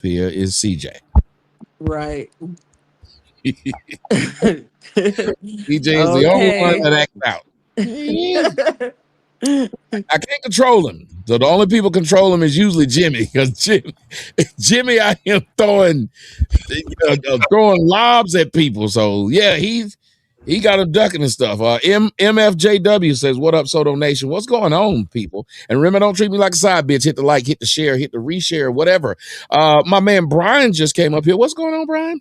here is CJ. Right. CJ is the only one Okay. that acts out. I can't control him. So the only people control him is usually Jimmy, because Jimmy out here throwing lobs at people. So yeah, he got him ducking and stuff. MFJW says, "What up, Soto Nation? What's going on, people? And remember, don't treat me like a side bitch. Hit the like, hit the share, hit the reshare, whatever." My man Brian just came up here. What's going on, Brian?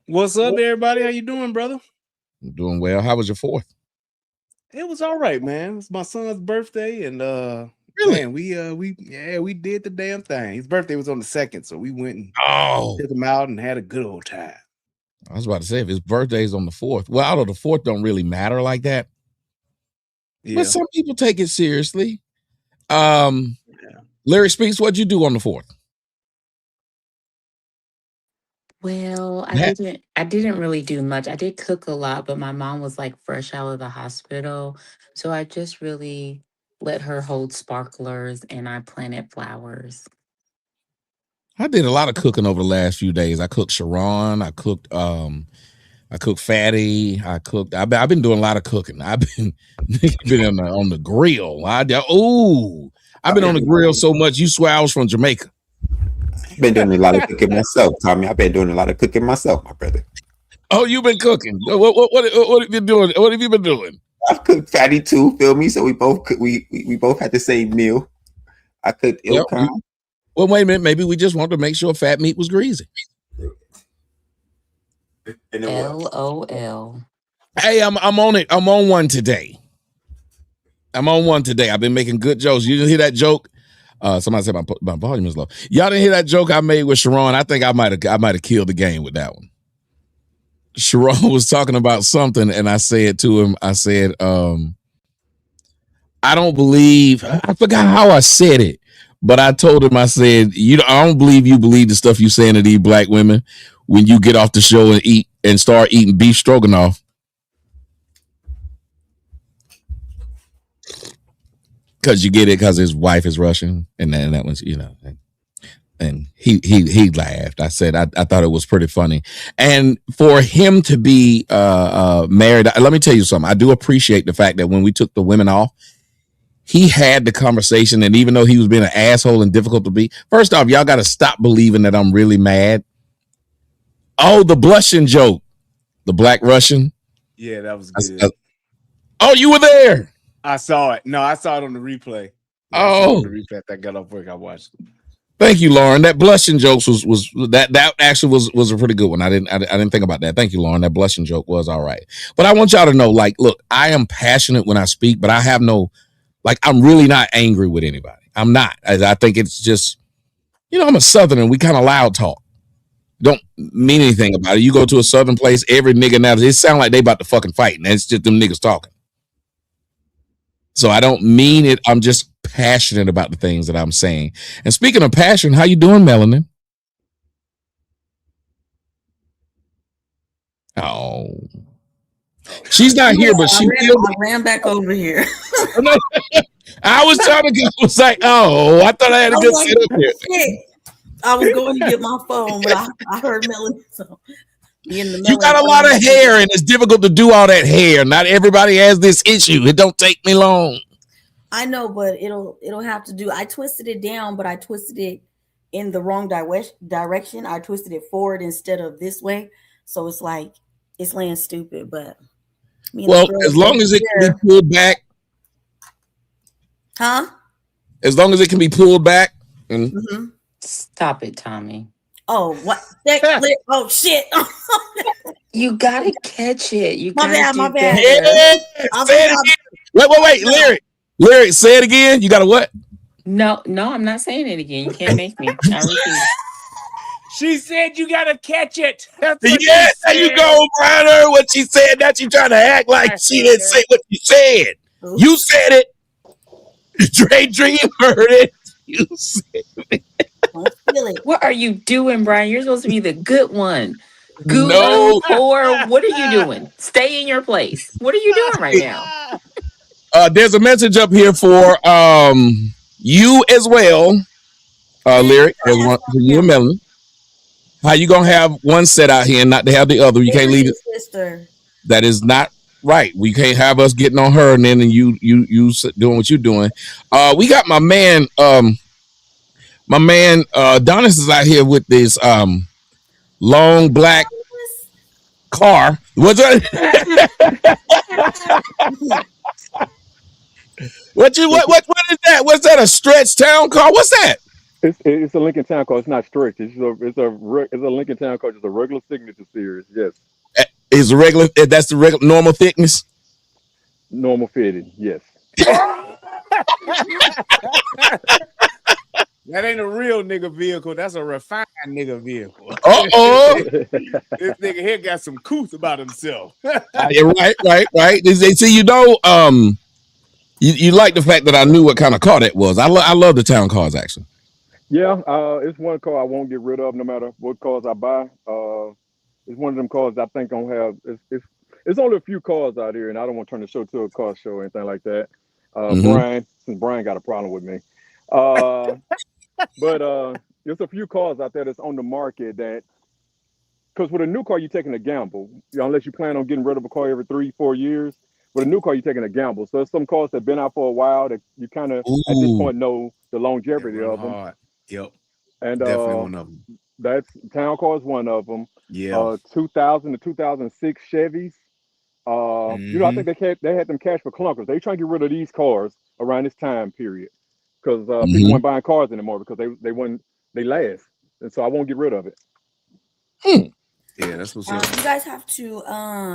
What's up, everybody? How you doing, brother? I'm doing well. How was your 4th? It was all right, man. It was my son's birthday, and Really? man, we did the damn thing. His birthday was on the 2nd, so we went and Oh, took him out and had a good old time. I was about to say, if his birthday's on the 4th, well, out of the 4th don't really matter like that. Yeah. But some people take it seriously. Yeah. Larry Speaks, what'd you do on the 4th? Well, That- I didn't really do much. I did cook a lot, but my mom was like fresh out of the hospital. So I just really let her hold sparklers and I planted flowers. I did a lot of cooking over the last few days. I cooked Sharon. I cooked Fatty. I've been doing a lot of cooking. I've been on the grill. I've been on the grill so much you swear I was from Jamaica. Been doing a lot of cooking myself, Tommy. I've been doing a lot of cooking myself, my brother. Oh, you've been cooking. What have you been doing? What have you been doing? I've cooked Fatty too, feel me? So we both we both had the same meal. I cooked Ilkan. Well, wait a minute. Maybe we just wanted to make sure fat meat was greasy. LOL. Hey, I'm on it. I'm on one today. I've been making good jokes. You didn't hear that joke? Somebody said my volume is low. Y'all didn't hear that joke I made with Sharon? I think I might have killed the game with that one. Sharon was talking about something, and I said to him, I said, I forgot how I said it, but I told him, I said, I don't believe you believe the stuff you saying to these black women when you get off the show and start eating beef stroganoff. Because you get it, because his wife is Russian, and then that was, and he laughed. I said I thought it was pretty funny, and for him to be married, let me tell you something. I do appreciate the fact that when we took the women off, he had the conversation, and even though he was being an asshole and difficult to be, first off, y'all got to stop believing that I'm really mad. Oh, the blushing joke, the black Russian. Yeah, that was good. Oh, you were there. I saw it. No, I saw it on the replay. Oh, the replay. I got off work. I watched it. Thank you, Lauren. That blushing jokes was that actually was a pretty good one. I didn't think about that. Thank you, Lauren. That blushing joke was all right. But I want y'all to know, like, look, I am passionate when I speak, but I have no, like, I'm really not angry with anybody. I'm not. I think it's just, I'm a Southerner. We kind of loud talk. Don't mean anything about it. You go to a Southern place, every nigga now, it sound like they about to fucking fight, and it's just them niggas talking. So I don't mean it. I'm just passionate about the things that I'm saying. And speaking of passion, how you doing, Melanin? Oh, she's not here, but I ran back over here. I was trying to get. I was like, oh, I thought I had a good setup here. Shit. I was going to get my phone, but I heard Melanin. So you got a lot of hair, and it's difficult to do all that hair. Not everybody has this issue. It don't take me long. I know, but it'll have to do. I twisted it down, but I twisted it in the wrong direction. I twisted it forward instead of this way, so it's like it's laying stupid. But well, as long as it can be pulled back, huh? As long as it can be pulled back. Mm-hmm. Stop it, Tommy. Oh, what? Oh, shit. You gotta catch it. You my bad. Yeah. Say it again. Wait. Lyric, say it again. You got to what? No, I'm not saying it again. You can't make me. I refuse. She said you got to catch it. Yes, there you go, Brian. Heard what she said. Now she trying to act like she didn't say what she said. Oops. You said it. Dre Dream heard it. You said it. What are you doing, Brian? You're supposed to be the good one. Guru, or what are you doing? Stay in your place. What are you doing right now? There's a message up here for you as well. Lyric, there's one for you and Melanie. How you gonna have one set out here and not to have the other? You can't leave it. Sister. That is not right. We can't have us getting on her and then you doing what you're doing. We got my man Adonis is out here with this long black car. What's that? what is that? What's that? A stretch town car? What's that? It's a Lincoln Town Car. It's not stretched. It's a Lincoln Town Car. It's a regular signature series. Yes. Is the regular? That's the regular normal thickness. Normal fitting. Yes. That ain't a real nigga vehicle. That's a refined nigga vehicle. Uh-oh. This nigga here got some couth about himself. Yeah, right. They see, you like the fact that I knew what kind of car that was. I love the town cars actually. Yeah, it's one car I won't get rid of no matter what cars I buy. It's one of them cars I think gonna have. It's only a few cars out here, and I don't want to turn the show to a car show or anything like that. Since Brian got a problem with me, but there's a few cars out there that's on the market that, because with a new car you're taking a gamble, unless you plan on getting rid of a car every 3-4 years. With a new car you're taking a gamble. So there's some cars that've been out for a while that you kind of at this point know the longevity of them. Hard. Yep. And definitely one of them. That's Town Car is one of them. Yeah. 2000 to 2006 Chevys. I think they had them cash for clunkers. They trying to get rid of these cars around this time period because people weren't buying cars anymore because they last, and so I won't get rid of it. Yeah, that's what's up. You guys have to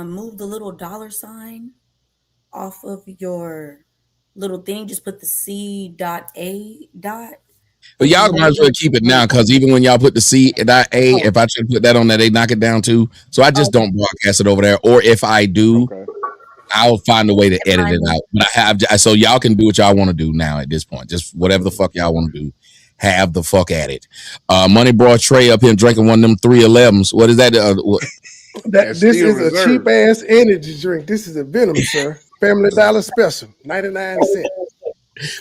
move the little $sign off of your little thing. Just put the C.A. But y'all might as well keep it now because even when y'all put the C.A, if I should put that on there, they knock it down too. So I just don't broadcast it over there. Or if I do, I'll find a way to edit it out. But I have so y'all can do what y'all want to do now at this point. Just whatever the fuck y'all want to do. Have the fuck at it. Money brought Trey up here drinking one of them 311s. What is that? This is a cheap ass energy drink. This is a Venom, sir. Family Dollar special, 99 cents.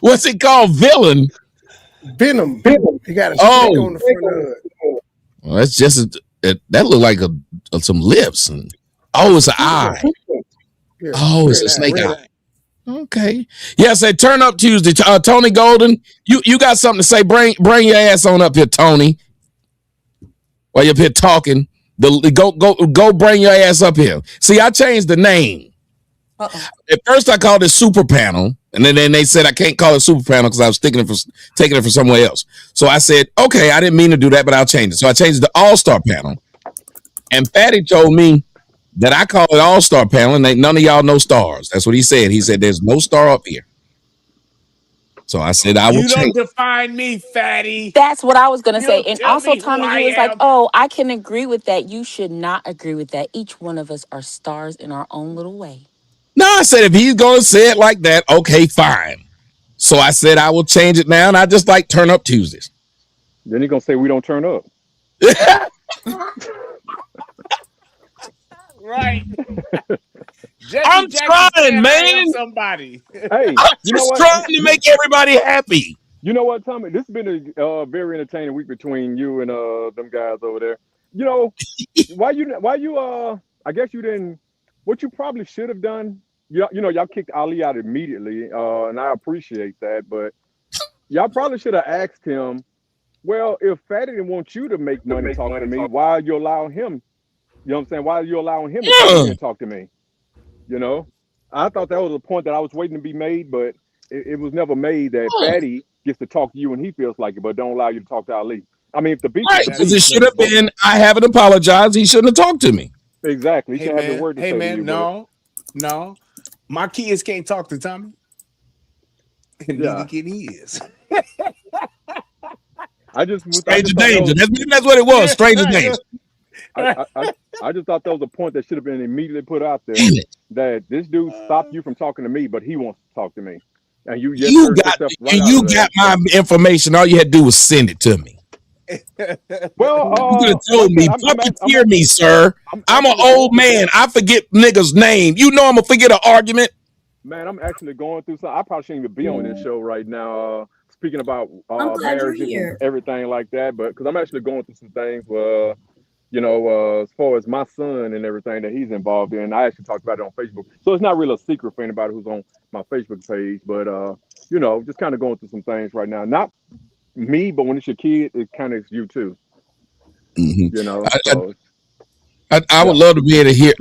What's it called? Venom. You got a stick on the front of it. Well, that's just that look like some lips and it's an eye. Yeah, it's a snake eye. Okay. Yeah, say turn up Tuesday. Tony Golden, you got something to say? Bring your ass on up here, Tony. While you're up here talking, go bring your ass up here. See, I changed the name. At first, I called it Super Panel, and then they said I can't call it Super Panel because I was taking it for somewhere else. So I said, okay, I didn't mean to do that, but I'll change it. So I changed it to All Star Panel, and Fatty told me that I call it All Star Panel, and none of y'all know stars. That's what he said. He said there's no star up here. So I said I will change. You don't define me, Fatty. That's what I was going to say. And also, Tommy, you was like, I can agree with that. You should not agree with that. Each one of us are stars in our own little way. No, I said if he's going to say it like that, okay, fine. So I said I will change it now, and I just like turn up Tuesdays. Then he's going to say we don't turn up. Right. I'm trying, man. Somebody. Hey, I'm just trying to make everybody happy. You know what, Tommy? This has been a very entertaining week between you and them guys over there. You know, why you I guess you didn't. What you probably should have done, y'all kicked Ali out immediately, and I appreciate that. But y'all probably should have asked him, well, if Fatty didn't want you to make money talking to me, why are you allowing him? You know what I'm saying? Why are you allowing him to talk to me? You know, I thought that was a point that I was waiting to be made, but it was never made that Fatty gets to talk to you when he feels like it, but don't allow you to talk to Ali. I mean, if the beat, because it should have been, I haven't apologized. He shouldn't have talked to me. Exactly. He should have the word to say to you. No. My kids can't talk to Tommy. And neither can his. Stranger danger. That's what it was. Stranger danger. I just thought that was a point that should have been immediately put out there. That this dude stopped you from talking to me, but he wants to talk to me. And you got my information. All you had to do was send it to me. Well, you could have told me, puppeteer me, sir. I'm an old man. I forget niggas' name. You know I'm gonna forget an argument. Man, I'm actually going through something. I probably shouldn't even be on this show right now. Speaking about marriages and everything like that, but because I'm actually going through some things where as far as my son and everything that he's involved in. I actually talked about it on Facebook. So it's not really a secret for anybody who's on my Facebook page, but just kind of going through some things right now. Not me, but when it's your kid, it kind of is you too. Mm-hmm. I would love to be able to hear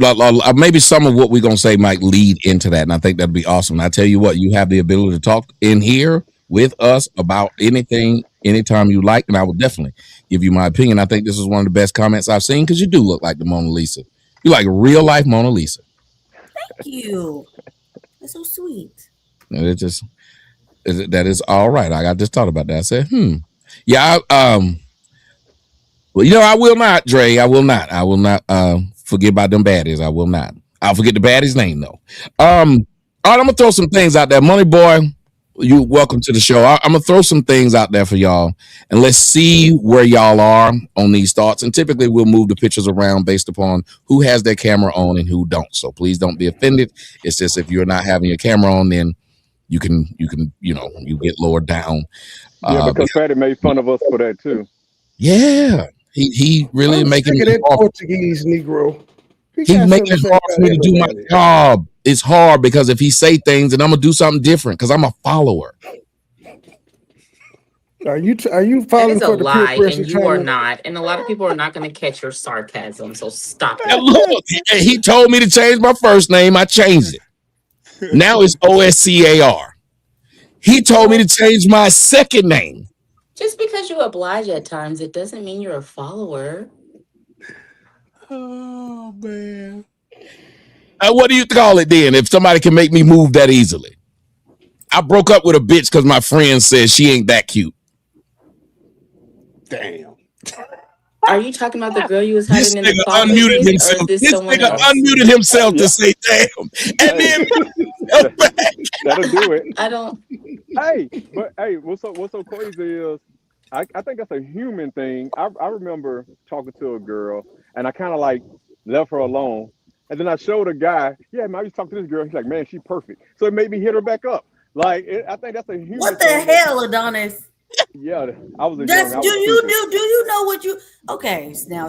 maybe some of what we're going to say might lead into that. And I think that'd be awesome. And I tell you what, you have the ability to talk in here with us about anything, anytime you like. And I will definitely give you my opinion. I think this is one of the best comments I've seen because you do look like the Mona Lisa. You like real life Mona Lisa. Thank you. That's so sweet. And that is all right. I just thought about that. I said, yeah, well, I will not, Dre. I will not forget about them baddies. I will not. I'll forget the baddie's name though. All right, I'm gonna throw some things out there. Money Boy, you welcome to the show. I'm gonna throw some things out there for y'all, and let's see where y'all are on these thoughts. And typically, we'll move the pictures around based upon who has their camera on and who don't. So please don't be offended. It's just if you're not having your camera on, then you can you get lowered down. Yeah, because Fatty made fun of us for that too. Yeah. He really making it that Portuguese Negro. He's making it hard for me to do my job. It's hard because if he say things, and I'm gonna do something different because I'm a follower. Are you following? That is a lie, and you are not. And a lot of people are not going to catch your sarcasm. So stop it. Look, he told me to change my first name. I changed it. Now it's OSCAR. He told me to change my second name. Just because you oblige at times, it doesn't mean you're a follower. Oh, man. What do you call it then if somebody can make me move that easily? I broke up with a bitch because my friend says she ain't that cute. Damn. Are you talking about the girl you was having in the closet? Unmuted himself. This nigga unmuted himself to say damn. And then that'll do it. I don't. Hey, what's so crazy is I think that's a human thing. I remember talking to a girl and I kind of like left her alone. And then I showed a guy, yeah, man, I used to talk to this girl. He's like, man, she's perfect. So it made me hit her back up. Like, I think that's a human What the thing. hell, Adonis? Yeah, I was a That's young, do you know what you okay now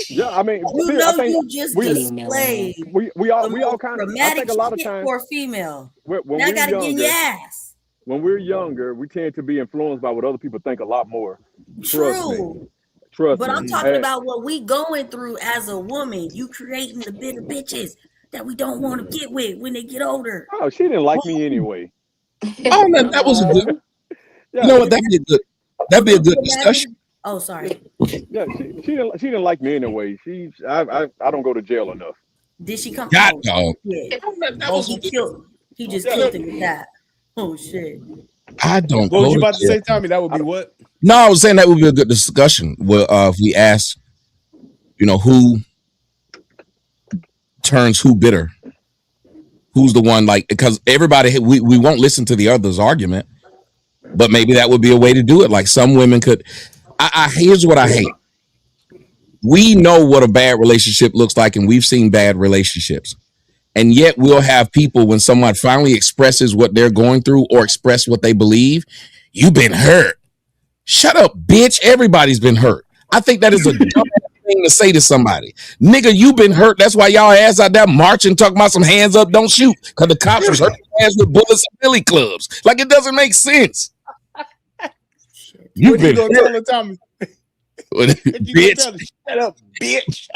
yeah, I mean, I think you just displayed we all kind of I think a lot of times for a female. when now I gotta younger, get in your ass. When we're younger, we tend to be influenced by what other people think a lot more. True. Trust but me. I'm talking about what we going through as a woman. You creating the bitter bitches that we don't want to get with when they get older. Oh, she didn't like me anyway. Oh man, that was a good. Yeah, you know what? That'd be a good discussion. Oh, sorry. Yeah, she didn't like me anyway. I don't go to jail enough. Did she come? God, dog. Yeah. He just killed him with that. Oh shit. I don't. What was you about to say, Tommy? That would be what? No, I was saying that would be a good discussion. Well, if we ask, who turns who bitter, who's the one because everybody we won't listen to the other's argument. But maybe that would be a way to do it. Like some women could. Here's what I hate. We know what a bad relationship looks like, and we've seen bad relationships. And yet we'll have people when someone finally expresses what they're going through or express what they believe. You've been hurt. Shut up, bitch. Everybody's been hurt. I think that is a dumb thing to say to somebody. Nigga, you've been hurt. That's why y'all ass out there marching, talking about some hands up, don't shoot. Because the cops was hurting ass with bullets and billy clubs. Like, it doesn't make sense. You've been hurt. Tell her, Tommy? Bitch. Shut up, bitch.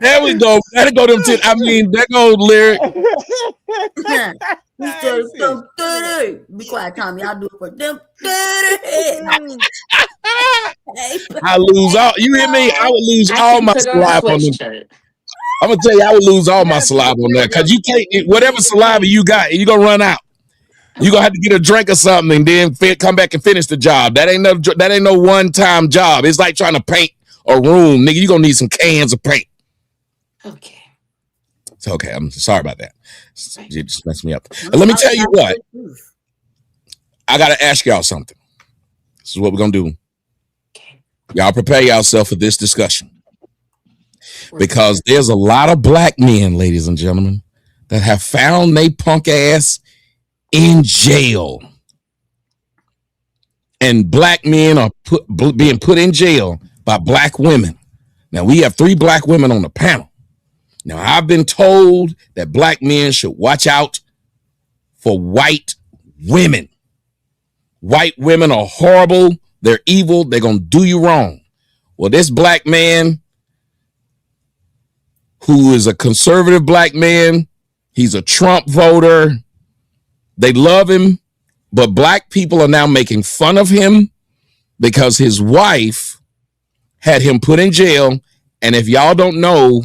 There we go. That'll go them I mean, that goes lyric. Be quiet, Tommy. I'll do it for them. I lose all. You hear me? I would lose all my saliva on them. I'm gonna tell you, I would lose all my saliva on that because you can't. Whatever saliva you got, you're gonna run out. You're gonna have to get a drink or something and then come back and finish the job. That ain't no one-time job. It's like trying to paint a room, nigga. You're gonna need some cans of paint. Okay. It's okay. I'm sorry about that. You just messed me up. But let me tell you what. I gotta ask y'all something. This is what we're gonna do. Okay. Y'all prepare yourself for this discussion. Because there's a lot of black men, ladies and gentlemen, that have found they punk ass in jail. and black men are being put in jail by black women. Now, we have 3 black women on the panel. Now, I've been told that black men should watch out for white women. White women are horrible. They're evil. They're going to do you wrong. Well, this black man, who is a conservative black man, he's a Trump voter. They love him, but black people are now making fun of him because his wife had him put in jail. And if y'all don't know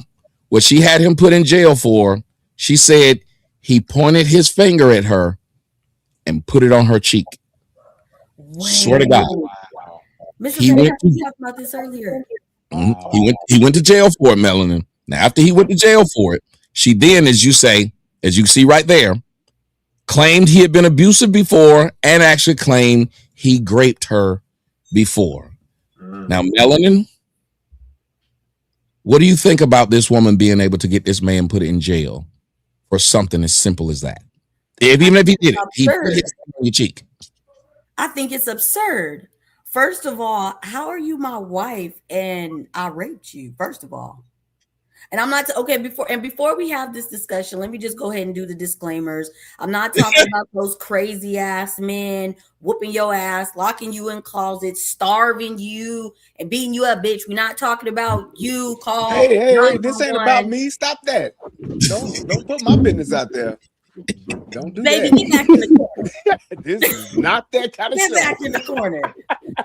what she had him put in jail for, she said he pointed his finger at her and put it on her cheek. Swear to God. Mr. We talked about this earlier. He went to jail for it, Melanin. Now, after he went to jail for it, she then, as you see right there, claimed he had been abusive before and actually claimed he raped her before. Now, Melanin, what do you think about this woman being able to get this man put in jail for something as simple as that? Even if he did it, he put his finger on your cheek. I think it's absurd. First of all, how are you my wife and I raped you? First of all. And I'm not okay before we have this discussion, let me just go ahead and do the disclaimers. I'm not talking about those crazy ass men whooping your ass, locking you in closets, starving you, and beating you up, bitch. We're not talking about you. Call. Hey, this ain't about me. Stop that. Don't put my business out there. Don't do that. Get back in the corner. This is not that kind of Get show. back in the corner.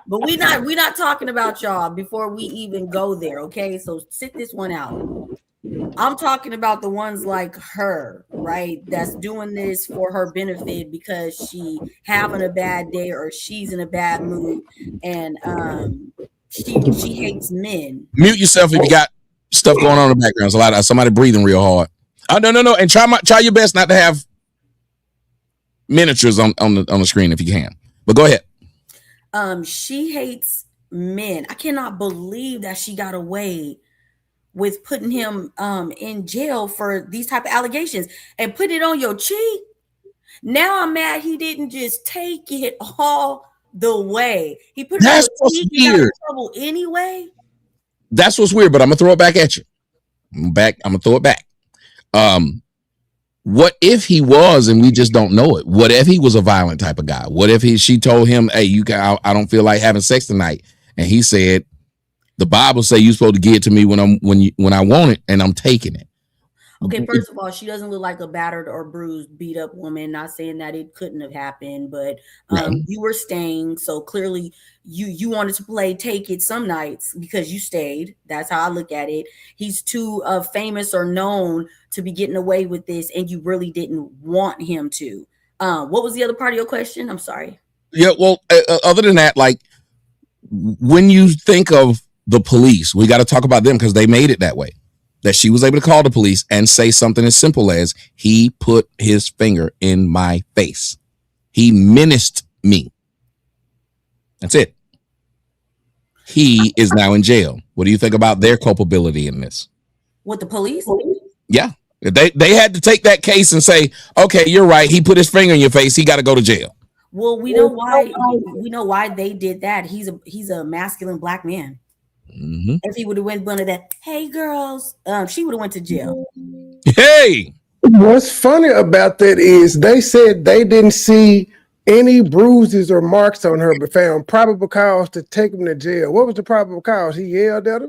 But we're not talking about y'all before we even go there. Okay, so sit this one out. I'm talking about the ones like her, right? That's doing this for her benefit because she having a bad day or she's in a bad mood, and she hates men. Mute yourself if you got stuff going on in the background. There's a lot of somebody breathing real hard. Oh, no, and try your best not to have miniatures on the screen if you can. But go ahead. She hates men. I cannot believe that she got away with putting him in jail for these type of allegations and put it on your cheek. Now I'm mad he didn't just take it all the way. He put it on your cheek. He got in trouble anyway. That's what's weird, but I'm gonna throw it back at you. I'm gonna throw it back. What if he was and we just don't know it? What if he was a violent type of guy? What if she told him, hey, I don't feel like having sex tonight, and he said, the Bible say you're supposed to give it to me when I want it, and I'm taking it. Okay, first of all, she doesn't look like a battered or bruised, beat up woman. Not saying that it couldn't have happened, but you were staying, so clearly you wanted to play take it some nights because you stayed. That's how I look at it. He's too famous or known to be getting away with this, and you really didn't want him to. What was the other part of your question? I'm sorry. Yeah, well, other than that, like when you think of the police, we got to talk about them because they made it that way. That she was able to call the police and say something as simple as, he put his finger in my face. He menaced me. That's it. He is now in jail. What do you think about their culpability in this? What, the police? Yeah. They had to take that case and say, okay, you're right. He put his finger in your face. He got to go to jail. Well, we know why. We know why they did that. He's a masculine black man. Mm-hmm. If he would have went one of that, hey girls, she would have went to jail. Hey, what's funny about that is they said they didn't see any bruises or marks on her, but found probable cause to take him to jail. What was the probable cause? He yelled at her.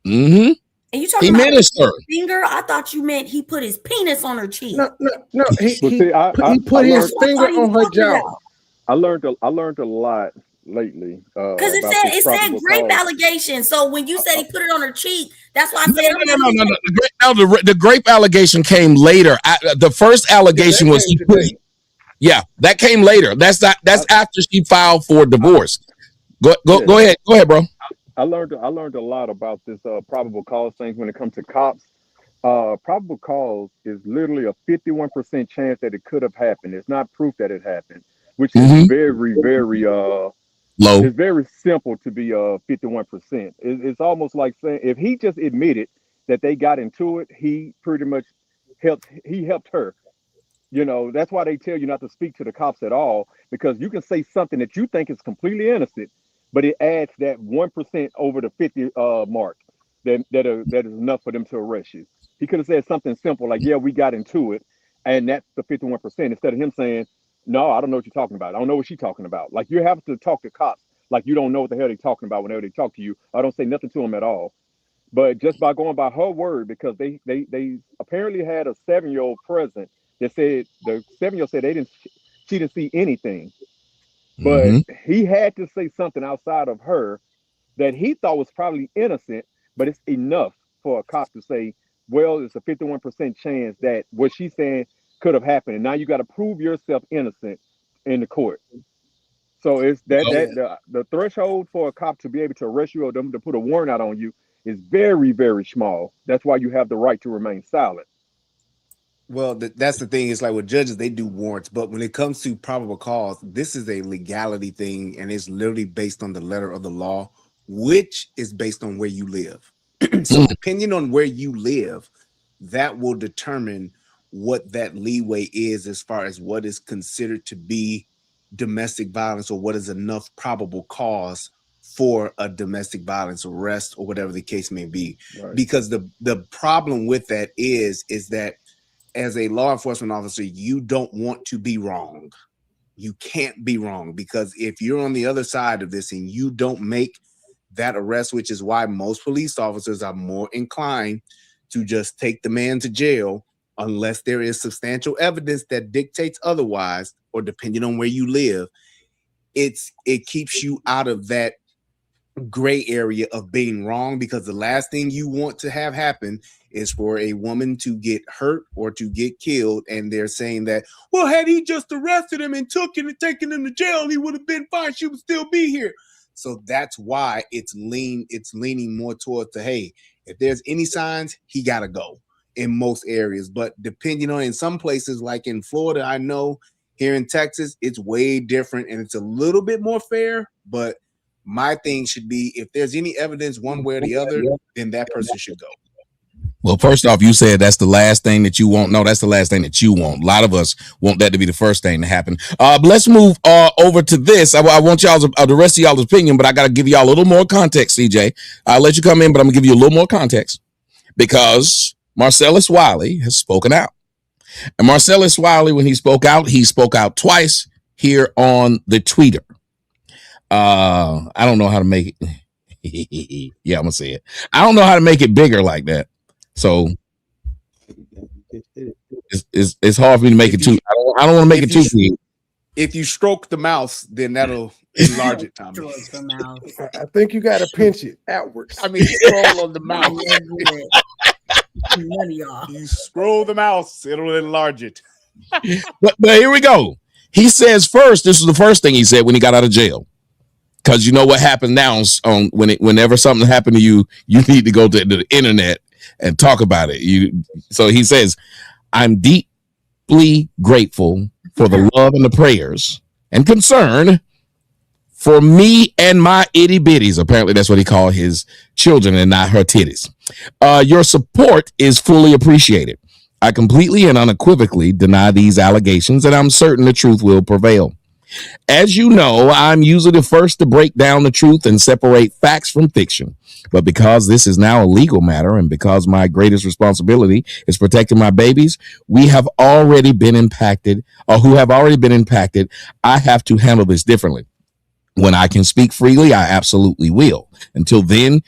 Mm-hmm. And you talking about his finger? I thought you meant he put his penis on her cheek. No. He put his finger on her jaw. I learned a lot lately. Because it said grape allegation. So when you said he put it on her cheek, that's why I said no. The grape allegation came later. The first allegation was he put. Yeah, that came later. That's after she filed for divorce. Go ahead, bro. I learned a lot about this probable cause thing when it comes to cops. Probable cause is literally a 51% chance that it could have happened. It's not proof that it happened, which is very, very low. It's very simple to be 51%. It's almost like saying if he just admitted that they got into it, he pretty much helped her. You know, that's why they tell you not to speak to the cops at all, because you can say something that you think is completely innocent, but it adds that 1% over the 50 mark that is enough for them to arrest you. He could have said something simple like, "Yeah, we got into it," and that's the 51%, instead of him saying, "No, I don't know what you're talking about. I don't know what she's talking about." Like, you have to talk to cops like you don't know what the hell they're talking about whenever they talk to you. I don't say nothing to them at all. But just by going by her word, because they apparently had a 7-year-old present that said, the 7-year-old said she didn't see anything, but Mm-hmm. he had to say something outside of her that he thought was probably innocent, but it's enough for a cop to say, well, it's a 51% chance that what she's saying could have happened, and now you got to prove yourself innocent in the court. So it's that Well, the threshold for a cop to be able to arrest you or them to put a warrant out on you is very, very small. That's why you have the right to remain silent. Well, that's the thing. It's like with judges, they do warrants, but when it comes to probable cause, this is a legality thing, and it's literally based on the letter of the law, which is based on where you live. So depending on where you live, that will determine what that leeway is as far as what is considered to be domestic violence, or what is enough probable cause for a domestic violence arrest, or whatever the case may be. Right. Because the problem with that is that as a law enforcement officer, you don't want to be wrong. You can't be wrong, because if you're on the other side of this and you don't make that arrest, which is why most police officers are more inclined to just take the man to jail unless there is substantial evidence that dictates otherwise, or depending on where you live, it keeps you out of that gray area of being wrong, because the last thing you want to have happen is for a woman to get hurt or to get killed, and they're saying that, well, had he just arrested him and taken him to jail, he would have been fine, she would still be here. So that's why it's leaning more towards the, hey, if there's any signs, he gotta go in most areas. But depending on, in some places like in Florida, I know here in Texas, it's way different and it's a little bit more fair. But my thing should be, if there's any evidence one way or the other, then that person should go. Well, first off, you said that's the last thing that you want. No, that's the last thing that you want. A lot of us want that to be the first thing to happen. But let's move over to this. I want y'all's the rest of y'all's opinion, but I got to give y'all a little more context, CJ. I'll let you come in, but I'm going to give you a little more context, because Marcellus Wiley has spoken out. And Marcellus Wiley, when he spoke out twice here on the Tweeter. I don't know how to make it. Yeah, I'm going to say it. I don't know how to make it bigger like that. So it's hard for me to make it too. I don't want to make it too big. If you stroke the mouse, then that'll enlarge it, Tommy. I think you got to pinch it outwards. I mean, scroll on the mouse. None of y'all. You scroll the mouse, it'll enlarge it. But here we go. He says first, this is the first thing he said when he got out of jail. Because you know what happens now on whenever something happened to you, you need to go to the internet and talk about it. So he says, I'm deeply grateful for the love and the prayers and concern for me and my itty bitties. Apparently that's what he called his children and not her titties. Your support is fully appreciated. I completely and unequivocally deny these allegations, and I'm certain the truth will prevail. As you know, I'm usually the first to break down the truth and separate facts from fiction. But because this is now a legal matter, and because my greatest responsibility is protecting my babies, who have already been impacted, I have to handle this differently. When I can speak freely, I absolutely will. Until then,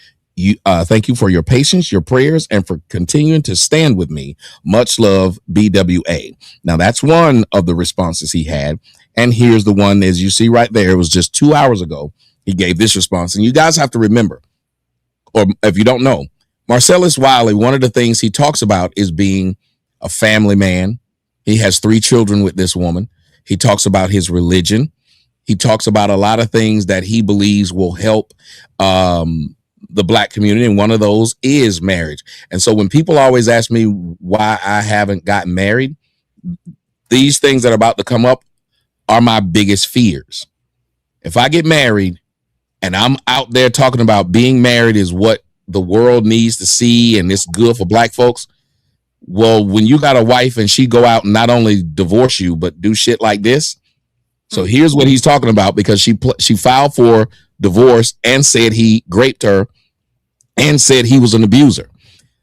thank you for your patience, your prayers, and for continuing to stand with me. Much love, BWA. Now, that's one of the responses he had. And here's the one, as you see right there. It was just 2 hours ago he gave this response. And you guys have to remember, or if you don't know, Marcellus Wiley, one of the things he talks about is being a family man. He has 3 children with this woman. He talks about his religion. He talks about a lot of things that he believes will help the Black community, and one of those is marriage. And so when people always ask me why I haven't gotten married, these things that are about to come up are my biggest fears. If I get married and I'm out there talking about being married is what the world needs to see and it's good for Black folks, Well, when you got a wife and she go out and not only divorce you but do shit like this. So here's what he's talking about, because she filed for divorce and said he raped her and said he was an abuser.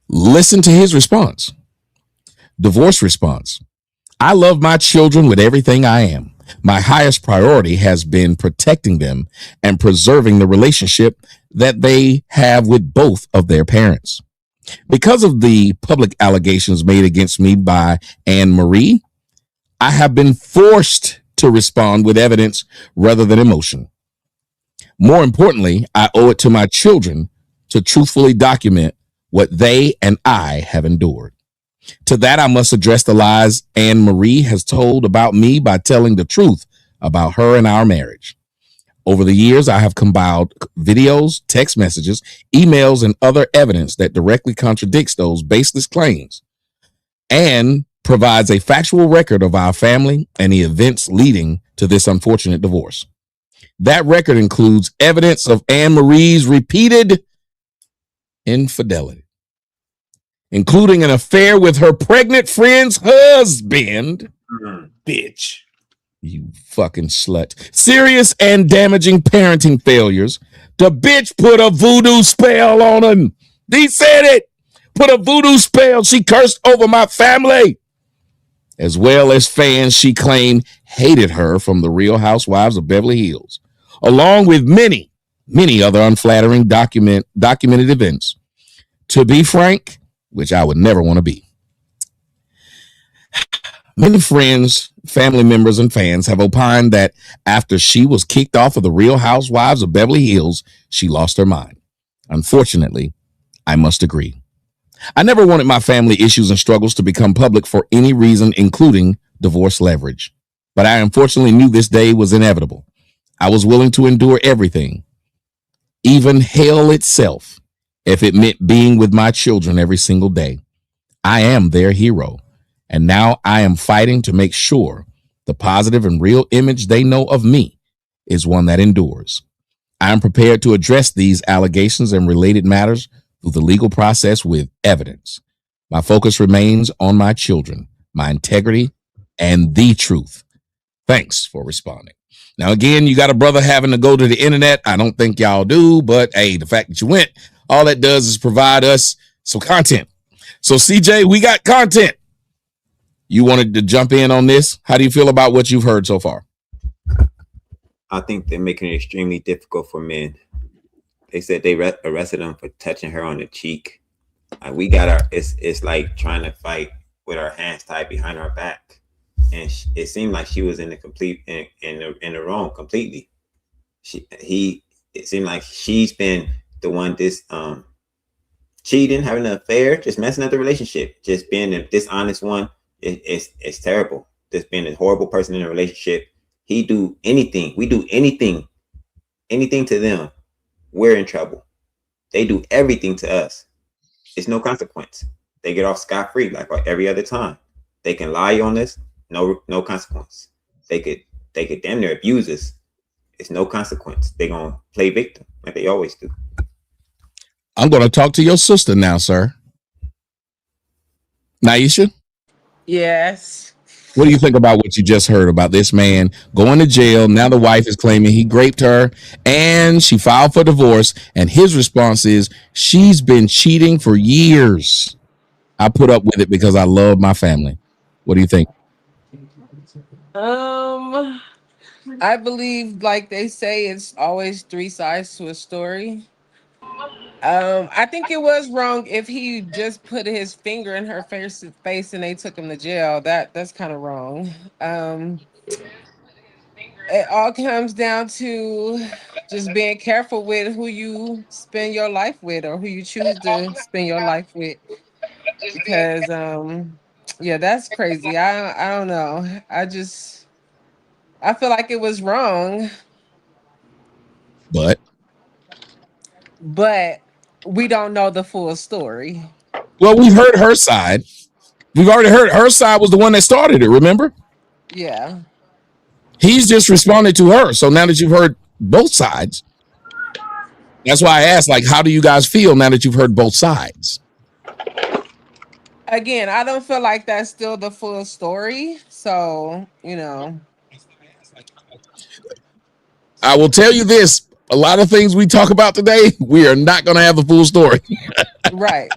Listen to his response. Divorce response. I love my children with everything I am. My highest priority has been protecting them and preserving the relationship that they have with both of their parents. Because of the public allegations made against me by Anne Marie, I have been forced to respond with evidence rather than emotion. More importantly, I owe it to my children to truthfully document what they and I have endured. To that, I must address the lies Anne Marie has told about me by telling the truth about her and our marriage. Over the years, I have compiled videos, text messages, emails, and other evidence that directly contradicts those baseless claims and provides a factual record of our family and the events leading to this unfortunate divorce. That record includes evidence of Anne Marie's repeated infidelity, including an affair with her pregnant friend's husband. Bitch. You fucking slut. Serious and damaging parenting failures. The bitch put a voodoo spell on him. He said it. Put a voodoo spell. She cursed over my family. As well as fans she claimed hated her from the Real Housewives of Beverly Hills, along with many, many other unflattering documented events. To be frank, which I would never want to be. Many friends, family members, and fans have opined that after she was kicked off of the Real Housewives of Beverly Hills, she lost her mind. Unfortunately, I must agree. I never wanted my family issues and struggles to become public for any reason, including divorce leverage. But I unfortunately knew this day was inevitable. I was willing to endure everything, even hell itself, if it meant being with my children every single day. I am their hero, and now I am fighting to make sure the positive and real image they know of me is one that endures. I am prepared to address these allegations and related matters through the legal process with evidence. My focus remains on my children, my integrity, and the truth. Thanks for responding. Now, again, you got a brother having to go to the internet. I don't think y'all do, but hey, the fact that you went, all that does is provide us some content. So, CJ, we got content. You wanted to jump in on this? How do you feel about what you've heard so far? I think they're making it extremely difficult for men. They said they arrested him for touching her on the cheek. We got our. It's like trying to fight with our hands tied behind our back, and it seemed like she was in the complete in the wrong completely. It seemed like she's been the one cheating, having an affair, just messing up the relationship, just being a dishonest one. It's terrible. Just being a horrible person in a relationship. We do anything to them, we're in trouble. They do everything to us. It's no consequence. They get off scot-free like every other time. They can lie on us, no consequence. They could damn near abuse us. It's no consequence. They're gonna play victim like they always do. I'm gonna talk to your sister now, sir. Naisha? Yes. What do you think about what you just heard about this man going to jail? Now the wife is claiming he raped her and she filed for divorce. And his response is, she's been cheating for years. I put up with it because I love my family. What do you think? I believe, like they say, it's always three sides to a story. I think it was wrong if he just put his finger in her face and they took him to jail. That's kind of wrong. It all comes down to just being careful with who you spend your life with or who you choose to spend your life with. Because yeah, that's crazy. I don't know. I feel like it was wrong, But we don't know the full story. well, we've heard her side. We've already heard her side was the one that started it, remember? Yeah. He's just responded to her. So now that you've heard both sides, that's why I asked, like, how do you guys feel now that you've heard both sides? Again, I don't feel like that's still the full story. So, you know. I will tell you this: a lot of things we talk about today, we are not going to have the full story Right.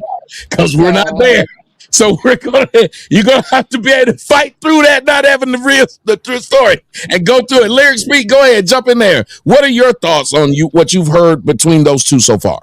because we're not there. So you're gonna have to be able to fight through that, not having the true story, and go through it. Lyric Speak, go ahead, jump in there. What are your thoughts on what you've heard between those two so far?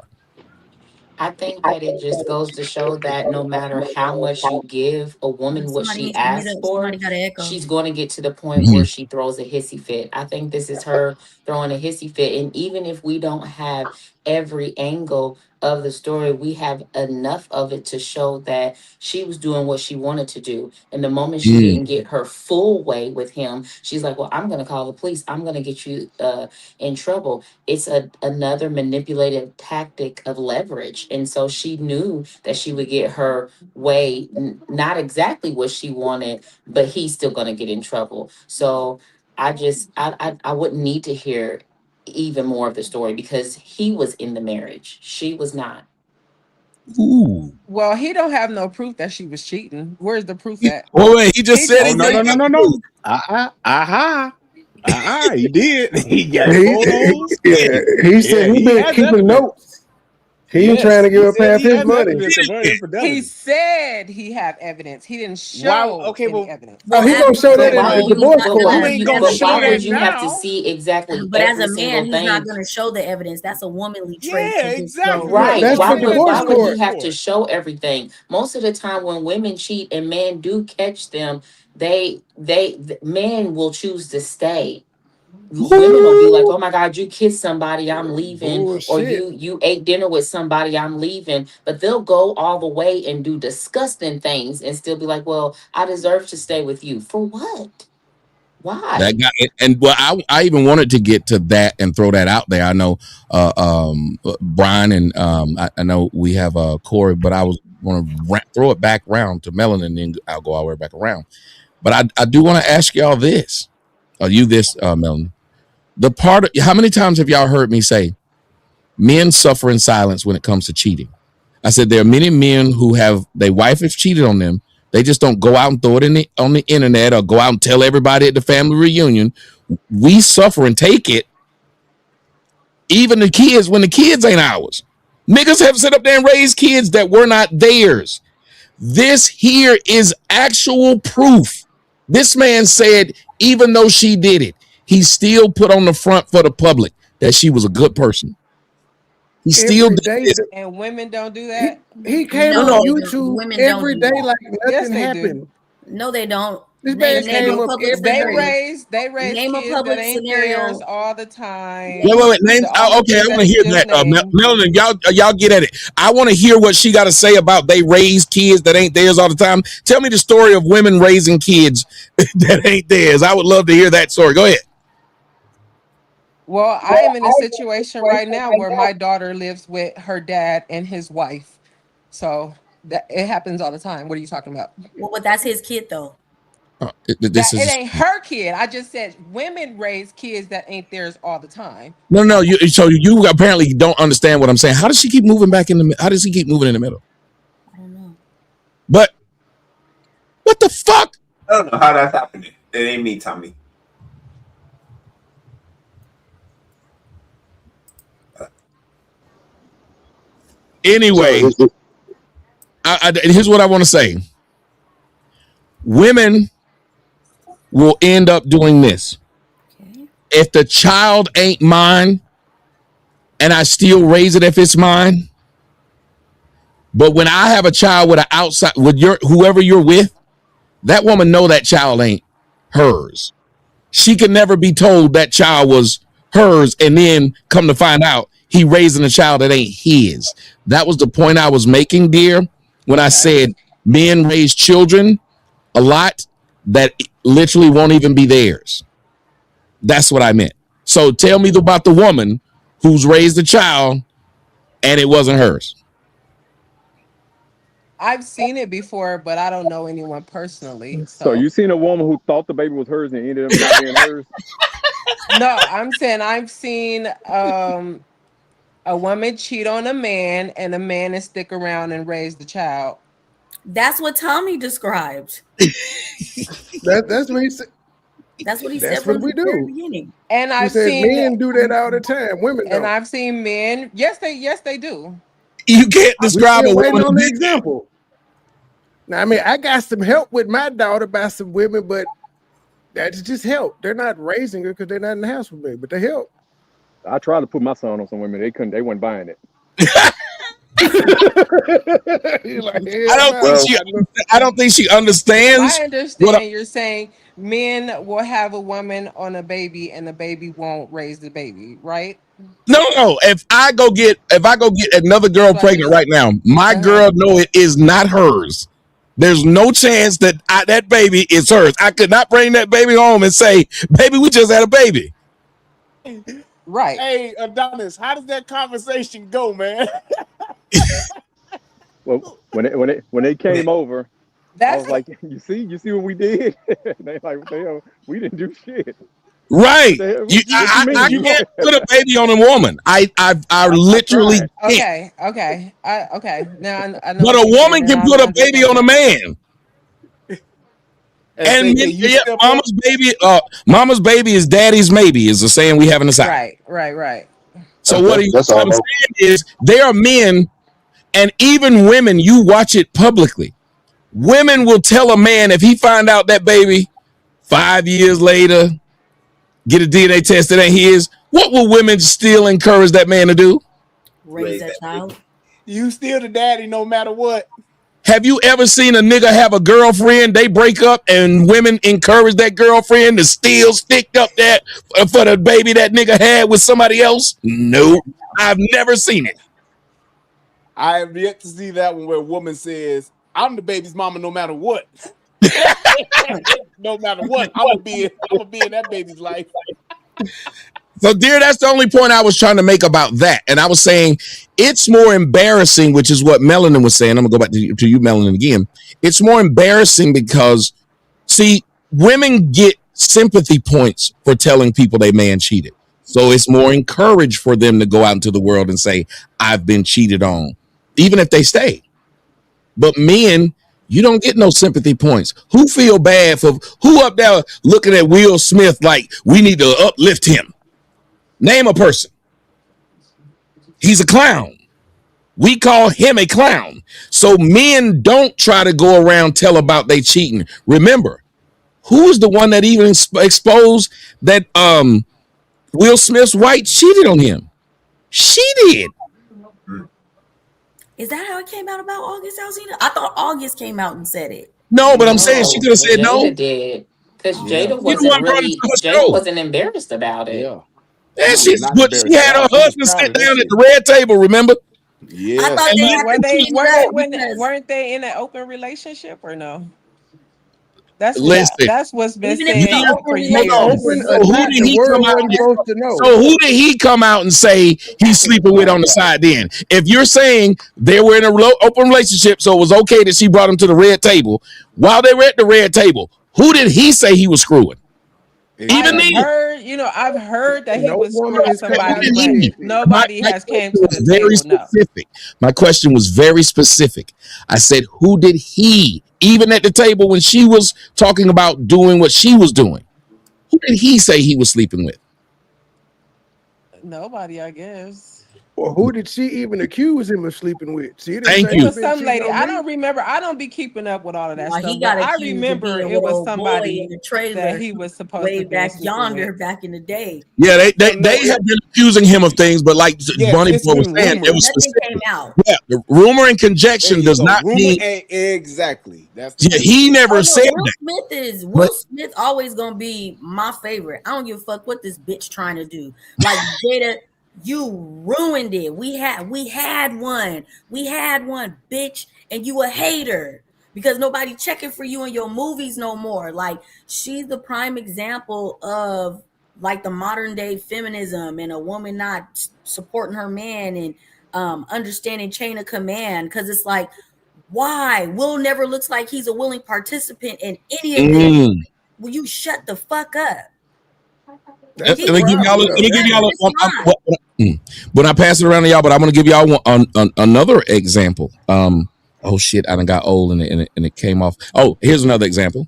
I think that it just goes to show that no matter how much you give a woman what she asks for, Somebody got an echo. she's going to get to the point where she throws a hissy fit. I think this is her throwing a hissy fit. And even if we don't have every angle of the story, we have enough of it to show that she was doing what she wanted to do. And the moment she didn't get her full way with him, she's like, well, I'm going to call the police. I'm going to get you in trouble. It's another manipulative tactic of leverage. And so she knew that she would get her way, not exactly what she wanted, but he's still going to get in trouble. So I wouldn't need to hear even more of the story because he was in the marriage. She was not. Ooh. Well, he don't have no proof that she was cheating. Where's the proof at? Oh wait, he just said Oh, he no. He did. He got photos. He said he been keeping notes. He ain't trying to give up half his money. He said he have evidence. He didn't show any evidence. Oh, he gonna show that Why in would the divorce you, court. why You would ain't you, gonna but show why that would you have to now. see exactly But as every a single man, he's thing? not going to show the evidence. That's a womanly trait. Yeah, to just exactly. show- Right. That's Why for would, divorce why would court. he have to show everything? Most of the time when women cheat and men do catch them, men will choose to stay. Women will be like, oh my God, you kissed somebody, I'm leaving. Or Bullshit. you ate dinner with somebody, I'm leaving. But they'll go all the way and do disgusting things and still be like, well, I deserve to stay with you. For what? Why? That guy, and well, I even wanted to get to that and throw that out there. I know Brian and I know we have Corey, but I was want to throw it back around to Melon, and then I'll go all the way back around. But I do want to ask y'all this, Melon. The part of, how many times have y'all heard me say men suffer in silence when it comes to cheating? I said there are many men who have their wife has cheated on them. They just don't go out and throw it on the internet or go out and tell everybody at the family reunion. We suffer and take it. Even the kids, when the kids ain't ours. Niggas have sit up there and raised kids that were not theirs. This here is actual proof. This man said, even though she did it, he still put on the front for the public that she was a good person. He still did this. And women don't do that. He came No, on they don't. YouTube Women don't every do day that. like Yes, nothing they do. happened. No, they don't. This man came up public every They scenario. they raise Name a kids public that ain't scenario. theirs all the time. Wait. Name. The only Okay, I thing want to he hear just that. named. Melanie, y'all get at it. I want to hear what she got to say about they raise kids that ain't theirs all the time. Tell me the story of women raising kids that ain't theirs. I would love to hear that story. Go ahead. Well, I am in a situation right now where my daughter lives with her dad and his wife. So that it happens all the time. What are you talking about? Well, but that's his kid though. This It is ain't her kid. I just said women raise kids that ain't theirs all the time. no. So you apparently don't understand what I'm saying. How does she keep moving back in the? How does he keep moving in the middle? I don't know. But what the fuck? I don't know how that's happening. It ain't me, Tommy. Anyway, here's what I want to say. Women will end up doing this. Okay. If the child ain't mine and I still raise it if it's mine, but when I have a child with an outside, with whoever you're with, that woman know that child ain't hers. She could never be told that child was hers and then come to find out he raising a child that ain't his. That was the point I was making, dear, when I said men raise children a lot that literally won't even be theirs. That's what I meant. So tell me about the woman who's raised a child and it wasn't hers. I've seen it before, but I don't know anyone personally. So you seen a woman who thought the baby was hers and ended up not being hers? No, I'm saying I've seen a woman cheat on a man and the man and stick around and raise the child. That's what Tommy described. That's what he said. That's what he That's said from what we the very do. beginning. And He I've said seen men do that all the time. Women and don't. I've seen men. Yes, they do. You can't We describe a still waiting woman on who the did that. example. Now, I mean, I got some help with my daughter by some women, but that's just help. They're not raising her because they're not in the house with me, but they help. I tried to put my son on some women. They couldn't. They weren't buying it. You're like, I don't hell think no. she. I don't think she I understands. understand you're saying men will have a woman on a baby and the baby won't raise the baby, right? No. If I go get another girl But pregnant right now, my girl know it is not hers. There's no chance that that baby is hers. I could not bring that baby home and say, "Baby, we just had a baby." Right. Hey, Adonis, how does that conversation go, man? Well, when they came over, I That's was like, you see what we did? They like, what the hell? We didn't do shit. Right. What the hell? You, What you mean? I can't put a baby on a woman. I literally can't. okay. Okay. Now I know. But what a you're woman saying, can and put I a baby on a man. And mama's baby is daddy's maybe is the saying we have in the South. Right. So what I'm That's all. saying is there are men and even women, you watch it publicly. Women will tell a man if he find out that baby 5 years later, get a DNA test that ain't his, what will women still encourage that man to do? Raise that child. You still the daddy no matter what. Have you ever seen a nigga have a girlfriend, they break up, and women encourage that girlfriend to still stick up that for the baby that nigga had with somebody else? Nope. I've never seen it. I have yet to see that one where a woman says, I'm the baby's mama no matter what. No matter what, I'm gonna be in that baby's life. So, dear, that's the only point I was trying to make about that. And I was saying it's more embarrassing, which is what Melanin was saying. I'm going to go back to you, Melanin, again. It's more embarrassing because, see, women get sympathy points for telling people they man cheated. So it's more encouraged for them to go out into the world and say, I've been cheated on, even if they stay. But men, you don't get no sympathy points. Who feel bad for who up there looking at Will Smith like we need to uplift him? Name a person. He's a clown. We call him a clown. So men don't try to go around tell about they cheating. Remember, who is the one that even exposed that Will Smith's wife cheated on him? She did. Is that how it came out about August Alsina? I thought August came out and said it. No, but I'm saying she could have said no. Jada did. Because Jada You the one brought it to the show. wasn't embarrassed about it. Yeah. And she Not had her embarrassed. husband sit down at the red table, remember? Yes. I thought And they you- had Were to they change that weren't, because weren't they in an open relationship or no? That's Listen. that's what's been Even if said it's an open for relationship, years. Open So or who not, did the he world come out wasn't and- supposed to know. So who did he come out and say he's sleeping with on the side then? If you're saying they were in an open relationship, so it was okay that she brought him to the red table, while they were at the red table, who did he say he was screwing? Even me. I've heard that he No was woman screwing has come out somebody, and but said it. nobody My has came question to the was very table. No. specific. My question was very specific. I said, who did he, even at the table when she was talking about doing what she was doing, who did he say he was sleeping with? Nobody, I guess. Or who did she even accuse him of sleeping with? She didn't Thank say you. It he was been some cheating lady. on I me. don't remember. I don't be keeping up with all of that Like, stuff. he got But I accused of remember being it with was old boy somebody in the trailer that he was supposed way to be back sleeping yonder, with. back in the day. Yeah, they No, have been accusing him of things, but like Yes, Bunny it's Boy was been saying, it rumored. was Nothing specific. came out. Yeah, the rumor and There conjecture you does go. not Rumor mean. exactly. That's the Yeah, thing. he never Oh, said no, that. Will Smith always gonna be my favorite. I don't give a fuck what this bitch trying to do. Like Jada, you ruined it. We had one, bitch, and you a hater because nobody checking for you in your movies no more. Like, she's the prime example of like the modern day feminism and a woman not supporting her man and understanding chain of command. Because it's like, why? Will never looks like he's a willing participant in any of this. Mm. Will you shut the fuck up? That's Let me give y'all. Let me give y'all. It's When I pass it around to y'all, but I'm going to give y'all another example. oh shit, I done got old and it came off. Oh, here's another example.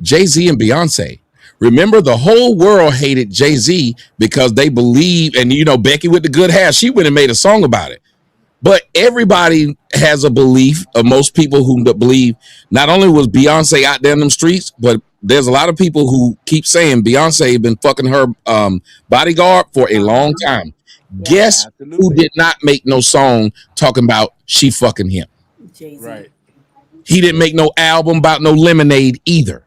Jay-Z and Beyonce. Remember, the whole world hated Jay-Z because they believe, and you know, Becky with the good hair, she went and made a song about it. But everybody has a belief, of most people who believe not only was Beyonce out there in them streets, but there's a lot of people who keep saying Beyonce been fucking her bodyguard for a long time. Yeah. Guess who Absolutely. did not make no song talking about she fucking him? Jay-Z. Right. He didn't make no album about no Lemonade either.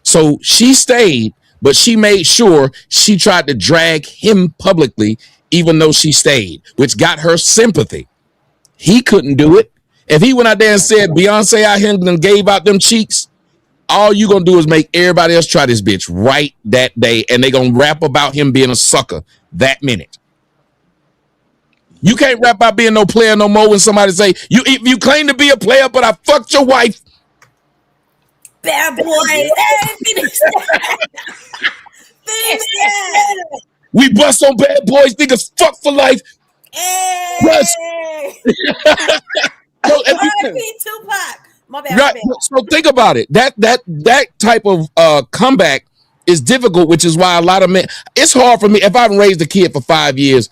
So she stayed, but she made sure she tried to drag him publicly, even though she stayed, which got her sympathy. He couldn't do it. If he went out there and said Beyonce out here and gave out them cheeks, all you gonna do is make everybody else try this bitch right that day, and they gonna rap about him being a sucker that minute. You can't rap about being no player no more when somebody say you claim to be a player, but I fucked your wife. Bad boy. Hey, finish that. Finish that. We bust on bad boys, niggas fuck for life. Hey. Yes. So, R.I.P. Tupac. My bad. right, My bad. so think about it. That type of comeback is difficult, which is why a lot of men. It's hard for me if I've raised a kid for 5 years.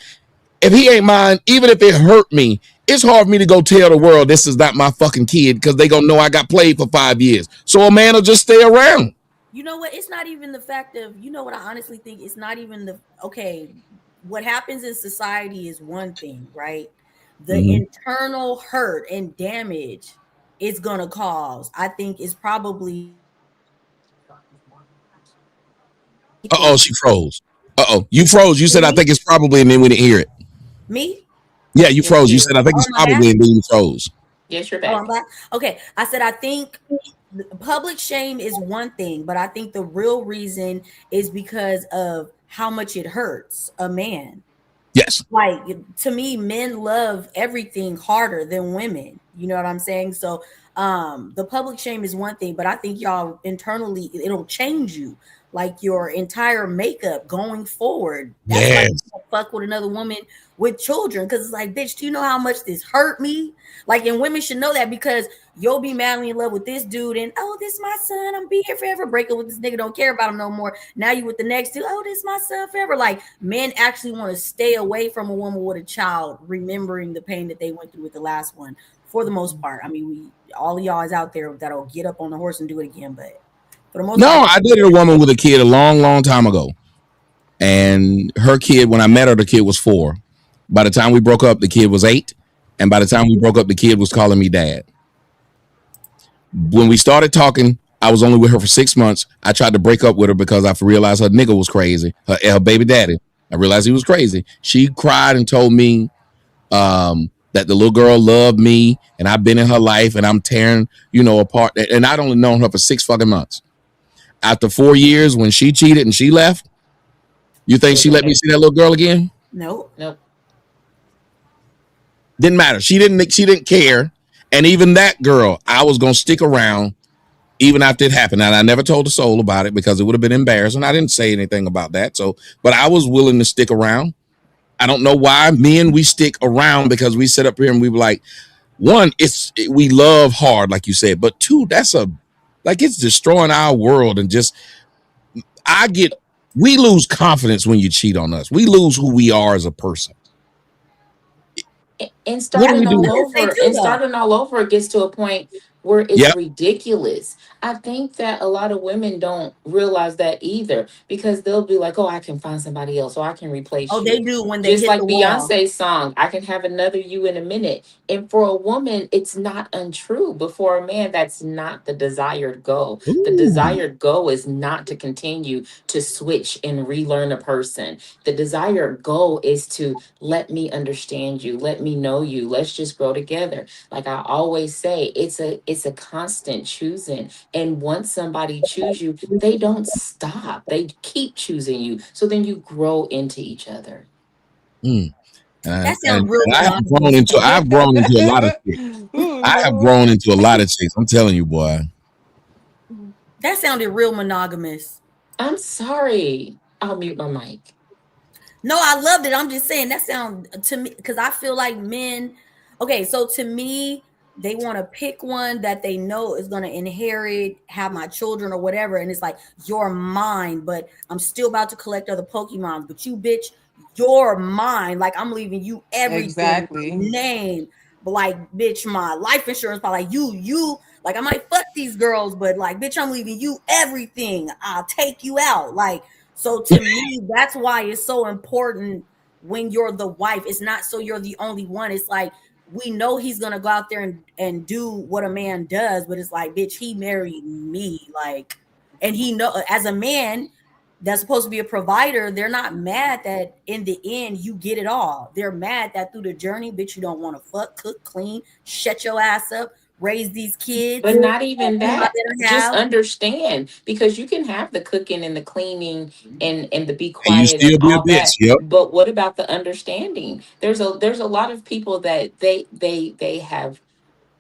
If he ain't mine, even if it hurt me, it's hard for me to go tell the world this is not my fucking kid because they gonna know I got played for 5 years. So a man will just stay around. You know what? It's not even the fact of, you know what I honestly think? It's not even the, okay, what happens in society is one thing, right? The internal hurt and damage it's going to cause, I think, is probably. Uh-oh, she froze. Uh-oh, you froze. You said, I think it's probably, and then we didn't hear it. Me? Yeah, you froze. You said, I think it's probably, and then you froze. Yes, you're Oh, back. I'm back. Okay. I said, I think public shame is one thing, but I think the real reason is because of how much it hurts a man. Yes. Like, to me, men love everything harder than women. You know what I'm saying? So the public shame is one thing, but I think y'all internally, it'll change you. Like your entire makeup going forward. That's why you don't fuck with another woman with children. Because it's like, bitch, do you know how much this hurt me? Like, and women should know that, because you'll be madly in love with this dude and, oh, this my son, I'm be here forever. Break up with this nigga, don't care about him no more. Now you with the next dude, oh, this my son forever. Like, men actually want to stay away from a woman with a child, remembering the pain that they went through with the last one, for the most part. I mean, all of y'all is out there that'll get up on the horse and do it again, but for the most part, I dated a woman with a kid a long, long time ago. And her kid, when I met her, the kid was 4. By the time we broke up, the kid was 8. And by the time we broke up, the kid was calling me dad. When we started talking, I was only with her for 6 months. I tried to break up with her because I realized her nigga was crazy. Her baby daddy. I realized he was crazy. She cried and told me that the little girl loved me and I've been in her life and I'm tearing, apart. And I'd only known her for 6 fucking months. After 4 years, when she cheated and she left, you think she let me see that little girl again? Nope. Didn't matter. She didn't care. And even that girl, I was gonna stick around even after it happened. And I never told a soul about it because it would have been embarrassing. I didn't say anything about that. But I was willing to stick around. I don't know why. Men, we stick around because we sit up here and we were like, one, we love hard, like you said, but 2, it's destroying our world. And just, we lose confidence when you cheat on us. We lose who we are as a person. And starting all over, it gets to a point where it's ridiculous. I think that a lot of women don't realize that either, because they'll be like, oh, I can find somebody else, or I can replace you. They do when they just hit like the wall. Beyonce's song, I can have another you in a minute. And for a woman, it's not untrue. But for a man, that's not the desired goal. Ooh. The desired goal is not to continue to switch and relearn a person. The desired goal is to let me understand you, let me know you, let's just grow together. Like I always say, it's a constant choosing. And once somebody chooses you, they don't stop. They keep choosing you. So then you grow into each other. That sounds real. I've grown into a lot of chicks. I have grown into a lot of chicks. I'm telling you, boy. That sounded real monogamous. I'm sorry. I'll mute my mic. No, I loved it. I'm just saying that sound to me, because I feel like men. Okay, so to me, they want to pick one that they know is going to inherit, have my children or whatever. And it's like, you're mine, but I'm still about to collect other Pokemons. But you, bitch, you're mine. Like, I'm leaving you everything. Exactly. Name. But like, bitch, my life insurance, but like you, like, I might fuck these girls, but like, bitch, I'm leaving you everything. I'll take you out. Like, so to me, that's why it's so important when you're the wife. It's not so you're the only one. It's like, we know he's gonna go out there and do what a man does, but it's like, bitch, he married me. Like, and he know, as a man that's supposed to be a provider, they're not mad that in the end you get it all. They're mad that through the journey, bitch, you don't want to fuck, cook, clean, shut your ass up, raise these kids. But not even that. Just Just understand, because you can have the cooking and the cleaning and the be And you quiet and still be a all that. bitch. Yep. But what about the understanding? There's a lot of people that they have.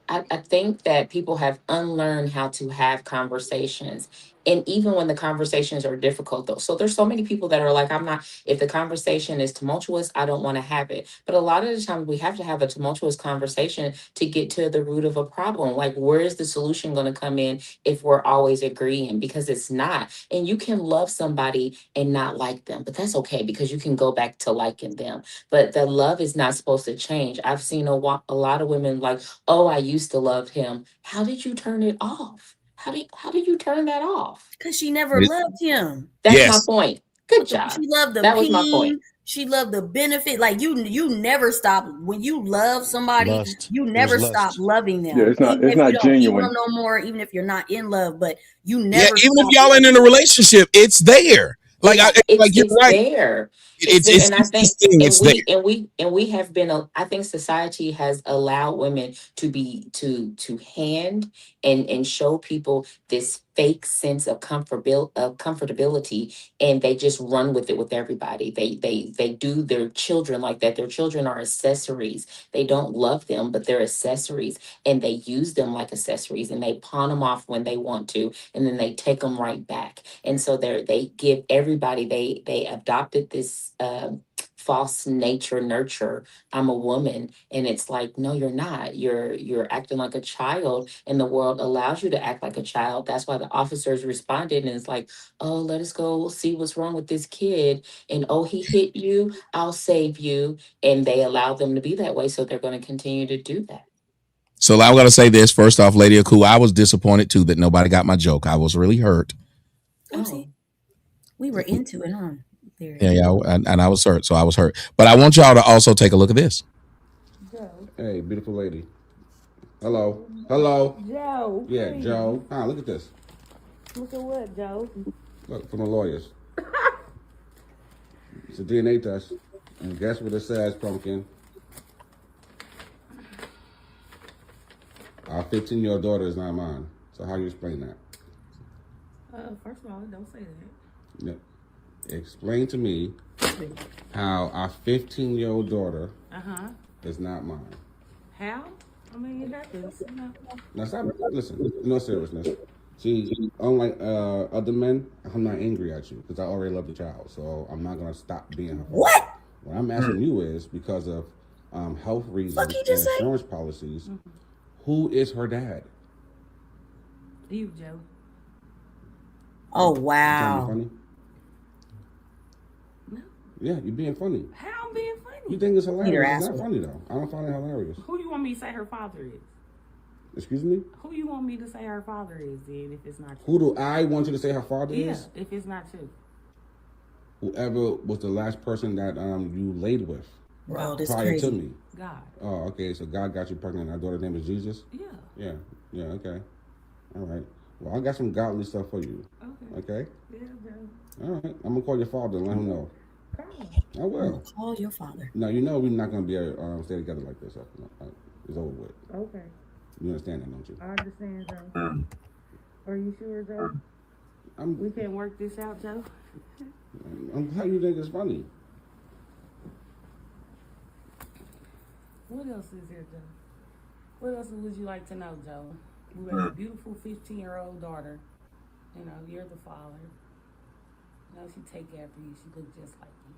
I think that people have unlearned how to have conversations. And even when the conversations are difficult, though. So there's so many people that are like, I'm not, if the conversation is tumultuous, I don't want to have it. But a lot of the time, we have to have a tumultuous conversation to get to the root of a problem. Like, where is the solution going to come in if we're always agreeing? Because it's not. And you can love somebody and not like them, but that's okay, because you can go back to liking them. But the love is not supposed to change. I've seen a lot of women like, oh, I used to love him. How did you turn it off? How did you turn that off? because she never loved him. That's my Yes. point. Good job. She loved the That was my point. pain. She loved the benefit. Like, you never stop. When you love somebody, Lust. you It was never lust. stop loving them. Yeah, it's not Even if you don't feel genuine. them no more, even if you're not in love, but you Yeah. never Even if stop y'all ain't in a relationship, it's there. Like, like you're It's right. there. It's there. And I this think thing. and It's there. we have been I think society has allowed women to be to hand and show people this fake sense of comfortability, and they just run with it with everybody. They do their children like that. Their children are accessories. They don't love them, but they're accessories, and they use them like accessories, and they pawn them off when they want to, and then they take them right back. And so they give everybody, they adopted this false nature nurture. I'm a woman, and it's like, no, you're not. You're acting like a child, and the world allows you to act like a child. That's why the officers responded, and it's like, oh, let us go see what's wrong with this kid, and oh, he hit you, I'll save you. And they allow them to be that way, so they're going to continue to do that. So I'm gonna say this first off, Lady Aku. I was disappointed too that nobody got my joke. I was really hurt. Oopsie. We were into it, huh? There. Yeah, and I was hurt, so I was hurt. But I want y'all to also take a look at this. Hey, beautiful lady. Hello. Hello. Joe. Yeah, please. Joe. Ah, look at this. Look at what, Joe? Look, from the lawyers. It's a DNA test. And guess what it says, Pumpkin? Our 15-year-old daughter is not mine. So how you explain that? First of all, don't say that. No. Explain to me how our 15-year-old daughter is not mine. How? I mean, you happens. Now stop. Listen, no seriousness. See, unlike other men, I'm not angry at you because I already love the child, so I'm not gonna stop being her father. What? What I'm asking you is because of health reasons and insurance policies. Who is her dad? You, Joe. Oh, You wow. funny? No. Yeah, you're being funny. How I'm being funny? You think it's hilarious? You're It's not asshole. funny though. I don't find it hilarious. Who you want me to say her father is? Excuse me? Who you want me to say her father is, then, if it's not you? Who do I want you to say her father Yeah, is? if it's not you. Whoever was the last person that you laid with Bro, this prior crazy. to me. God. Oh, okay. So God got you pregnant. Our daughter's name is Jesus? Yeah. Yeah. Okay. All right. Well, I got some godly stuff for you. Okay? Yeah, Joe. All right. I'm going to call your father and let him know. I will. Call your father. Now, you know we're not going to be able to stay together like this. It's over with. Okay. You understand that, don't you? I understand, Joe. Are you sure, Joe? We can work this out, Joe? I'm glad you think it's funny. What else is here, Joe? What else would you like to know, Joe? You have a beautiful 15-year-old daughter. You know, you're the father. You know, she take after you. She looks just like you.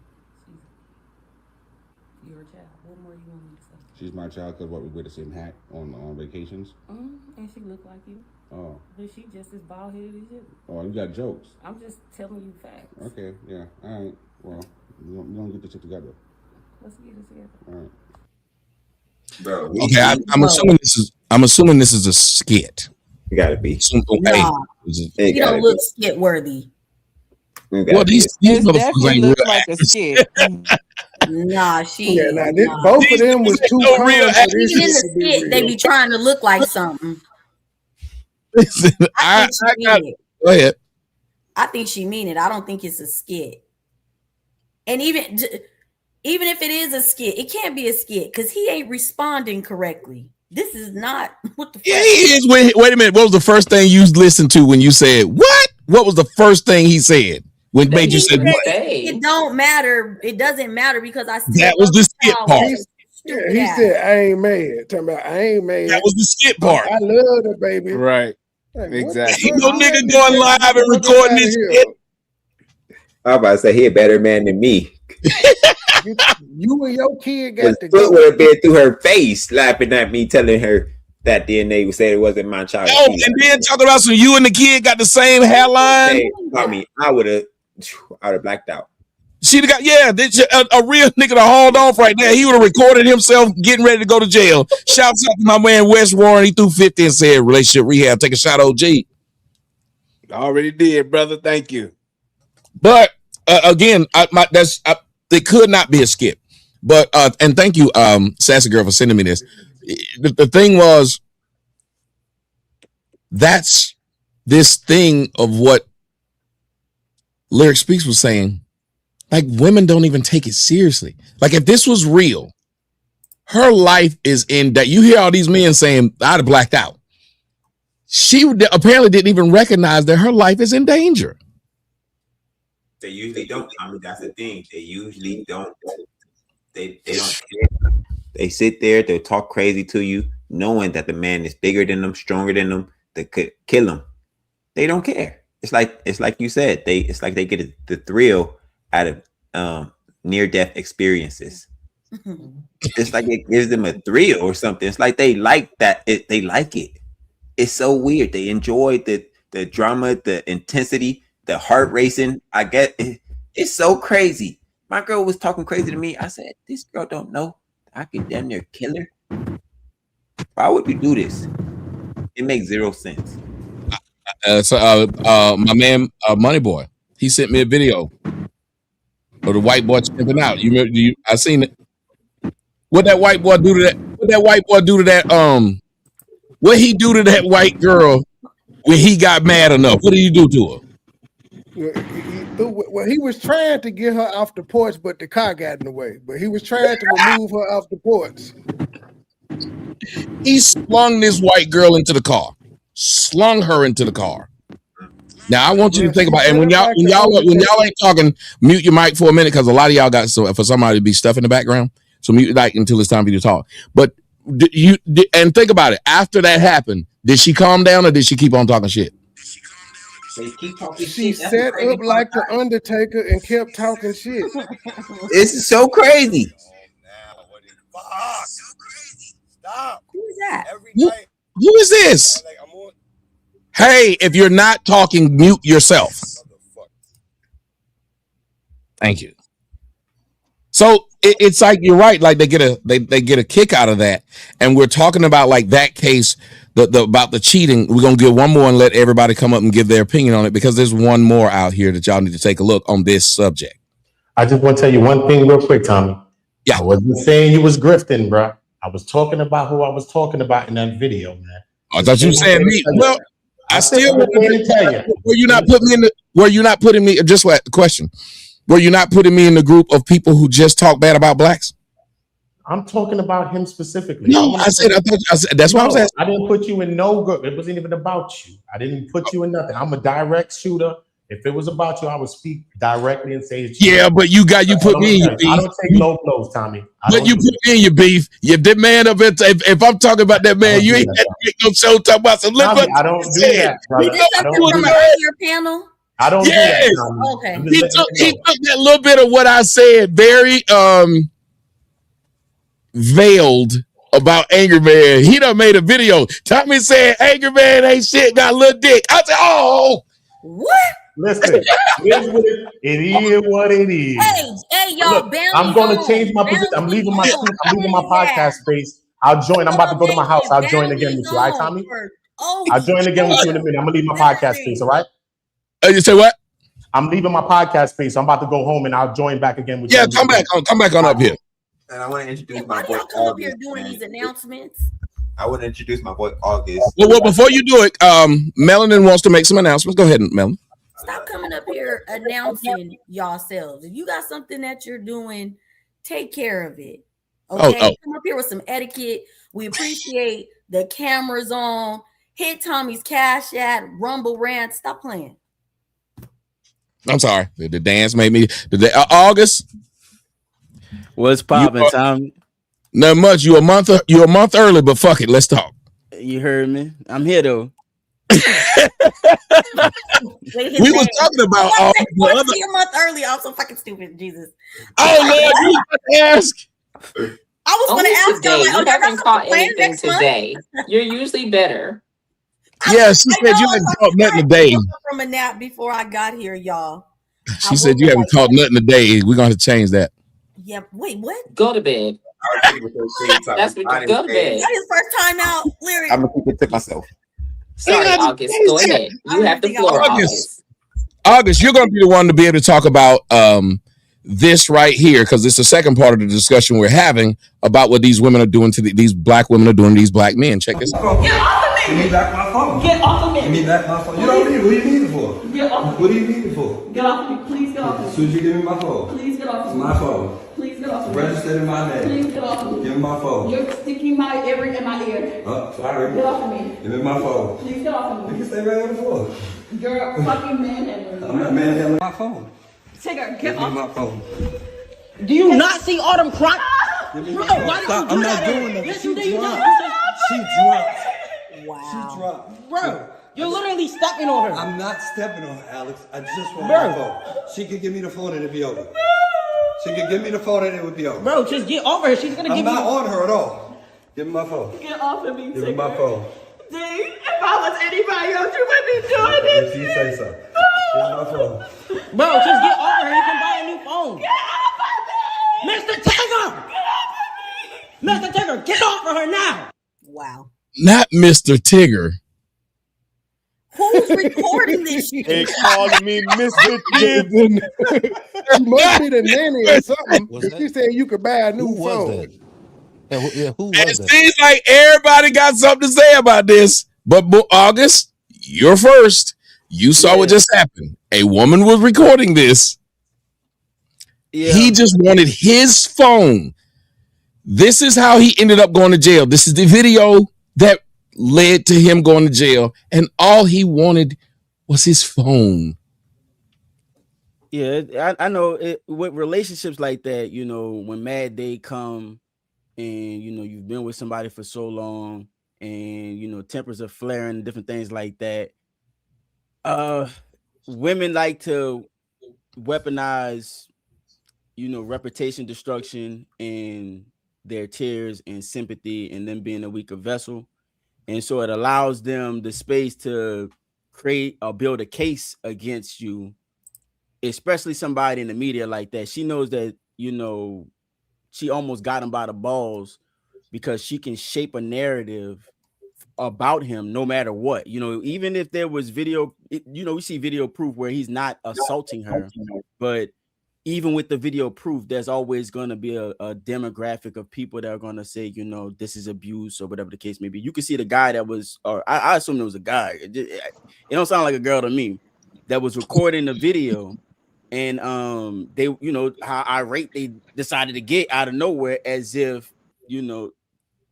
You're a child. What more you want me to say? She's my child because what we wear the same hat on vacations. And she look like you. Oh. But she just as bald headed as you. Oh, you got jokes. I'm just telling you facts. Okay, yeah. All right. Well, you don't get this shit together. Let's get it together. All right. Bro, Okay, I'm assuming this is a skit. You gotta be. Nah, you don't look skit worthy. Well, these It motherfuckers definitely ain't look real like a skit. Nah, she. Yeah, nah. both of them was too no calm real for this Even in shit the to be skit, they real. be trying to look like something. Listen, I think she mean it. Go ahead. I think she mean it. I don't think it's a skit. And even if it is a skit, it can't be a skit because he ain't responding correctly. This is not what the fuck. Yeah, he is. Wait a minute. What was the first thing you listened to when you said what? What was the first thing he said when made you say what? It don't matter. It doesn't matter because I still That was the skit part. Yeah, he said, "I ain't mad." Talking about, "I ain't mad." That was the skit part. I love the baby. Right. Like, Exactly. Ain't no nigga going live and recording this shit. I'm about to say he a better man than me. You and your kid His got to foot go. would have been through her face, laughing at me, telling her that DNA said it wasn't my child. Oh, and then talking about some you and the kid got the same hairline. Hey, I mean, I would have blacked out. She'd have got a real nigga to hold off right there. He would have recorded himself getting ready to go to jail. Shouts out to my man Wes Warren. He threw 50 and said relationship rehab. Take a shot, OG. Already did, brother. Thank you. But again, they could not be a skit. But and thank you, Sassy Girl, for sending me this. The thing was, that's this thing of what Lyric Speaks was saying. Like, women don't even take it seriously. Like, if this was real, her life is in that. You hear all these men saying, I'd have blacked out. She apparently didn't even recognize that her life is in danger. They usually don't. I mean, that's the thing. They usually don't. They don't care. They sit there, they'll talk crazy to you, knowing that the man is bigger than them, stronger than them, that could kill them. They don't care. It's like you said, it's like they get the thrill out of near-death experiences. It's like it gives them a thrill or something. It's like they like that. They like it. It's so weird. They enjoy the drama, the intensity, the heart racing. I get it. It's so crazy. My girl was talking crazy to me. I said, this girl don't know I could damn near kill her. Why would you do this? It makes zero sense. My man, Money Boy, he sent me a video of the white boy chimping out. You remember? I seen it. What that white boy do to that? What that white boy do to that? What he do to that white girl when he got mad enough? What did he do to her? Well, he was trying to get her off the porch, but the car got in the way. But he was trying to remove her off the porch. He slung this white girl into the car. Slung her into the car. Now I want you to think about it. And when y'all ain't talking, mute your mic for a minute because a lot of y'all got for somebody to be stuff in the background. So mute like until it's time for you to talk. But and think about it. After that happened, did she calm down or did she keep on talking shit? She set up like the Undertaker and kept talking shit. This is so crazy. Stop. Who is that? Who is this? Hey, if you're not talking, mute yourself. Thank you. So it's like you're right. Like they get a kick out of that, and we're talking about like that case, about the cheating. We're gonna give one more and let everybody come up and give their opinion on it because there's one more out here that y'all need to take a look on this subject. I just want to tell you one thing real quick, Tommy. Yeah, I wasn't saying you was grifting, bro. I was talking about who I was talking about in that video, man. I thought you were saying me. Well, I still want to tell you. Were you not putting me in the? Were you not putting me? Just like question. Were you not putting me in the group of people who just talk bad about blacks? I'm talking about him specifically. No, I said that's why I was asking. I didn't put you in no group. It wasn't even about you. I didn't put you in nothing. I'm a direct shooter. If it was about you, I would speak directly and say it's you. Yeah, but you put me in your beef. I don't take low blows, Tommy. But you put me in your beef. If that man if I'm talking about that man, you ain't got to make no show talk about some. Tommy, I don't do that, brother. I don't do that. Your panel. I don't do that. Okay. He took that little bit of what I said very veiled about Angry Man. He done made a video. Tommy said Angry Man ain't shit, got a little dick. I said, oh. What? Listen, it is what it is. Hey, y'all, Look, I'm going to change my position. I'm leaving my podcast space. I'll join. I'm about to go to my house. I'll join again with you. All right, Tommy? I'll join again with you in a minute. I'm going to leave my podcast space, all right? You say what? I'm leaving my podcast space. I'm about to go home and I'll join back again with you. Yeah, come back on up here. And I want to introduce my Why do boy y'all come up here August. doing Man. these announcements? I want to introduce my boy August. Well, before you do it, Melanin wants to make some announcements. Go ahead, Melanin. Stop coming up here announcing yourselves. If you got something that you're doing, take care of it. Okay, come up here with some etiquette. We appreciate the cameras on. Hit Tommy's Cash App, Rumble Rant. Stop playing. I'm sorry. The dance made me. August. What's poppin', Tom? Not much. You a month early, but fuck it. Let's talk. You heard me. I'm here though. We was talking about all the other. A month early. I'm so fucking stupid. Jesus. Oh Lord, you ask. I was going to ask today. you. You haven't caught anything today. You're usually better. Yeah, she said you hadn't caught nothing today. From a nap before I got here, y'all. She said you haven't caught nothing today. We're going to change that. Yeah. Wait, what? Go to bed. That's what you go to bed. That is first time out, Lyric. I'm gonna keep it to myself. Sorry, August. Go ahead. You have the floor, August. August, you're going to be the one to be able to talk about this right here, because it's the second part of the discussion we're having about what these women are doing to these black women are doing to these black men. Check this out. Get off of me! Give me back my phone. Get off of me! Give me back my phone. You don't need it. What do you need it for? Get off. What do you need it for? Get off of me. Please get off of me. As soon as you give me my phone. Please get off of me. It's my phone. Please get off of me. Registered in my name. Please get off of me. Give me my phone. You're sticking my ear in my ear. Oh, sorry. Get off of me. Give me my phone. Please get off of me. You can stay right on the floor. You're a fucking manhandler. I'm not manhandling my phone. Tigger, get off. Give me my phone. Do you not see Autumn crying? Bro, why did you do I'm not doing that. Yes, you did. She dropped. Wow. She dropped. Bro, you're literally stepping on her. I'm not stepping on her, Alex. I just want my phone. She could give me the phone and it'd be over. She could give me the phone and it would be over. Bro, just get over her. She's gonna give you. I'm not on her at all. Give me my phone. Get off of me, Give me my phone. D, if I was anybody else, you wouldn't be doing this. If you say so. Give me my phone. Bro, just get over her. You can buy a new phone. Get off of me! Mr. Tigger! Get off of me! Mr. Tigger, get off of her now! Wow. Not Mr. Tigger. Who's recording this shit? They calling me Mr. Tigger. It must be the nanny or something. She said you could buy a new phone. Who was It that? seems like everybody got something to say about this. But August, you're first. You saw what just happened. A woman was recording this. Yeah. He just wanted his phone. This is how he ended up going to jail. This is the video that led to him going to jail. And all he wanted was his phone. Yeah, I know it, with relationships like that, you know, when Mad Day come and, you know, you've been with somebody for so long and, you know, tempers are flaring, different things like that. Women like to weaponize, you know, reputation destruction and their tears and sympathy and them being a weaker vessel. And so it allows them the space to create or build a case against you, especially somebody in the media like that. She knows that, you know, she almost got him by the balls because she can shape a narrative about him no matter what. You know, even if there was video, you know, we see video proof where he's not assaulting her, but even with the video proof, there's always going to be a demographic of people that are going to say, you know, this is abuse or whatever the case may be. You can see the guy that was, or I assume it was a guy. It don't sound like a girl to me, that was recording the video. And they, you know, how irate they decided to get out of nowhere, as if, you know,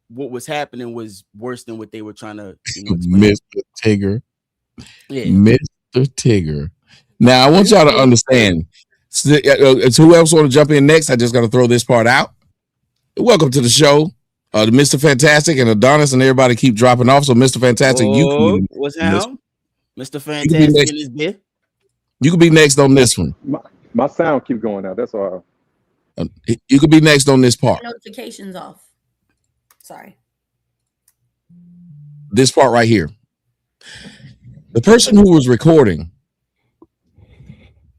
what was happening was worse than what they were trying to, you know, explain. Mr. Tigger. Yeah. Mr. Tigger. Now, I want y'all to understand. It's who else want to jump in next? I just got to throw this part out. Welcome to the show. The Mr. Fantastic and Adonis and everybody keep dropping off. So, Mr. Fantastic, what's that? Mr. Fantastic in his bed. You could be next on this one. My sound keep going out. That's all. You could be next on this part. Notifications off. Sorry. This part right here. The person who was recording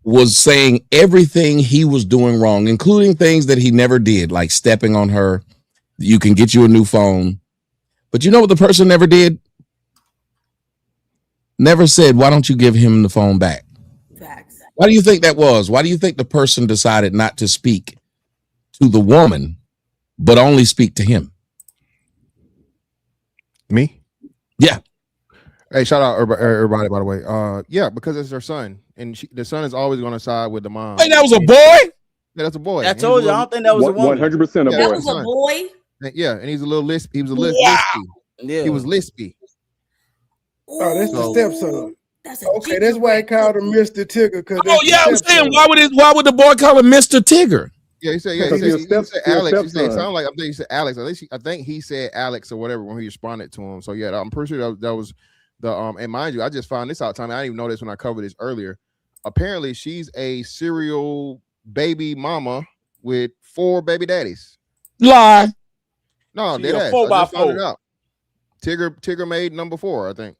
was saying everything he was doing wrong, including things that he never did, like stepping on her. You can get you a new phone. But you know what the person never did? Never said, why don't you give him the phone back? Facts. Why do you think that was? Why do you think the person decided not to speak to the woman, but only speak to him? Me? Yeah. Hey, shout out everybody, by the way. Yeah, because it's her son, and the son is always going to side with the mom. Wait, that was a boy? Yeah, that's a boy. I told you, I don't think that was a woman. 100% a boy. That was a boy. Yeah, and he's a little lisp. He was a Wow. lispy. Yeah. He was lispy. Oh, that's the stepson. That's Okay, that's why I called him Mr. Tigger. Oh yeah, I'm saying why would the boy call him Mr. Tigger? Yeah, he said Because he he's said Alex. He said it stepson. sounded like I think he said Alex. I think he said Alex or whatever when he responded to him. So yeah, I'm pretty sure that was the and mind you, I just found this out. Tommy, I didn't even know this when I covered this earlier. Apparently, she's a serial baby mama with 4 baby daddies. Lie. No, She dead a ass. 4 I by just found 4. it out. Tigger made number 4, I think.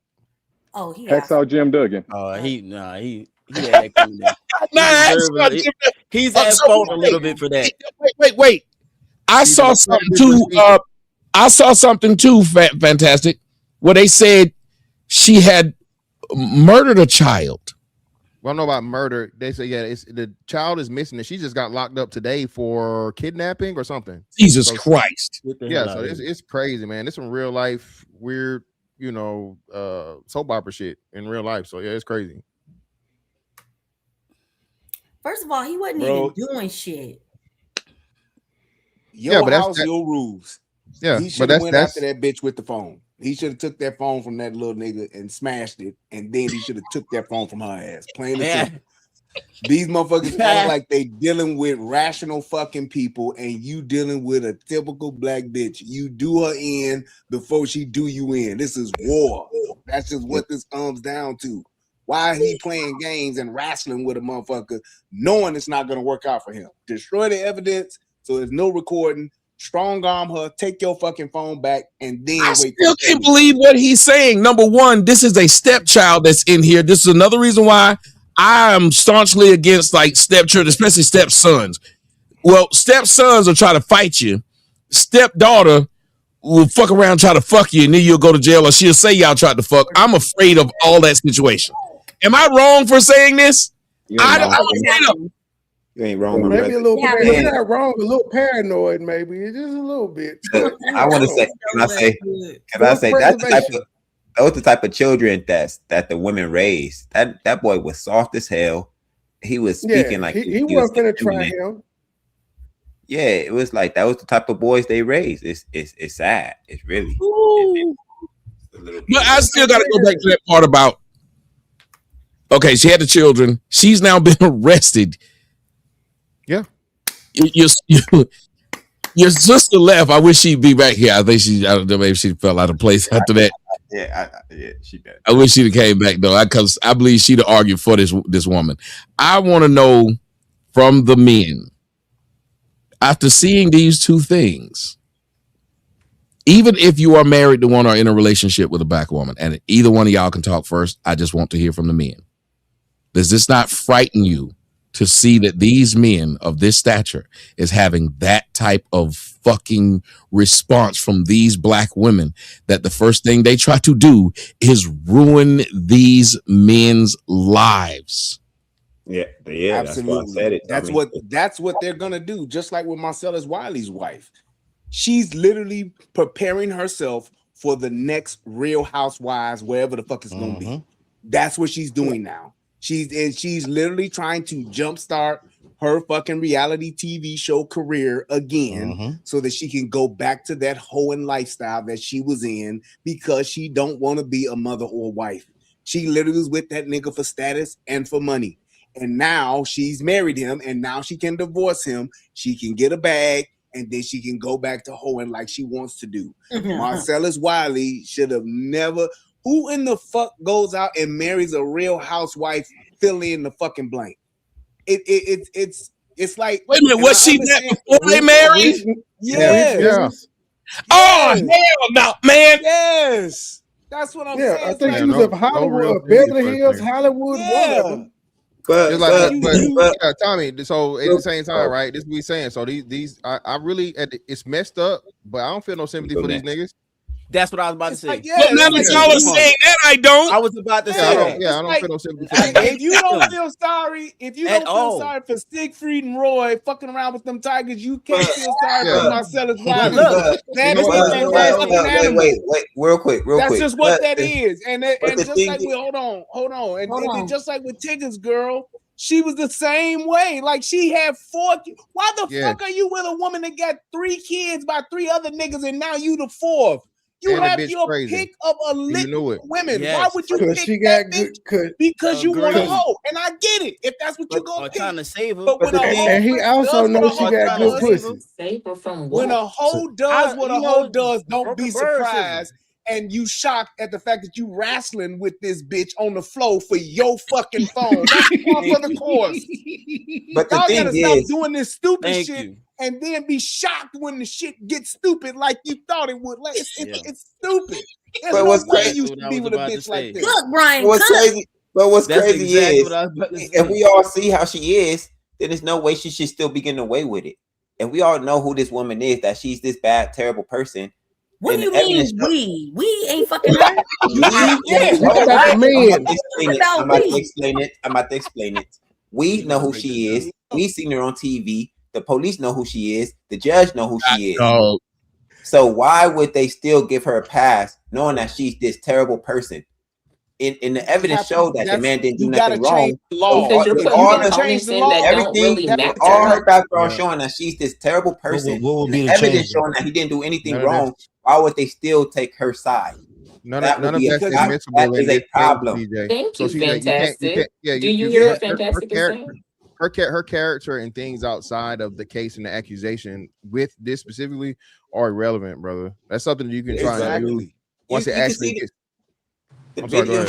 Oh, he Hacksaw Jim Duggan. He had that coming down. He's at fault a little bit for that. Wait. I saw something too. Fantastic, where they said she had murdered a child. Well, I don't know about murder. They say the child is missing, and she just got locked up today for kidnapping or something. Jesus Christ! Yeah, so it's crazy, man. It's some real life weird, soap opera shit in real life. So yeah, it's crazy. First of all, he wasn't Bro. even doing shit. Your Yeah, but house, your rules. Yeah, He but should have went that's after that bitch with the phone. He should have took that phone from that little nigga and smashed it, and then he should have took that phone from her ass. Plain and simple. These motherfuckers act like they dealing with rational fucking people, and you dealing with a typical black bitch. You do her in before she do you in. This is war. That's just what this comes down to. Why he playing games and wrestling with a motherfucker, knowing it's not gonna work out for him? Destroy the evidence so there's no recording. Strong arm her, take your fucking phone back, and then I wait. still can't believe what he's saying. Number one, this is a stepchild that's in here. This is another reason why I am staunchly against like stepchildren, especially stepsons. Well, stepsons will try to fight you. Stepdaughter will fuck around, try to fuck you, and then you'll go to jail, or she'll say y'all tried to fuck. I'm afraid of all that situation. Am I wrong for saying this? You ain't wrong. My Maybe brother. a little bit. Yeah. You're not wrong. A little paranoid, maybe. Just a little bit. I want to say, can I say that's those the type of children that the women raised. That boy was soft as hell. He was speaking like he wasn't gonna try him. Yeah, it was like that was the type of boys they raised. It's sad. It's really. But I still got to go back to that part about. Okay, she had the children. She's now been arrested. Yeah. Your sister left. I wish she'd be back here. I think I don't know, maybe she fell out of place after that. Yeah, she did. I wish she'd have came back though. Because I believe she'd have argued for this woman. I want to know from the men, after seeing these two things, even if you are married to one or in a relationship with a black woman, and either one of y'all can talk first, I just want to hear from the men. Does this not frighten you to see that these men of this stature is having that type of fucking response from these black women, that the first thing they try to do is ruin these men's lives? Yeah, Absolutely. That's why I said it. That's what they're gonna do. Just like with Marcellus Wiley's wife, she's literally preparing herself for the next Real Housewives, wherever the fuck it's gonna be. That's what she's doing now. She's literally trying to jumpstart her fucking reality TV show career again, so that she can go back to that hoeing lifestyle that she was in, because she don't want to be a mother or wife. She literally was with that nigga for status and for money. And now she's married him, and now she can divorce him. She can get a bag, and then she can go back to hoeing like she wants to do. Marcellus Wiley should have never. Who in the fuck goes out and marries a Real Housewife? Fill in the fucking blank. It's like. Wait a minute, was she that before they married? Yeah. Oh hell no, man! Yes, that's what I'm saying. I think like- she was No- of no Hollywood, real of Beverly video Hills, first Hollywood, one of them. But, It's like, but yeah, Tommy. So at the same time, right? This is what we saying. So these, I really, it's messed up, but I don't feel no sympathy for these niggas. That's what I was about to say. Like, Well, now that y'all are saying that, I don't. I was about to Yeah, say I that. don't. Yeah, I don't like- feel no sympathy for these If niggas. you don't feel sorry, if you At don't feel all. sorry for Siegfried and Roy fucking around with them tigers, you can't But- feel sorry Yeah. for Marcellus Wiley. look, That you is know a what? fantastic animal. wait, real quick. That's just what that is. And but the just thing like is- with hold on. And, Hold on. just like with Tigger's girl, she was the same way. Like she had 4. Why the Yeah. fuck are you with a woman that got 3 kids by 3 other niggas and now you the 4th? You And the have bitch your crazy. pick of a You lit knew it. women. Yes. Why would you Because pick she that got bitch? good. Because you want a Agreed. hoe, and I get it. If that's what you're Or gonna trying pick. to save her. But when the a thing- hoe And he also does knows what a she hoe got good does, pussy. Save her from when what? a hoe does what a you hoe know, does, don't broken be bird surprised. And you shocked at the fact that you wrestling with this bitch on the floor for your fucking phone. That's par for the course. But the Y'all thing gotta stop is, doing this stupid Thank shit you. and then be shocked when the shit gets stupid like you thought it would. Like it's Yeah. stupid. There's But no what's way crazy- you That's should what I be was with a about to bitch like say. this. Look, Brian, what's cut. crazy? But what's That's crazy exactly is, what I was about to say. if we all see how she is, then there's no way she should still be getting away with it. And we all know who this woman is, that she's this bad, terrible person. What And do you the mean evidence show- we ain't fucking her? Yes. What about the I'm men? about to explain it. I'm about to explain it. We know who she is. We seen her on TV. The police know who she is. The judge know who she is. No. So why would they still give her a pass, knowing that she's this terrible person? And the evidence showed that the man didn't do You gotta nothing wrong. change the law. Because you're With putting all components change the in law. that don't everything, really with matter. all her background Yeah. showing that she's this terrible person, What would and be the the evidence change? showing that he didn't do anything None of wrong, why would they still take her side? None That of would none of be a- that's that- admissible that in is a this case, problem. DJ. Thank you, she's like, Fantastic. yeah, Do you hear what her Fantastic is saying? her character and things outside of the case and the accusation with this specifically are irrelevant, brother. That's something that you can try and do Exactly. once You it can actually see gets. The I'm sorry, go video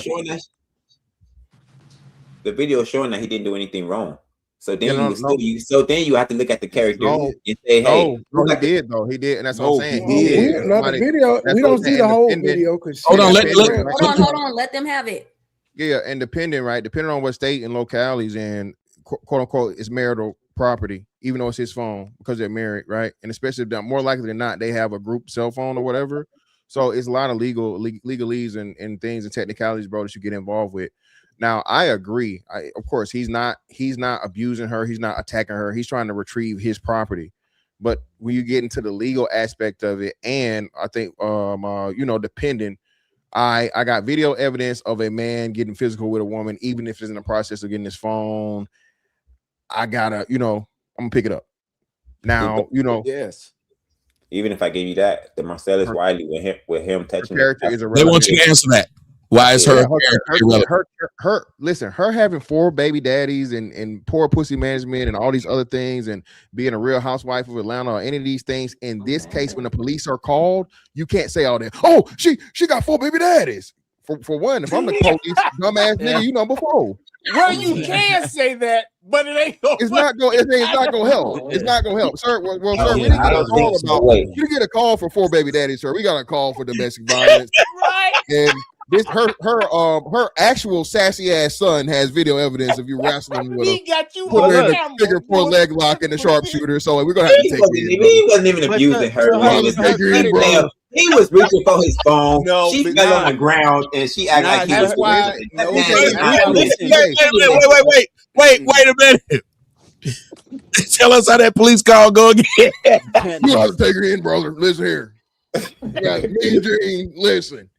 ahead. showing that he didn't do anything wrong. So then Yeah, no, you would still, so then you have to look at the character No. and say, hey, No, who he got the- did though. He did, and that's No, what I'm saying. he did. No, the Somebody- video. that's We what I'm don't see saying, the whole independent- video because Hold on, let- Hold on. Let them have it. Yeah, and depending, right? Depending on what state and localities and quote unquote is marital property, even though it's his phone because they're married, right? And especially if they're more likely than not, they have a group cell phone or whatever. So it's a lot of legalese and things and technicalities, bro, that you get involved with. Now, I agree. Of course, he's not abusing her. He's not attacking her. He's trying to retrieve his property. But when you get into the legal aspect of it, and I think, depending. I got video evidence of a man getting physical with a woman, even if it's in the process of getting his phone. I gotta, I'm gonna pick it up. Now, Yes. even if I gave you that, the Marcellus Her- Wiley with him touching the character is They irrelevant. want you to answer that. Why is her Yeah, character irrelevant? her having 4 baby daddies and poor pussy management and all these other things and being a real housewife of Atlanta or any of these things. In this case, when the police are called, you can't say all that. Oh, she got 4 baby daddies. For one, if I'm the police, dumbass nigga, you number 4. Well, you can say that, but it ain't. It's not going. It's not going to help. It's not going to help, sir. Well, sir, we yeah, didn't I get a don't call think so. about. Wait. You didn't get a call for 4 baby daddies, sir. We got a call for domestic violence. Right. And this her actual sassy ass son has video evidence of you wrestling with He a got you put on her in the camera, figure 4 boy. leg lock and the sharpshooter. So we're gonna have to He take wasn't, it. even, he wasn't even But abusing the- her. the- man. the- the- Damn, he was reaching for his phone. No, she but fell on nah. the ground and she acted Nah, like he that's was why- abusing. no, That man okay, is not okay, abusing. Wait a minute. Tell us how that police call go again. You have to take her in, brother. Listen here. Yeah, me and Gene, listen.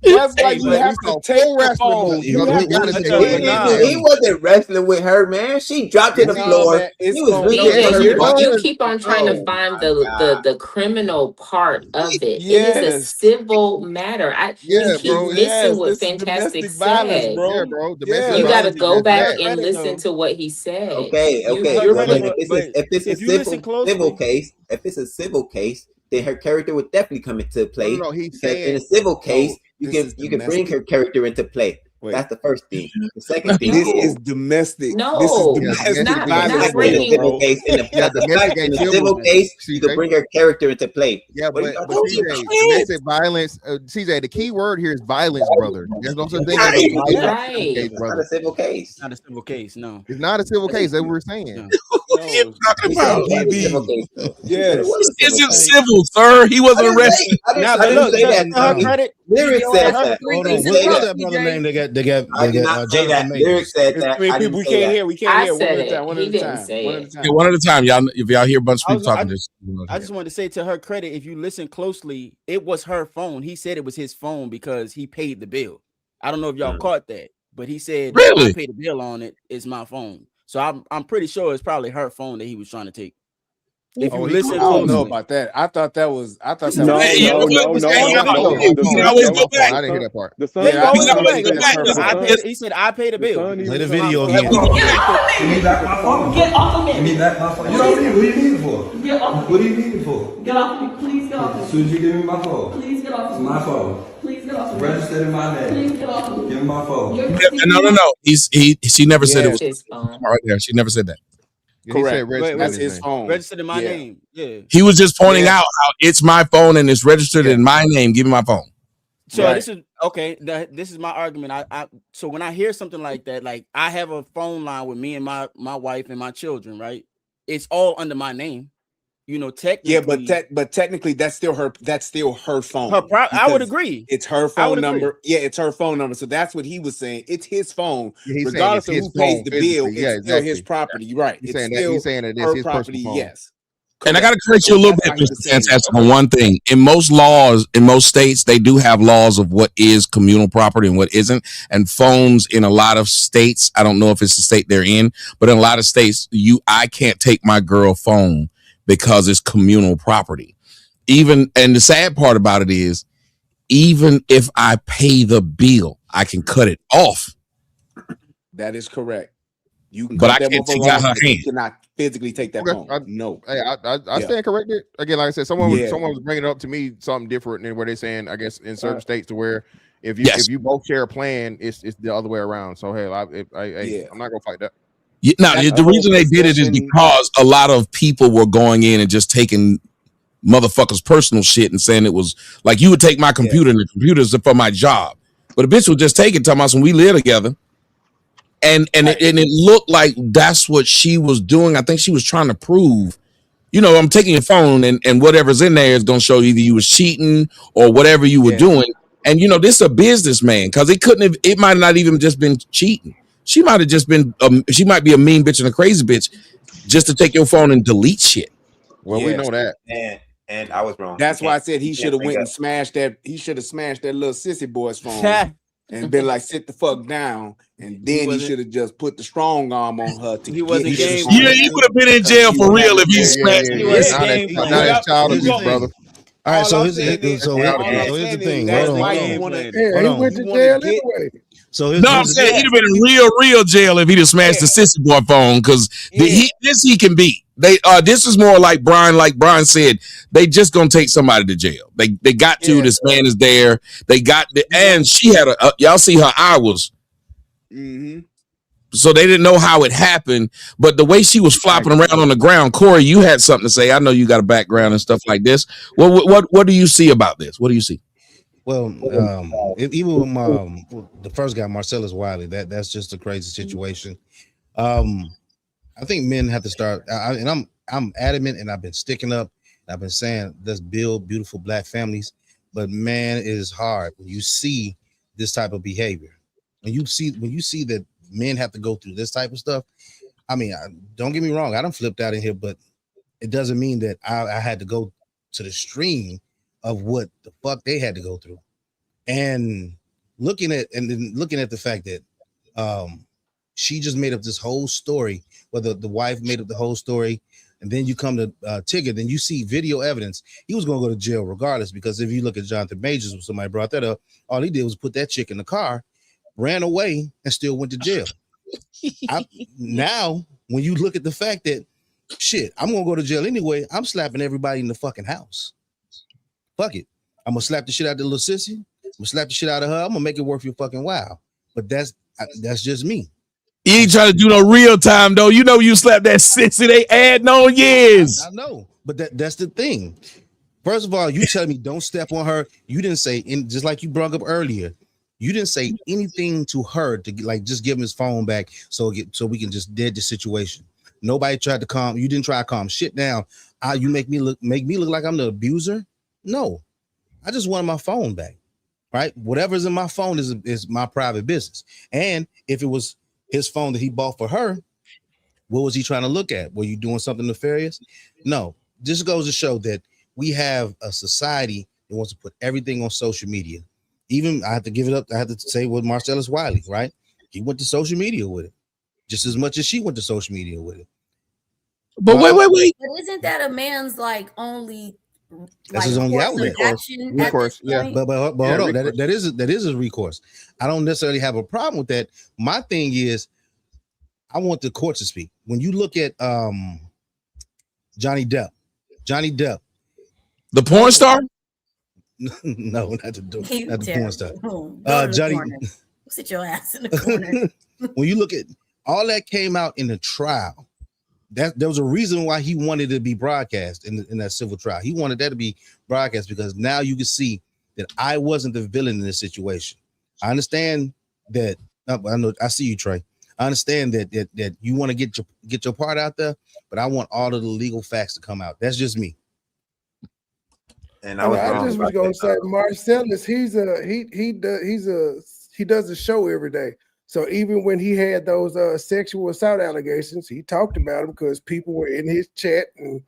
That's why Hey, you but have we to saw take 4 the wrestling phone. moves, You brother. have We gotta to take take it. the phone. He wasn't wrestling with her, man. She dropped to the Nah, floor. man, it's He was gonna- reaching DJ, for her you phone. keep on trying to Oh, find my God. the criminal part of it. It is a Yes. civil matter. Yeah, You keep bro. missing Yes, what this is Fantastic domestic violence, said. bro. Yeah, bro. Domestic Yeah. You got to violence go is back bad. and Credit, listen though. to what he said. Okay, You- okay. you're But credit, if but it's a if you listen civil closely- case, then her character would definitely come into play. No, he's Because in saying a civil case, you this can is bring domestic. her character into play. That's the first thing. The second thing This is domestic. No, This is not- domestic not violence. bringing- civil case. In the civil case, you can bring her character into play. Yeah, What but are you talking CJ, about? domestic violence. CJ, the key word here is violence, brother. There's no such thing as a Right. violent Right. case, It's not brother. a civil case. Not a civil case, no. It's not a civil case. That's what we're saying. No. What are you talking He said about? it was a civil case, though. Yes. It was a It's civil just case. civil, sir. He wasn't arrested. Nah, but look, to her credit, Lyric said that. Hold He on. said What's that. that brother name? They got I did not say that. Lyric said It's that. too many I people. didn't We say can't that. hear. We can't I hear. One said at a it. time. One He at a didn't time. say One it. at a time. Yeah, one at a time, y'all. If y'all hear a bunch of I people was- talking, I- just I just wanted to say to her credit, if you listen closely, it was her phone. He said it was his phone because he paid the bill. I don't know if y'all caught that, but he said, Really? I paid the bill on it. It's my phone. So I'm pretty sure it's probably her phone that he was trying to take. If you listen I don't know closely. about that. I thought that was. No, was- no, Hey, you know no, what no, was no, saying? no, No, no. you The can son- always no, go back. I didn't hear that part. The son. Yeah, you always I go back. think that's her I phone. paid, he said, I paid the The bill. son, he Play the was- video Give again. me back my phone. Get off of Give me. me back my phone. You don't need it. What do you need it for? Get off. What do you need it for? Get off of me. Please get off As of me. soon as you give me my phone. Please get off It's of me. my phone. Please get off of me. Registered in my name. Please get off of me. Give me my phone. You're No. She never said it That's was his phone. right there. She never said that. Yeah, he said Correct. registered That's in his name. phone. Registered in my Yeah. name. Yeah. He was just pointing Yeah. out how it's my phone and it's registered Yeah. in my name. Give me my phone. So Right. this is okay. This is my argument. I so when I hear something like that, like I have a phone line with me and my wife and my children, right? It's all under my name. You know, technically. Yeah, but technically, that's still her. That's still her phone. I would because agree. It's her I phone would agree. number. Yeah, it's her phone number. So that's what he was saying. It's his phone, Yeah, he's saying regardless it's of his who pays phone the bill. physically. Yeah, It's still his exactly. property. You're right. He's It's saying that. still He's saying that it's her his property. personal phone. Yes. And I got to Correct. correct So you a little that's bit, how he Mr. was saying it. Fantastic, on one thing. In most laws, in most states, they do have laws of what is communal property and what isn't. And phones in a lot of states, I don't know if it's the state they're in, but in a lot of states, I can't take my girl phone because it's communal property. And the sad part about it is, even if I pay the bill, I can cut it off. That is correct. You can But cut I that can't take motherfucker out off, her but you hand. cannot physically take that Okay, phone. No. Hey, I Yeah. stand corrected. Again, like I said, someone Yeah. was bringing it up to me something different than where they're saying. I guess in certain Right. states to where if Yes. you both share a plan, it's the other way around. So hey, Yeah. I'm not gonna fight that. Yeah, now, That's the the whole reason they did it is possession. because a lot of people were going in and just taking motherfuckers' personal shit and saying it was like you would take my computer and the computer's for my job. But a bitch would just take it, talking about when we live together. And it looked like that's what she was doing. I think she was trying to prove, I'm taking your phone and whatever's in there is going to show either you was cheating or whatever you were Yeah. doing. And, this is a businessman because it might not even just been cheating. She might have just been, she might be a mean bitch and a crazy bitch just to take your phone and delete shit. Well, we Yes. know that. And I was wrong. That's You why I can't- said he you should can't have bring went up- and smashed that. He should have smashed that little sissy boy's phone and been like, sit the fuck down. And then he wasn't- should have just put the strong arm on her to He wasn't get his game phone. Yeah, he would have been in jail for real if he Yeah, smashed He it. was Now game that's playing. now that's child Here's abuse, the brother. thing. All right, All so I'm here's saying is- the all I'm thing. saying is Hold that's on, why hold you on. want to. Yeah, he went to jail anyway. So here's No, I'm saying he'd have been in real jail if he'd have smashed the sissy boy phone because he can beat. This is more like Brian said, they just gonna take somebody to jail. They got to. Yeah. This man is there. They got and she had y'all see her eye was. Mm-hmm. So they didn't know how it happened, but the way she was flopping around on the ground, Corey, you had something to say. I know you got a background and stuff like this. What do you see about this? What do you see? Well, even with the first guy, Marcellus Wiley, that's just a crazy situation. I think men have to start, and I'm adamant, and I've been sticking up. I've been saying let's build beautiful black families, but man, it is hard when you see this type of behavior. When you see that men have to go through this type of stuff. I mean, don't get me wrong, I done flipped out in here, but it doesn't mean that I had to go to the extreme of what the fuck they had to go through. And looking at the fact that she just made up this whole story, whether the wife made up the whole story, and then you come to Tigger, then you see video evidence. He was going to go to jail regardless, because if you look at Jonathan Majors, when somebody brought that up, all he did was put that chick in the car, ran away, and still went to jail. Now, when you look at the fact that, shit, I'm going to go to jail anyway, I'm slapping everybody in the fucking house. Fuck it. I'm going to slap the shit out of the little sissy. I'm going to slap the shit out of her. I'm going to make it worth your fucking while. but that's just me. You ain't trying to do no real time though. You know you slapped that sissy, they add no years. I know, but that's the thing. First of all, you tell me don't step on her. You didn't say, just like you brought up earlier, you didn't say anything to her to like just give him his phone back so we can just dead the situation. Nobody tried to calm. You didn't try to calm shit down. You make me look like I'm the abuser. No, I just wanted my phone back. Right? Whatever's in my phone is my private business. And if it was his phone that he bought for her, what was he trying to look at? Were you doing something nefarious? No. This goes to show that we have a society that wants to put everything on social media. Even I have to give it up. I have to say with Marcellus Wiley, right? He went to social media with it just as much as she went to social media with it. But wait. But isn't that a man's like only? That's his only outlet. Recourse, yeah. But hold on, that is a recourse. I don't necessarily have a problem with that. My thing is, I want the court to speak. When you look at Johnny Depp, the porn star. No, not the porn star. Johnny, sit your ass in the corner. When you look at all that came out in the trial, there was a reason why he wanted to be broadcast in that civil trial. He wanted that to be broadcast because now you can see that I wasn't the villain in this situation. I understand that. I know. I see you, Trey. I understand that you want to get your part out there, but I want all of the legal facts to come out. That's just me. And I just was gonna say Marcellus, he does a show every day. So even when he had those sexual assault allegations, he talked about them because people were in his chat and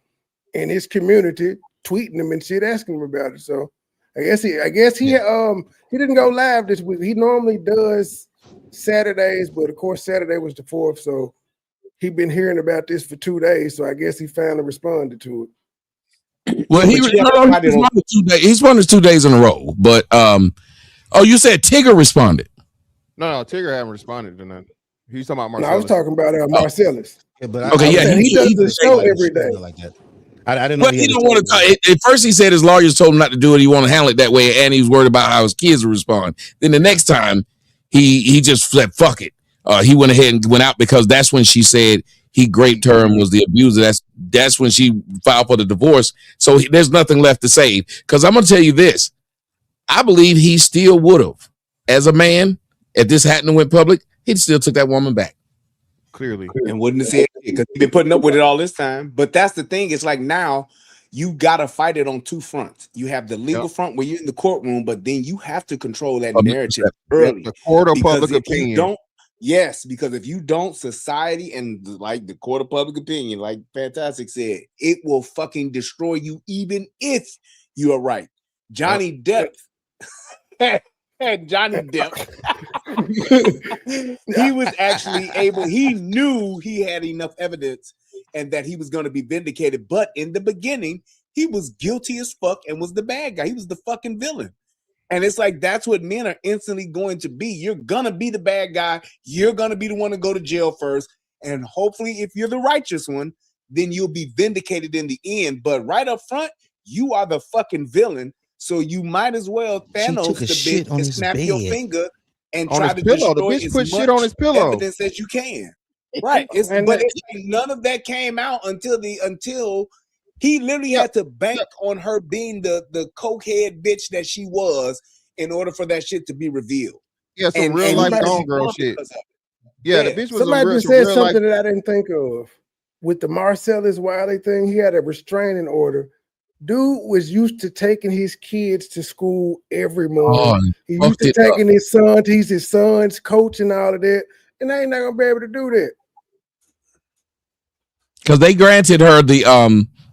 in his community tweeting him and shit, asking him about it. So I guess he didn't go live this week. He normally does Saturdays, but of course Saturday was the 4th, so he'd been hearing about this for 2 days. So I guess he finally responded to it. Well, he responded 2 days in a row. But you said Tigger responded. No, Tigger haven't responded to that. He's talking about Marcellus. No, I was talking about Marcellus. Yeah, but he does the show every day. Like that. I didn't know. But he don't want to talk. At first, he said his lawyers told him not to do it. He want to handle it that way, and he was worried about how his kids would respond. Then the next time, he just said, "Fuck it." He went ahead and went out because that's when she said he raped her and was the abuser. That's when she filed for the divorce. So there's nothing left to say. Because I'm going to tell you this. I believe he still would have, as a man, if this hadn't went public, he'd still took that woman back. Clearly. And wouldn't have said it because he's been putting up with it all this time. But that's the thing. It's like now you got to fight it on two fronts. You have the legal front where you're in the courtroom, but then you have to control that narrative early. The court of public opinion. Because if you don't, society and like the court of public opinion, like Fantastic said, it will fucking destroy you even if you are right. Johnny Depp. Johnny Depp. He was actually he knew he had enough evidence and that he was going to be vindicated. But in the beginning, he was guilty as fuck and was the bad guy. He was the fucking villain. And it's like, that's what men are instantly going to be. You're going to be the bad guy. You're going to be the one to go to jail first. And hopefully, if you're the righteous one, then you'll be vindicated in the end. But right up front, you are the fucking villain. So you might as well Thanos the bitch and snap your finger and try to destroy as much shit on his pillow. Evidence as you can. Right. But it's like none of that came out until he literally had to bank on her being the cokehead bitch that she was in order for that shit to be revealed. Yeah, some real life Gone Girl shit. Yeah, the bitch was somebody just said something that I didn't think of. With the Marcellus Wiley thing, he had a restraining order. Dude was used to taking his kids to school every morning. He used to taking his son. He's his son's coach and all of that. And they ain't not gonna be able to do that. Because they granted her the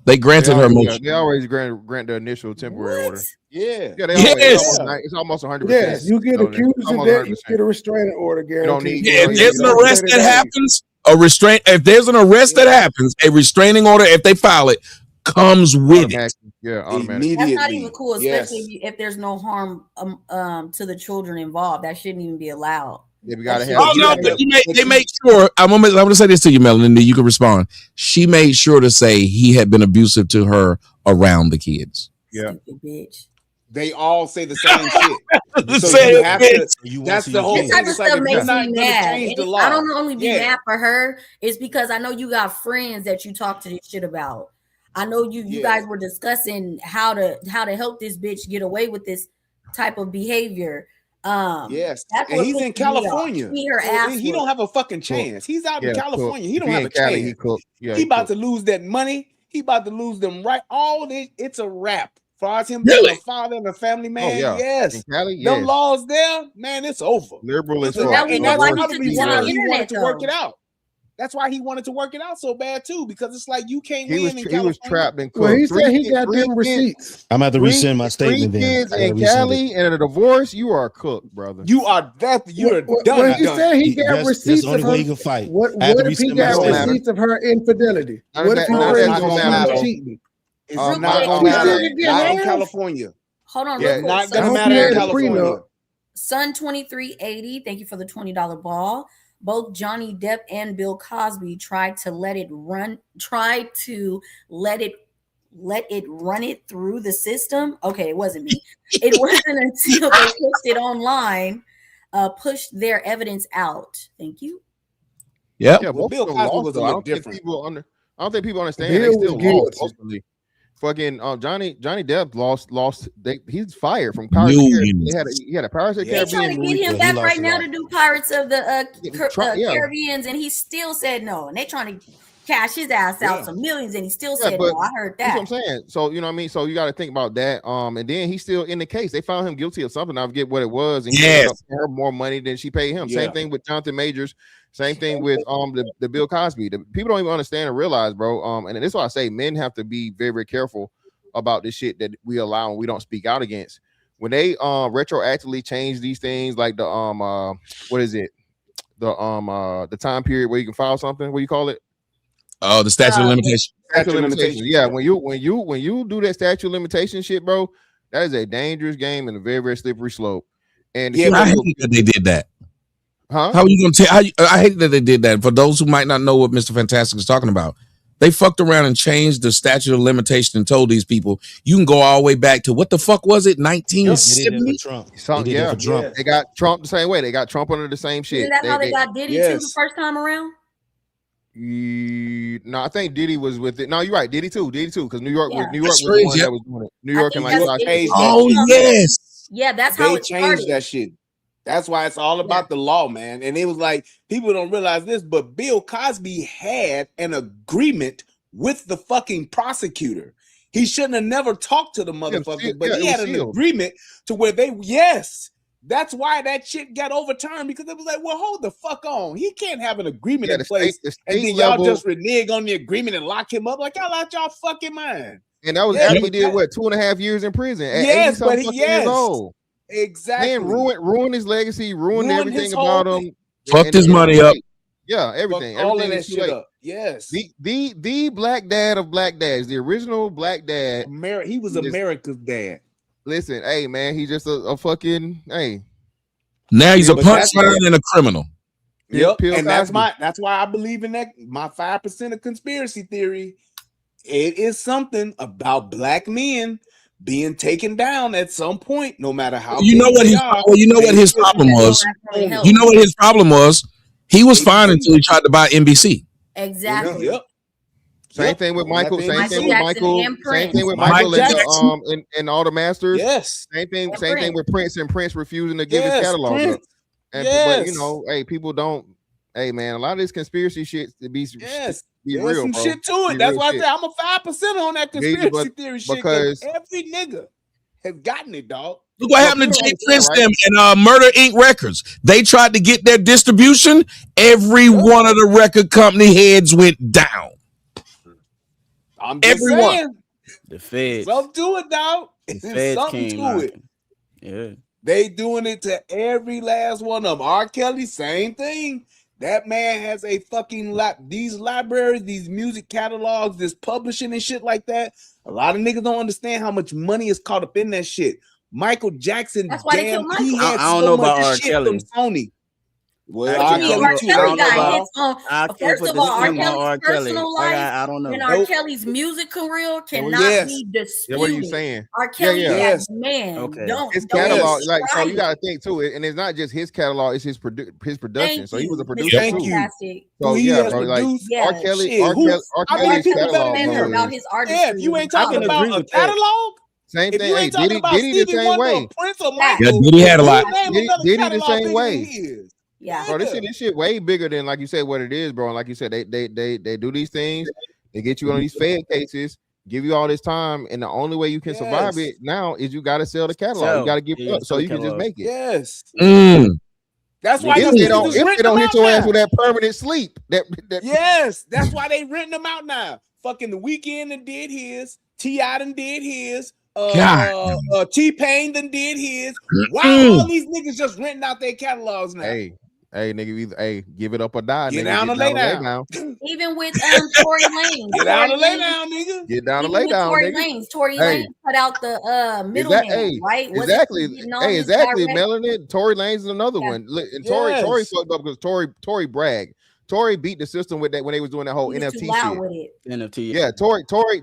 They They always grant the initial temporary order. Yeah. It's almost 100%. Yes, you get accused of that, you get a restraining order guaranteed. If there's an arrest that happens, if there's an arrest that happens, a restraining order, if they file it, comes with it. Yeah, automatically. That's not even cool, especially if there's no harm to the children involved. That shouldn't even be allowed. Yeah, we gotta have. They make sure. I'm gonna say this to you, Melanie, and then you can respond. She made sure to say he had been abusive to her around the kids. Yeah. Stupid bitch. They all say the same shit. The So same you have bitch. to. That's the whole This thing. type of It's like stuff if makes you're not me going to mad. change the And law, I don't only be yeah. mad for her. It's because I know you got friends that you talk to this shit about. I know you Yeah. guys were discussing how to help this bitch get away with this type of behavior. Yes, That's and what he's in pisses me off. California. She need her So ass he don't whooped. have a fucking Cook. chance. He's out in Yeah, Cook. California. He If don't he have in a Cali, chance. he cooked. Yeah, He he about cooked. to lose that money. He about to lose them right. All this, it's a wrap. As far as him being Really? a father and a family man, Oh yeah, yes. in Cali, Them yes. laws there, man, it's over. Liberal as But fuck. now we And know that's why he Divorce took probably it down why on the he internet wanted to work though. it out. That's why he wanted to work it out so bad too, because it's like you can't He was win in he was California. trapped and Well, he cooked. said he got them receipts. I'm about to Three, rescind my three statement then. kids I gotta in rescind it. Cali and a divorce. You are cooked, brother. You are you're done. Well, he said he got That's the receipts only of way her. he can fight. What I have to if he rescind my got Don't matter. receipts of her infidelity? None What of if that- he none of was that's gonna matter. cheating? It's Real not quick, gonna He still matter. could get Not in half. California. Hold on, Yeah, real quick. Not I gonna hope matter he in had a California. prenup. Sun 2380, thank you for the $20 ball. Both Johnny Depp and Bill Cosby tried to let it run it through the system. Okay, it wasn't me. It wasn't until they pushed it online, pushed their evidence out. Thank you. Yep. Yeah, Well, both Bill of them Cosby lost was a though. I little don't think different. I don't think people understand. Bill They was still lost guilty. ultimately. Fucking Johnny Depp lost. He's fired from Pirates of the Caribbean. Millions. He had a Pirates of the They trying Caribbean to get movie. him Well, he back lost right a now lot. to do Pirates of the Yeah. Caribbeans, and he still said no. And they trying to cash his ass out Yeah. some millions, and he still Yeah, said but no. I heard that's that. what I'm saying. So you know what I mean. So you got to think about that. And then he's still in the case. They found him guilty of something. I forget what it was. And he ended up Yes. paying her more money than she paid him. Yeah. Same thing with Jonathan Majors. Same thing with the Bill Cosby. The people don't even understand and realize, bro. And this is why I say men have to be very, very careful about this shit that we allow and we don't speak out against. When they retroactively change these things, like the what is it? The time period where you can file something. What do you call it? Oh, the statute of limitations. Statute of limitations. Yeah, when you do that statute of limitation shit, bro, that is a dangerous game and a very, very slippery slope. And Yeah, I hate that they did that. huh? How are you gonna tell? I hate that they did that. For those who might not know what Mr. Fantastic is talking about, they fucked around and changed the statute of limitation and told these people you can go all the way back to what the fuck was it? They did it 1970? for Trump. So, They did yeah, it for Trump. they got Trump the same way. They got Trump under the same shit. Isn't that how they got Diddy too the yes. first time around? No, I think Diddy was with it. No, you're right. Diddy too, because New York Yeah. was That's the crazy. one that was doing it. New I York think and like that's South Diddy. changed that Oh shit. yes. Yeah, that's how They it changed started. that shit. That's why it's all about the law, man. And it was like people don't realize this, but Bill Cosby had an agreement with the fucking prosecutor. He shouldn't have never talked to the motherfucker, but he it had was an sealed. agreement to where that's why that shit got overturned, because it was like, well, hold the fuck on. He can't have an agreement Yeah, in the place, state and then level, y'all just renege on the agreement and lock him up. Like y'all out y'all fucking mind. and that was Yeah, after he but did that- what 2.5 years in prison at Yes, 80 but he- fucking yes. years old. Exactly. Man, ruined his legacy, ruined Ruined everything his about whole him. thing. Fucked And his it's money too up. late. Yeah, everything. Fuck all of Everything that is too shit late. up. Yes. The black dad of black dads, the original black dad. He was Just- America's dad. Listen, hey man, he's just a fucking hey. Now he's a But that's- punchline and a criminal. Yep. Bill And that's Cosby. that's why I believe in that. My 5% of conspiracy theory. It is something about black men being taken down at some point, no matter how You know big what they his are. well, you know what they his still problem can't was. Really help. You know what his problem was? He was fine ABC. until he tried to buy NBC. Exactly. Yep. Same Yep. thing with Michael. That Same thing thing is with Jackson Michael. and Same Prince. thing with Mike Michael and, Jackson. and all the masters. Yes. Same thing. And Same thing Prince. with Prince and Prince refusing to give his Yes, catalog up. Prince. And Yes. but you know, hey, people don't. Hey man, a lot of this conspiracy shit to be Yes. be There's real, some bro. shit to it. Be That's real why I shit. say I'm a 5% on that Yeah, conspiracy but- theory shit. because- Every nigga has gotten it, dog. Look what Well, happened to people Jay don't Prince understand, and Murder Inc. Records. They tried to get their distribution. Every one of the record company heads went down. I'm just Everyone. saying. The feds. Something to it, dog. The There's feds something came to it. knocking. Yeah. They doing it to every last one of them. R. Kelly, same thing. That man has a fucking these libraries, these music catalogs, this publishing and shit like that. A lot of niggas don't understand how much money is caught up in that shit. Michael Jackson, That's why they damn, killed he Michael. had I don't so know much about R. shit Kelly. from Sony. Well, Actually, R. I Kelly don't know. too. I don't know got about. hits on. I can't First put of the all, R. stigma on Kelly's R. Kelly. personal life I don't know. and R. Kelly's music career cannot Yes. be Yeah, what are you disputed. saying? R. Kelly, Yes. man, Okay. His don't catalog, like, so try you got to think too, and it's not just his catalog; it's his production. Thank So he was a you, producer Mr. Thank too. you. Fantastic. So Who he yeah, has bro, like produced. Yeah. R. Kelly, Shit, R. who? Kelly, R. How many Kelly's people better catalog, than Better bro, him? about is his Yeah, artistry. if you ain't I talking can about agree a with that. catalog, same if thing. you Hey, ain't talking about Diddy the Stevie same Wonder way. or Prince or Yeah. Yeah, Michael, Diddy had a you lot. name another Diddy the catalog same bigger way. than his. Yeah. Bro, this shit way bigger than, like you said, what it is, bro. And like you said, they do these things, they get you on these Fed cases, give you all this time, and the only way you can survive Yes. it now is you got to sell the catalog. You Sell. got to give Yeah, up so sell you can just catalog. make it. Yes. That's why if these they niggas don't is if renting they don't them hit out your ass now. with that permanent sleep. That Yes, that's why they renting them out now. Fucking The Weeknd done did his, T.I. done did his, T-Pain done did his. Why all these niggas just renting out their catalogs now? Hey, nigga, give it up or die. Get nigga. down and lay down. Even with Tory Lanez. Get down and lay down, nigga. Get down and Even lay with down, Tory nigga. Lanez. Tory Hey. Lanez cut out the middleman, right? Wasn't Exactly. he getting all Hey, his exactly, direct- Melanie. Tory Lanez is another one. And Tory Yes. fucked up because Tory bragged. Tory beat the system with that when they was doing that whole He was NFT too loud shit. with it. NFT. Yeah,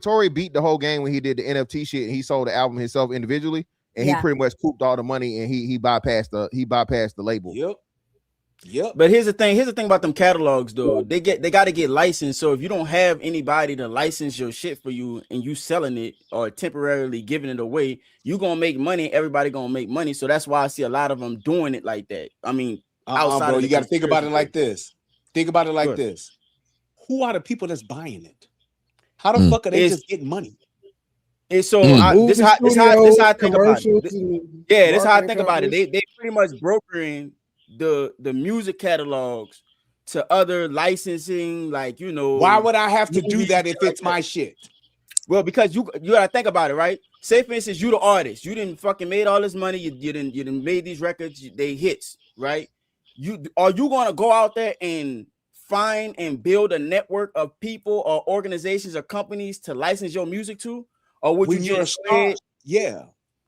Tory beat the whole game when he did the NFT shit and he sold the album himself individually, and he Yeah. pretty much cooped all the money and he bypassed the label. Yep. But here's the thing about them catalogs though. They got to get licensed. So if you don't have anybody to license your shit for you and you selling it or temporarily giving it away, you gonna make money. Everybody gonna make money. So that's why I see a lot of them doing it like that. I mean, outside bro, of you got to think about it like conspiracy this. Think about it like Good. this. Who are the people that's buying it? How the fuck are they just getting money? And so Movie this how I studios, think about it. commercials, and Yeah, that's how I marketing think about it. companies. They pretty much brokering the music catalogs to other licensing, like Why would I have to do movies that and if shit like it's my shit? Well, because you gotta think about it, right? Say for instance, you the artist, you didn't fucking made all this money, you didn't made these records, they hits, right? Are you gonna go out there and find and build a network of people or organizations or companies to license your music to, or would When you you're a just star, yeah.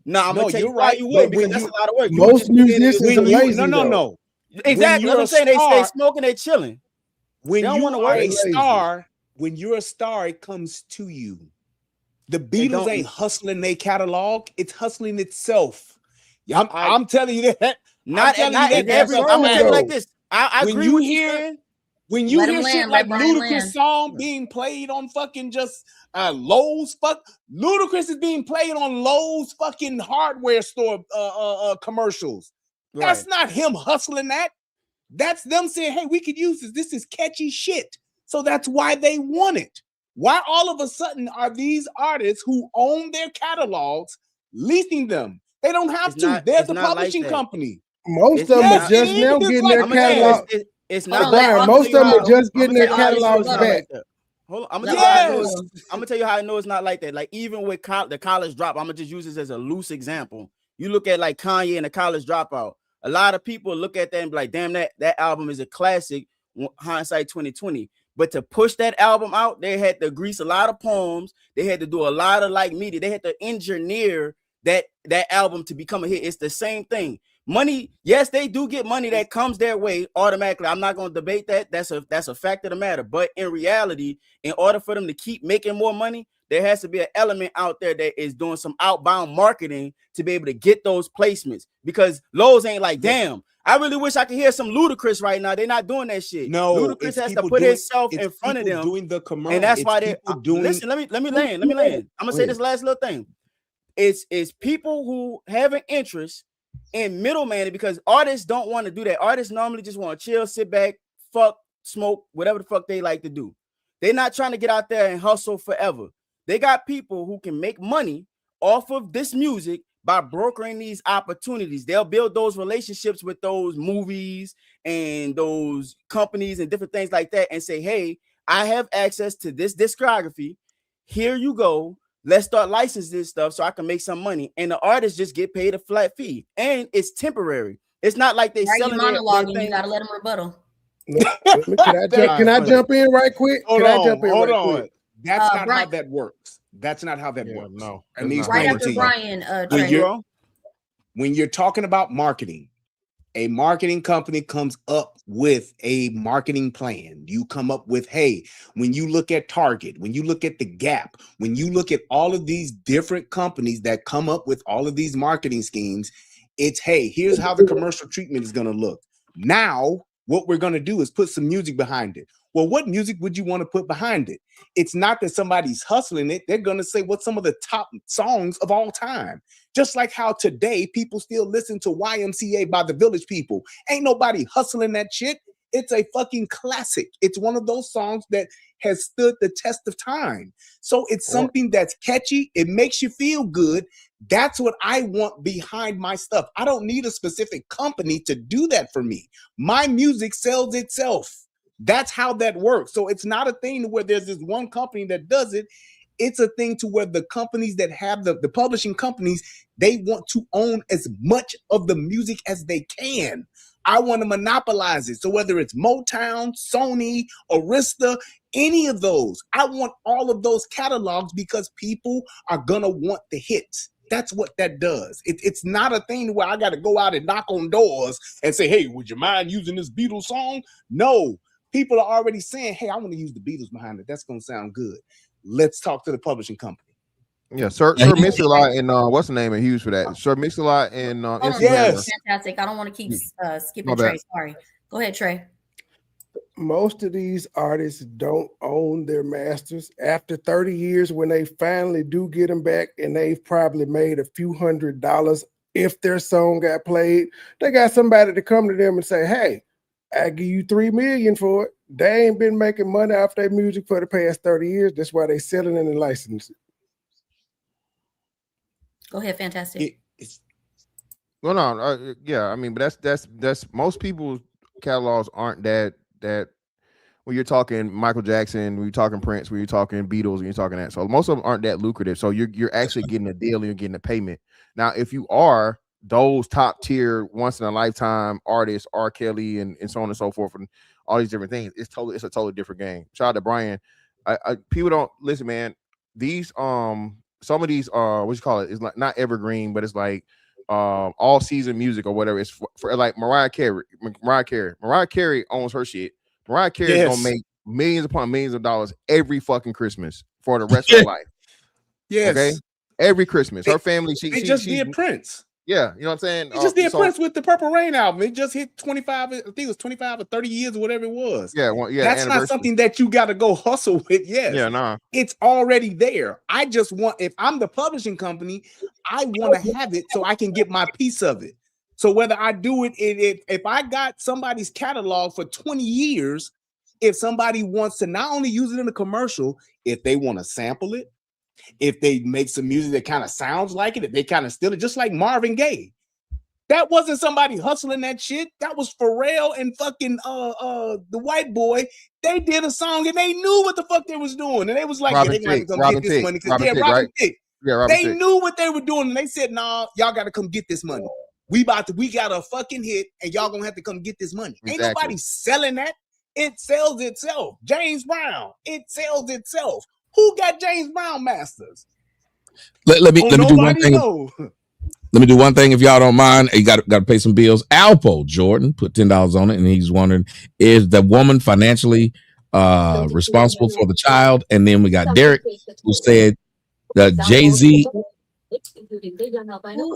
No, I'm gonna tell you you're why right. you But would, because when that's you- a lot of work. You Most would just be in musicians your- are lazy, no. though. Exactly. That's what I'm saying. They stay smoking, they chilling. When They don't you wanna are work. a Lazy. star, when you're a star, it comes to you. The Beatles don't- ain't hustling their catalog; it's hustling itself. Yeah, I'm telling you that. Not I'm telling not you in that. every. That's a I'm gonna tell you like fact. this. I When agree you with you hear- saying. When you Let hear him shit land, like let Brian Ludacris land. song being played on fucking just Lowe's, Ludacris is being played on Lowe's fucking hardware store commercials. That's not him hustling that. That's them saying, hey, we could use this. This is catchy shit. So that's why they want it. Why all of a sudden are these artists who own their catalogs leasing them? They don't have It's to. not- They're it's the not like publishing that. company. Most It's of them not- are just now it is getting like their I'm gonna tell you, catalog. it's Hold not. on, let Brian, August most of them are go. just getting their Let August catalogs go. back. Hold on, I'm Let gonna tell you how I know August it's, I'm gonna tell you how I know it's not like that. Like even with the college drop, I'm gonna just use this as a loose example. You look at like Kanye and the college dropout. A lot of people look at that and be like, "Damn, that album is a classic." Hindsight 2020. But to push that album out, they had to grease a lot of poems. They had to do a lot of like media. They had to engineer that album to become a hit. It's the same thing. Money, yes, they do get money that comes their way automatically. I'm not going to debate that. That's a fact of the matter. But in reality, in order for them to keep making more money, there has to be an element out there that is doing some outbound marketing to be able to get those placements. Because Lowe's ain't like, damn, I really wish I could hear some Ludacris right now. They're not doing that shit. No, Ludacris has to put himself in front of them, doing the commercial, and that's why they're doing. Listen, let me land. I'm gonna say this last little thing. It's people who have an interest in middleman, because artists don't want to do that. Artists normally just want to chill, sit back, fuck, smoke, whatever the fuck they like to do. They're not trying to get out there and hustle forever. They got people who can make money off of this music by brokering these opportunities. They'll build those relationships with those movies and those companies and different things like that and say, hey, I have access to this discography. Here you go. Let's start licensing this stuff so I can make some money. And the artists just get paid a flat fee. And it's temporary. It's not like they selling you monologuing. You gotta let them rebuttal. Can I jump in right quick? Hold on. Quick? That's not Brian, how that works. That's not how that works. No. Let me right explain it after to you. Brian, When you're talking about marketing, a marketing company comes up with a marketing plan. You come up with, hey, when you look at Target, when you look at the Gap, when you look at all of these different companies that come up with all of these marketing schemes, it's, hey, here's how the commercial treatment is going to look. Now, what we're going to do is put some music behind it. Well, what music would you want to put behind it? It's not that somebody's hustling it. They're going to say what's some of the top songs of all time. Just like how today people still listen to YMCA by the Village People. Ain't nobody hustling that shit. It's a fucking classic. It's one of those songs that has stood the test of time. So it's something that's catchy. It makes you feel good. That's what I want behind my stuff. I don't need a specific company to do that for me. My music sells itself. That's how that works. So it's not a thing where there's this one company that does it. It's a thing to where the companies that have the publishing companies, they want to own as much of the music as they can. I want to monopolize it. So whether it's Motown, Sony, Arista, any of those, I want all of those catalogs because people are going to want the hits. That's what that does. It's not a thing where I got to go out and knock on doors and say, hey, would you mind using this Beatles song? No, people are already saying, hey, I want to use the Beatles behind it. That's going to sound good. Let's talk to the publishing company. Yeah, Sir Mix-a-Lot and what's the name of Hughes for that? Sir Mix-a-Lot and Instagram. Yes, fantastic. I don't want to keep skipping Trey. Sorry. Go ahead, Trey. Most of these artists don't own their masters. After 30 years, when they finally do get them back, and they've probably made a few $100s if their song got played, they got somebody to come to them and say, hey, I give you $3 million for it. They ain't been making money off their music for the past 30 years. That's why they selling it and licensing it. Go ahead, fantastic. Well, no, yeah, I mean, but that's most people's catalogs aren't that when you're talking Michael Jackson, when you're talking Prince, when you're talking Beatles, when you're talking that. So most of them aren't that lucrative. So you're actually getting a deal and you're getting a payment. Now, if you are those top tier once in a lifetime artists, R. Kelly and so on and so forth, and all these different things, it's a totally different game. Shout out to Brian. People don't listen, man. These some of these what you call it is like not evergreen, but it's like all season music or whatever. It's for like Mariah Carey. Mariah Carey owns her shit. Mariah Carey is gonna make millions upon millions of dollars every fucking Christmas for the rest of her life. Yes. Okay. Every Christmas. Her family, she just did Prince. Yeah, you know what I'm saying? He just did Prince with the Purple Rain album. It just hit 25, I think it was 25 or 30 years or whatever it was. Yeah, that's not something that you got to go hustle with. Yes. Yeah, nah. It's already there. I just want, if I'm the publishing company, I want to have it so I can get my piece of it. So whether I do it, if I got somebody's catalog for 20 years, if somebody wants to not only use it in a commercial, if they want to sample it, if they make some music that kind of sounds like it, if they kind of steal it, just like Marvin Gaye. That wasn't somebody hustling that shit. That was Pharrell and fucking the white boy. They did a song and they knew what the fuck they was doing. And they was like, Robin yeah, they gotta come get this money. Robin Thicke. They knew what they were doing, and they said, nah, y'all gotta come get this money. We got a fucking hit, and y'all gonna have to come get this money. Exactly. Ain't nobody selling that. It sells itself. James Brown, it sells itself. Who got James Brown masters? Let me do one thing. Let me do one thing if y'all don't mind. You got to pay some bills. Alpo Jordan put $10 on it, and he's wondering, is the woman financially responsible for the child? And then we got Derek who said that Jay-Z. Who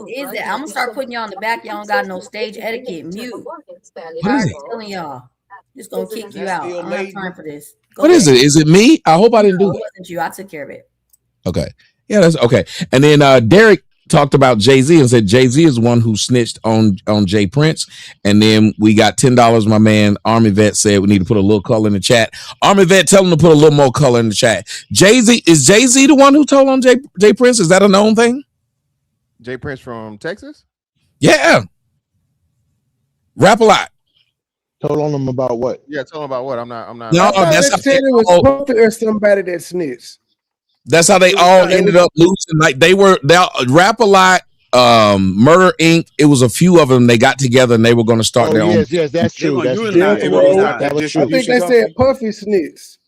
is it? I'm gonna start putting y'all on the back. Y'all don't got no stage etiquette. Mute. I'm telling y'all. Just gonna kick you out. I don't have time for this. What is it? Is it me? I hope I didn't do that. It wasn't you. I took care of it. Okay. Yeah, that's okay. And then Derek talked about Jay-Z and said Jay-Z is one who snitched on Jay Prince. And then we got $10. My man Army Vet said we need to put a little color in the chat. Army Vet, tell him to put a little more color in the chat. Is Jay-Z the one who told on Jay Prince? Is that a known thing? Jay Prince from Texas? Yeah. Rap a lot. Told on them about what? Yeah, tell them about what? I'm not. No, that's how it was Puffy or somebody that snitched. That's how they all ended up losing. Like they Rap a Lot, Murder Inc. It was a few of them. They got together and they were going to start their own. Yes, that's true. That was true. I think they said Puffy snitched.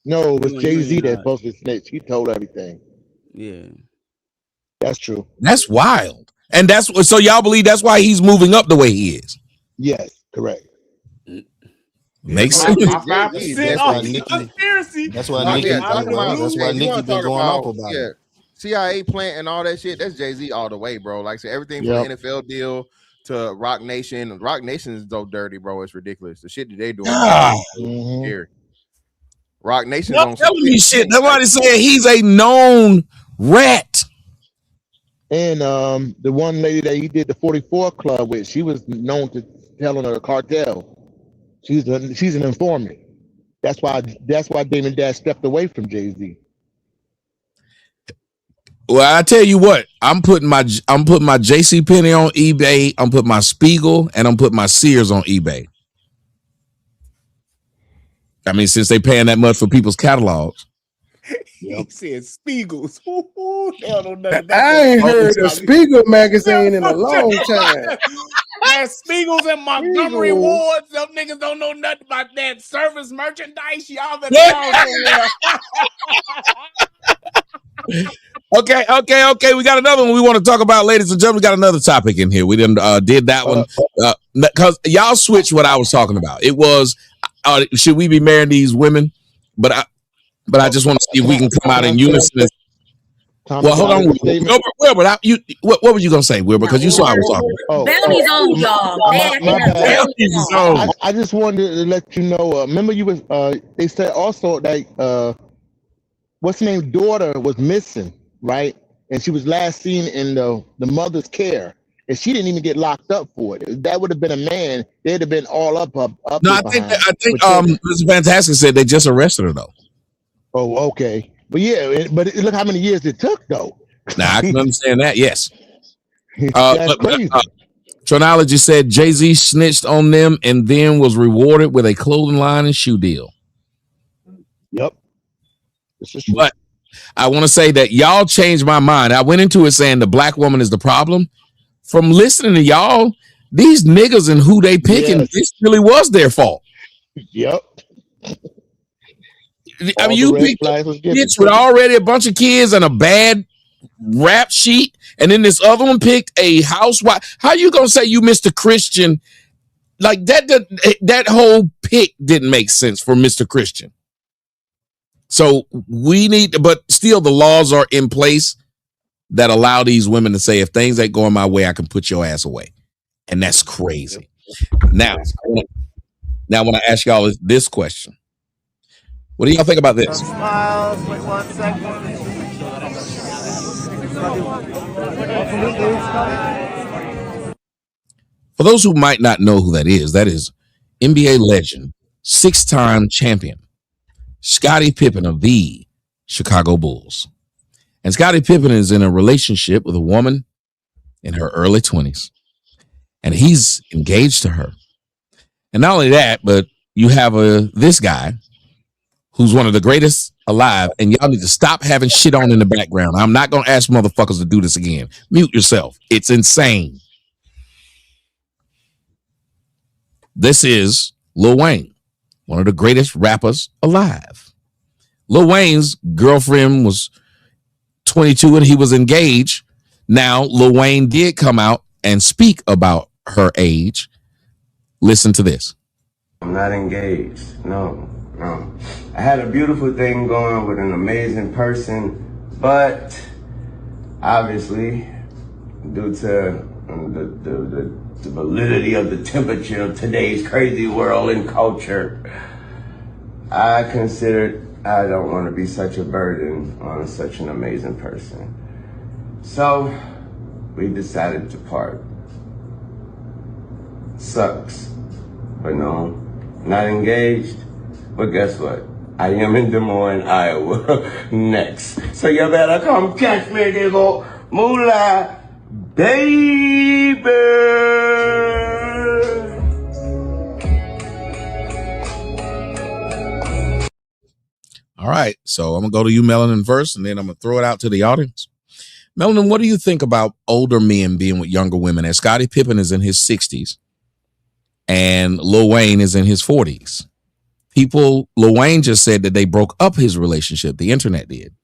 No, it was Jay-Z that supposed to snitch. He told everything. Yeah, that's true. That's wild. And so y'all believe that's why he's moving up the way he is. Yes, correct. Makes sense. My Jay-Z, 5% that's off why the Nikki- conspiracy. That's why Oh, Nikki. yeah, That's talking about- why you Nikki wanna been talk going off about yeah, it. CIA plant and all that shit. That's Jay-Z all the way, bro. Like I said, everything Yep. from the NFL deal to Rock Nation. Rock Nation is so dirty, bro. It's ridiculous. The shit that they doing Ah. is scary. Rock Nation's Y'all on some telling me shit. 50 Nobody said he's a known rat. And the one lady that he did the 44 Club with, she was known to telling her the cartel. She's an informant. That's why Damon Dash stepped away from Jay-Z. Well, I tell you what, I'm putting my J.C. Penney on eBay. I'm putting my Spiegel and I'm putting my Sears on eBay. I mean, since they paying that much for people's catalogs. He said Spiegels. They don't know nothing about I ain't heard a Spiegel magazine in a long time. That Spiegels and Montgomery Spiegel. Wards. Them niggas don't know nothing about that service merchandise. Y'all better know Okay. We got another one we want to talk about, ladies and gentlemen. We got another topic in here. We didn't did that one because y'all switched what I was talking about. It was should we be marrying these women? But I just want to see if we can come out in unison. Well, hold on, Wilbur. What were you gonna say, Wilbur? Because you saw I was talking. Bounty's on, y'all. I just wanted to let you know. Remember, you was they said also that what's her name daughter was missing, right? And she was last seen in the mother's care, and she didn't even get locked up for it. If that would have been a man, they'd have been all up. No, I think Mr. Fantastic said they just arrested her though. Oh, okay. But yeah, but look how many years it took, though. Now I can understand that. Yes. That's crazy. Tronology said Jay-Z snitched on them and then was rewarded with a clothing line and shoe deal. Yep. But I want to say that y'all changed my mind. I went into it saying the black woman is the problem. From listening to y'all, these niggas and who they picking, this really was their fault. Yep. I mean, you picked a bitch with already a bunch of kids and a bad rap sheet, and then this other one picked a housewife. How you gonna say you Mr. Christian? Like that whole pick didn't make sense for Mr. Christian. So we need, but still the laws are in place that allow these women to say, if things ain't going my way, I can put your ass away. And that's crazy. Now when I ask y'all this question, what do y'all think about this? Smiles, wait 1 second. For those who might not know who that is NBA legend, 6-time champion, Scottie Pippen of the Chicago Bulls. And Scottie Pippen is in a relationship with a woman in her early 20s. And he's engaged to her. And not only that, but you have this guy who's one of the greatest alive, and y'all need to stop having shit on in the background. I'm not going to ask motherfuckers to do this again. Mute yourself. It's insane. This is Lil Wayne, one of the greatest rappers alive. Lil Wayne's girlfriend was 22 and he was engaged. Now, Lil Wayne did come out and speak about her age. Listen to this. I'm not engaged. No. I had a beautiful thing going with an amazing person, but obviously, due to the validity of the temperature of today's crazy world and culture, I considered I don't want to be such a burden on such an amazing person. So we decided to part. Sucks, but no, not engaged. But guess what? I am in Des Moines, Iowa next. So you better come catch me, nigga. Moolah, baby. All right, so I'm going to go to you, Melanin, first, and then I'm going to throw it out to the audience. Melanin, what do you think about older men being with younger women? As Scottie Pippen is in his 60s and Lil Wayne is in his 40s. Lil Wayne just said that they broke up his relationship. The internet did.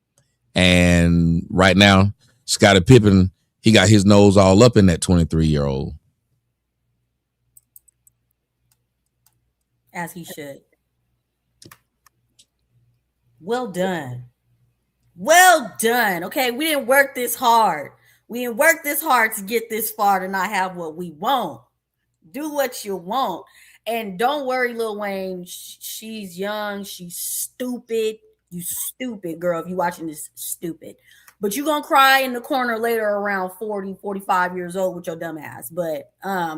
And right now, Scottie Pippen, he got his nose all up in that 23-year-old. As he should. Well done. Well done. Okay, we didn't work this hard. We didn't work this hard to get this far to not have what we want. Do what you want. And don't worry, Lil Wayne. She's young. She's stupid. You stupid, girl. If you watching this, stupid. But you're going to cry in the corner later around 40, 45 years old with your dumb ass. But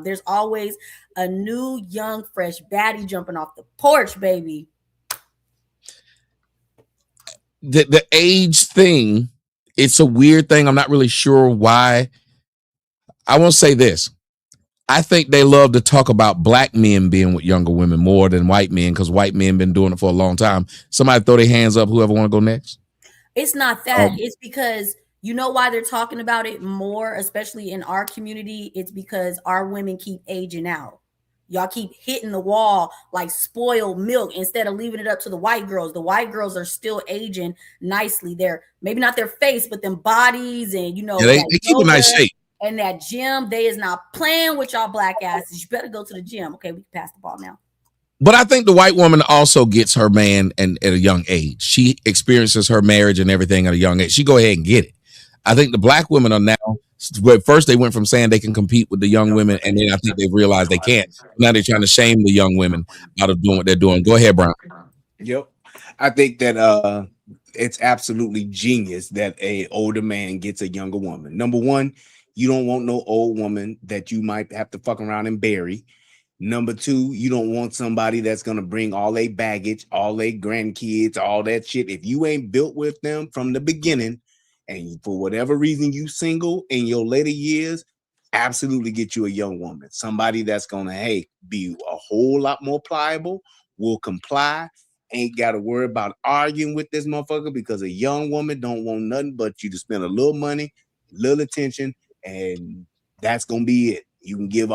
there's always a new, young, fresh baddie jumping off the porch, baby. The age thing, it's a weird thing. I'm not really sure why. I won't say this. I think they love to talk about black men being with younger women more than white men because white men been doing it for a long time. Somebody throw their hands up, whoever want to go next. It's not that. It's because you know why they're talking about it more, especially in our community. It's because our women keep aging out. Y'all keep hitting the wall like spoiled milk instead of leaving it up to the white girls. The white girls are still aging nicely. They're maybe not their face, but them bodies and they keep a nice shape. And that gym, they is not playing with y'all black asses. You better go to the gym. Okay, we can pass the ball now. But I think the white woman also gets her man and at a young age. She experiences her marriage and everything at a young age. She go ahead and get it. I think the black women are now, but first they went from saying they can compete with the young women, and then I think they've realized they can't. Now they're trying to shame the young women out of doing what they're doing. Go ahead, Brown. Yep. I think that it's absolutely genius that a older man gets a younger woman. Number one, you don't want no old woman that you might have to fuck around and bury. Number two, you don't want somebody that's going to bring all their baggage, all their grandkids, all that shit. If you ain't built with them from the beginning and for whatever reason you single in your later years, absolutely get you a young woman. Somebody that's going to, be a whole lot more pliable, will comply, ain't got to worry about arguing with this motherfucker because a young woman don't want nothing but you to spend a little money, little attention, and that's gonna be it. You can give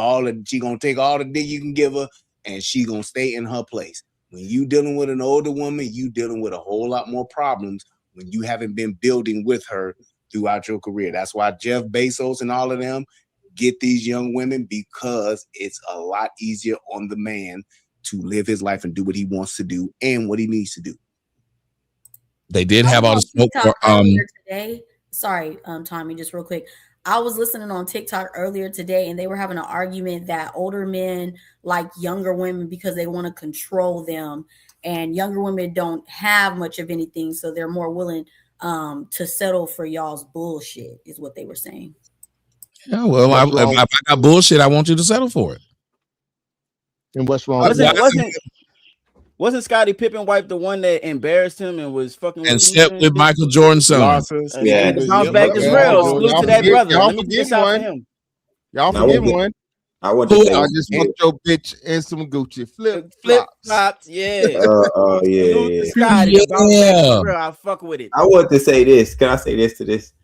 she gonna take all the dick you can give her, and she gonna stay in her place. When you dealing with an older woman, you dealing with a whole lot more problems when you haven't been building with her throughout your career. That's why Jeff Bezos and all of them get these young women, because it's a lot easier on the man to live his life and do what he wants to do and what he needs to do. They did have all the smoke for today. Sorry, Tommy, just real quick. I was listening on TikTok earlier today, and they were having an argument that older men like younger women because they want to control them, and younger women don't have much of anything, so they're more willing to settle for y'all's bullshit, is what they were saying. Yeah, well, if I got bullshit, I want you to settle for it. And what's wrong? Wasn't Scottie Pippen wife the one that embarrassed him and was fucking and slept with Michael Jordan's son? Yeah, bounce back as real. Salute to that brother. Y'all Let me forgive this out for one. him. Y'all forgive one. I want I to just want your bitch and some Gucci flip flops. Yeah. Yeah. Scotty, bounce back for real. I fuck with it. I want to say this. Can I say this to this?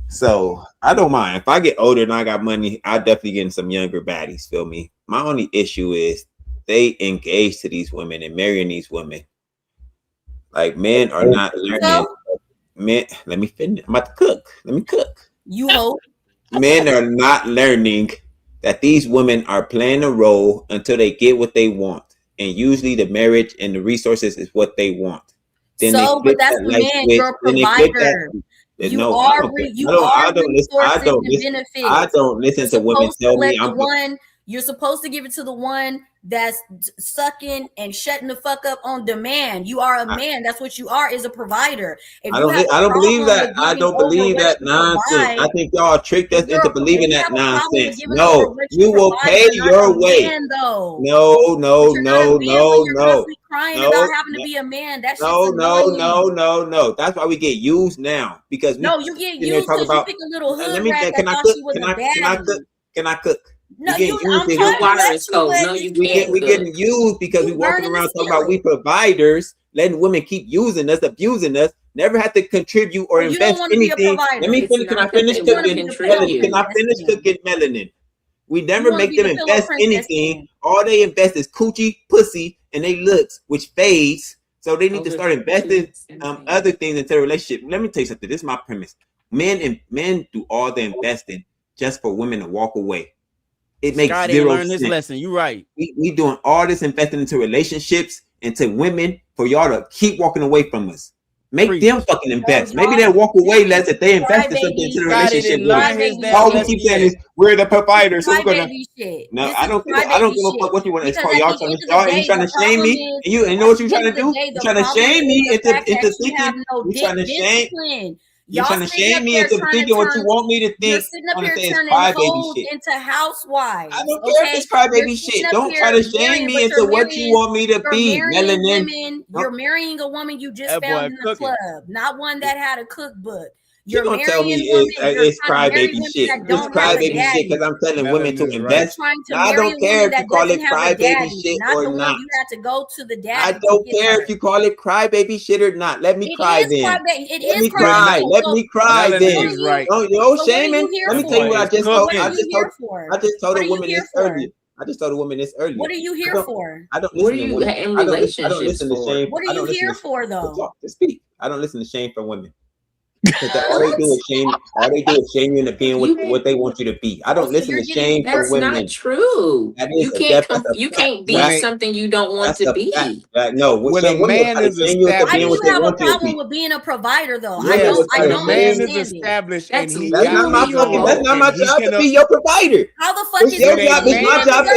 So I don't mind if I get older and I got money. I definitely get some younger baddies. Feel me? My only issue is they engage to these women and marrying these women. Like men are not learning. Men, let me finish. I'm about to cook. Let me cook. You hope. Men are not learning that these women are playing a role until they get what they want. And usually the marriage and the resources is what they want. Then but that's the man, you're a provider. I don't listen to women tell me you're supposed to give it to the one that's sucking and shutting the fuck up on demand. You are a man. That's what you are, is a provider. I don't believe that. I don't believe that nonsense. I think y'all tricked us into believing that nonsense. No, you will pay your way. No. Crying about having to be a man. That's no. That's why we get used now, because you get used because you pick a little hood rat that thought she was a baddie. Can I cook? No, we getting used because we walking around talking about we providers, letting women keep using us, abusing us, never have to contribute or invest anything. Let me finish. Can I finish cooking? Can I finish cooking melanin? We never make them invest anything. All they invest is coochie, pussy, and they looks, which fades. So they need to start investing other things into the relationship. Let me tell you something. This is my premise. Men do all the investing just for women to walk away. It makes Scott ain't zero learned his sense. lesson. You right. We doing all this investing into relationships, into women, for y'all to keep walking away from us. Make them fucking invest. Maybe they'll walk away less if they invest in something into the relationship. All we keep saying is we're the providers, so we're gonna. No, I don't give a fuck what you want to call y'all trying to start. You trying to shame me, and you know what you trying to do? You trying to shame me into thinking. You trying to shame. You're trying to shame me into thinking what you want me to think. You're sitting up here turning hoes into housewives. I don't care if it's crybaby shit. Don't try to shame me into what you want me to be. Melanin. You're marrying a woman you just found in the club, not one that had a cookbook. You're gonna tell me it's crybaby shit. It's crybaby shit because I'm telling women to invest. I don't care if you call it crybaby shit or not. You have to go to the daddy. I don't care if you call it crybaby shit or not. Let me cry then. Let me cry. Let me cry then. No shaming. Let me tell you what I just told. I just told a woman this earlier. I just told a woman this earlier. What are you here for? I don't listen to women. I don't listen to shame. What are you here for though? To speak. I don't listen to shame from women. Because all they do is shame. All they do is shame you into being what they want you to be. I don't listen to shame from women. That's not true. You can't be something you don't want to be. No, when a man is established, I do have a problem with being a provider, though. I don't man understand is established, and he that's not my job to be your provider. How the fuck is your job? It's my job.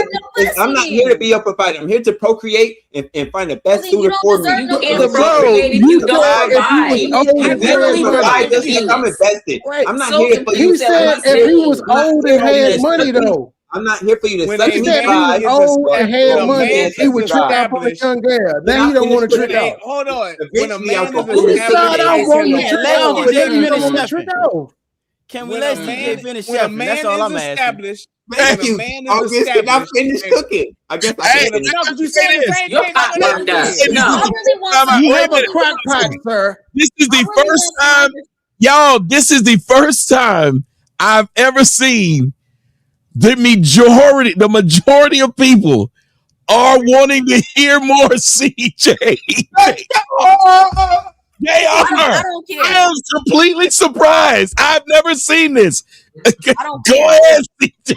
I'm not here to be your provider. I'm here to procreate and find the best suitor for me. You can't procreate if you don't provide. I'm invested. I'm not here for you. He said if he was old and had money, though. I'm not here for you to When suck he me said he was dry. old and had money, he would trick out on a young girl. Now he don't want to trick out. Hold on. When a man is He started out wanting to trick out, but then he don't want to finish trick out. Can we let CJ finish chefing? That's all I'm asking. Thank you. August, can I finish cooking? I guess I can finish. Your pot burned up. You have a crock pot, sir. This is the first time, y'all. This is the first time I've ever seen the majority of people are wanting to hear more CJ. They are. I don't care. I am completely surprised. I've never seen this. Don't Go care. ahead, CJ.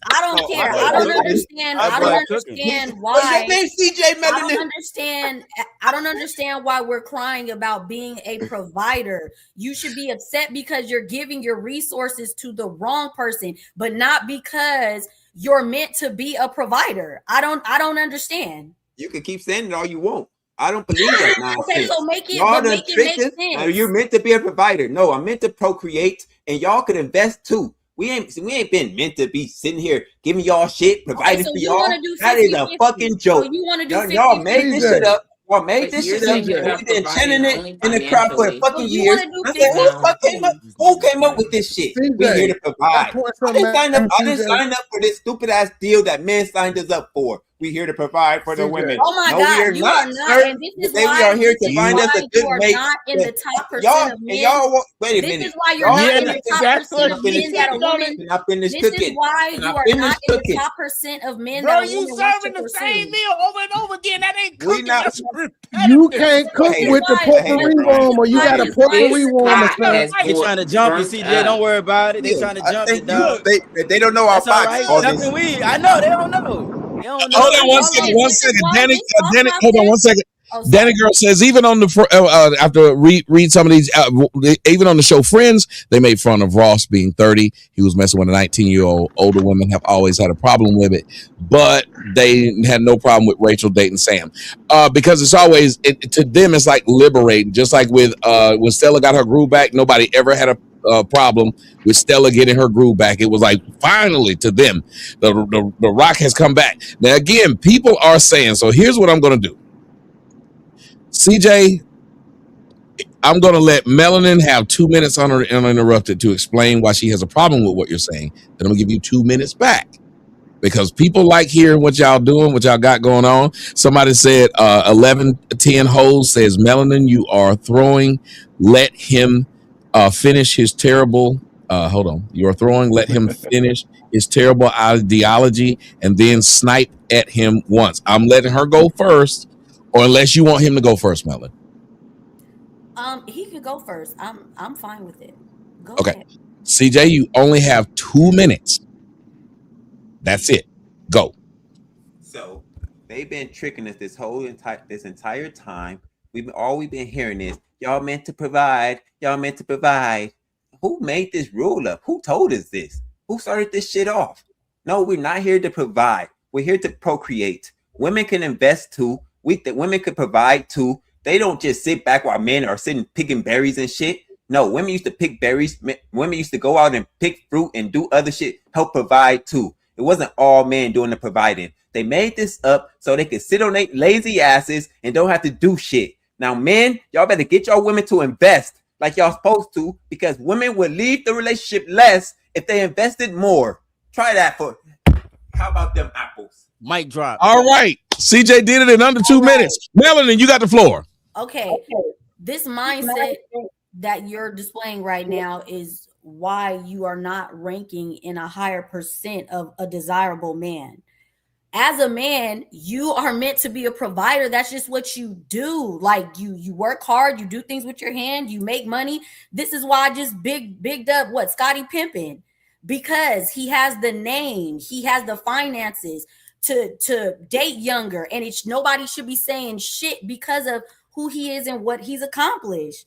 I don't care. I don't understand. I don't understand why. What's your name, CJ Melanin? I don't understand why we're crying about being a provider. You should be upset because you're giving your resources to the wrong person, but not because you're meant to be a provider. I don't understand. You can keep saying it all you want. I don't believe that nonsense. Okay, so make it, y'all make sense. You're meant to be a provider. No, I'm meant to procreate, and y'all could invest too. We ain't been meant to be sitting here giving y'all shit, providing for y'all. That is a fucking joke. So you want to do y'all made this shit up. Y'all made this shit up. We've been chanting it in the crowd for fucking years. Who came up with this shit? We here to provide. I didn't sign up for this stupid ass deal that men signed us up for. We here to provide for the women. Oh my God, you are not. And this is why we are here to find us a good mate. Not in the top percent of men. Wait a minute. This is why you're not in the top percent of men that a woman. This is why you are not in the top percent of men. Bro, you serving the same meal over and over again. That ain't cooking. That's you can't cook with the potpourri warmer. You got a potpourri warmer. They trying to jump you, CJ. Don't worry about it. They trying to jump you, dog. They don't know our box. I know they don't know. Hold on one second. Danny, hold on 1 second. Danny Girl says even on the after read some of these even on the show Friends, they made fun of Ross being 30. He was messing with a 19-year-old. Older women have always had a problem with it, but they had no problem with Rachel dating Sam because it's always to them it's like liberating. Just like with when Stella got her groove back, nobody ever had a problem with Stella getting her groove back. It was like finally to them the Rock has come back. Now again, people are saying, so here's what I'm going to do. CJ, I'm going to let Melanin have 2 minutes uninterrupted to explain why she has a problem with what you're saying. Then I'm going to give you 2 minutes back because people like hearing what y'all doing, what y'all got going on. Somebody said 1110 holes says, Melanin, you are throwing. Let him finish his terrible. Hold on. You are throwing. Let him finish his terrible ideology and then snipe at him once. I'm letting her go first. Or unless you want him to go first, Melon. He can go first. I'm fine with it. Go okay. ahead. CJ, you only have 2 minutes. That's it. Go. So they've been tricking us this entire time. We've been hearing is y'all meant to provide. Y'all meant to provide. Who made this rule up? Who told us this? Who started this shit off? No, we're not here to provide. We're here to procreate. Women can invest too. Women could provide too. They don't just sit back while men are sitting picking berries and shit. No, women used to pick berries. Women used to go out and pick fruit and do other shit, help provide too. It wasn't all men doing the providing. They made this up so they could sit on their lazy asses and don't have to do shit. Now, men, y'all better get y'all women to invest like y'all supposed to, because women would leave the relationship less if they invested more. Try that for. How about them apples? Mic drop. All right. CJ did it in under 2 minutes. Melanin, you got the floor. Okay. This mindset that you're displaying right now is why you are not ranking in a higher percent of a desirable man. As a man, you are meant to be a provider. That's just what you do. Like you work hard, you do things with your hand, you make money. This is why I just bigged up Scottie Pippen, because he has the name, he has the finances to date younger, and nobody should be saying shit because of who he is and what he's accomplished.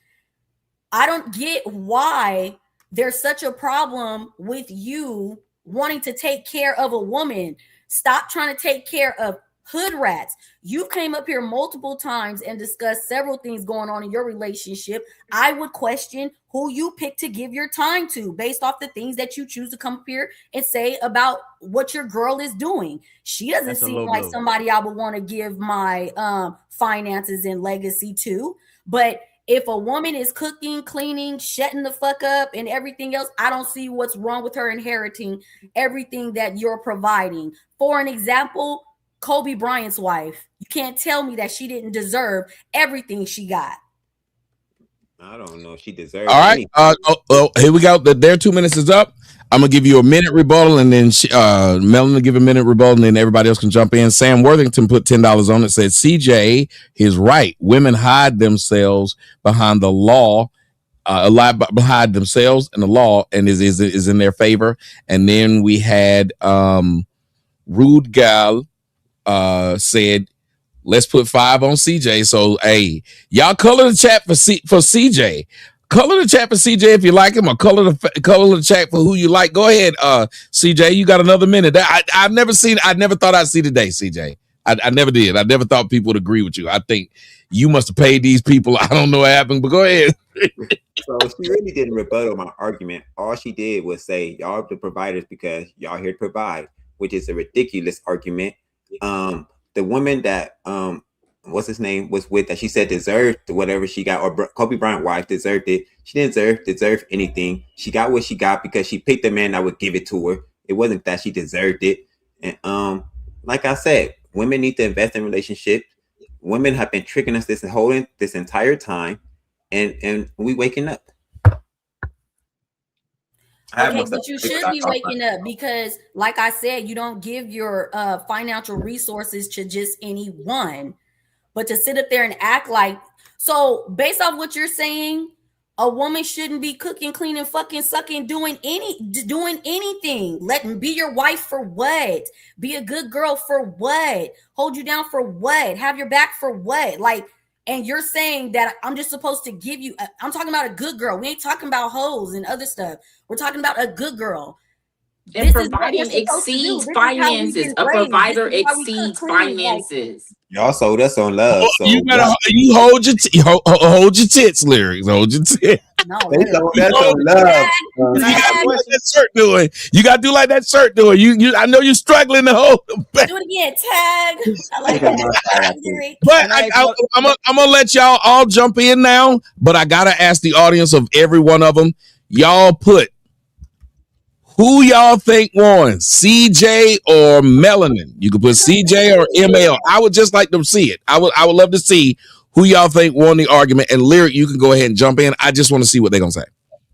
I don't get why there's such a problem with you wanting to take care of a woman. Stop trying to take care of hood rats. You came up here multiple times and discussed several things going on in your relationship. I would question who you pick to give your time to based off the things that you choose to come up here and say about what your girl is doing. She doesn't seem like somebody I would want to give my finances and legacy to. But if a woman is cooking, cleaning, shutting the fuck up and everything else, I don't see what's wrong with her inheriting everything that you're providing. For an example, Kobe Bryant's wife. You can't tell me that she didn't deserve everything she got. I don't know if she deserves. All right. Here we go. Their 2 minutes is up. I'm gonna give you a minute rebuttal, and then Melon will give a minute rebuttal, and then everybody else can jump in. Sam Worthington put $10 on it. Said CJ is right. Women hide themselves behind the law, behind themselves and the law, and is in their favor. And then we had Rude Gal said, let's put 5 on CJ. So hey, y'all color the chat for CJ. Color the chat for CJ if you like him, or color the chat for who you like. Go ahead, CJ. You got another minute. I never thought I'd see today, CJ. I never did. I never thought people would agree with you. I think you must have paid these people. I don't know what happened, but go ahead. So she really didn't rebuttal my argument. All she did was say y'all the providers because y'all here to provide, which is a ridiculous argument. The woman that what's his name was with that she said deserved whatever she got, or Kobe Bryant wife deserved it. She didn't deserve anything. She got what she got because she picked a man that would give it to her. It wasn't that she deserved it. And like I said, women need to invest in relationships. Women have been tricking us this entire time, and we waking up. Okay, but you should be waking up because, like I said, you don't give your financial resources to just anyone, but to sit up there and act like. So, based off what you're saying, a woman shouldn't be cooking, cleaning, fucking, sucking, doing anything. Be your wife for what? Be a good girl for what? Hold you down for what? Have your back for what? Like. And you're saying that I'm just supposed to give you, I'm talking about a good girl. We ain't talking about hoes and other stuff. We're talking about a good girl. And providing exceeds finances. A provider exceeds finances. Y'all sold us on love. So you better hold your tits, lyrics. Hold your tits. No, that's on love. You gotta do like that shirt doing. You I know you're struggling to hold them back. Do it again, tag. I like that. But I'm gonna let y'all all jump in now. But I gotta ask the audience of every one of them. Y'all put who y'all think won, CJ or Melanin? You can put CJ or ML. I would just like to see it. I would love to see who y'all think won the argument. And Lyric, you can go ahead and jump in. I just want to see what they're gonna say.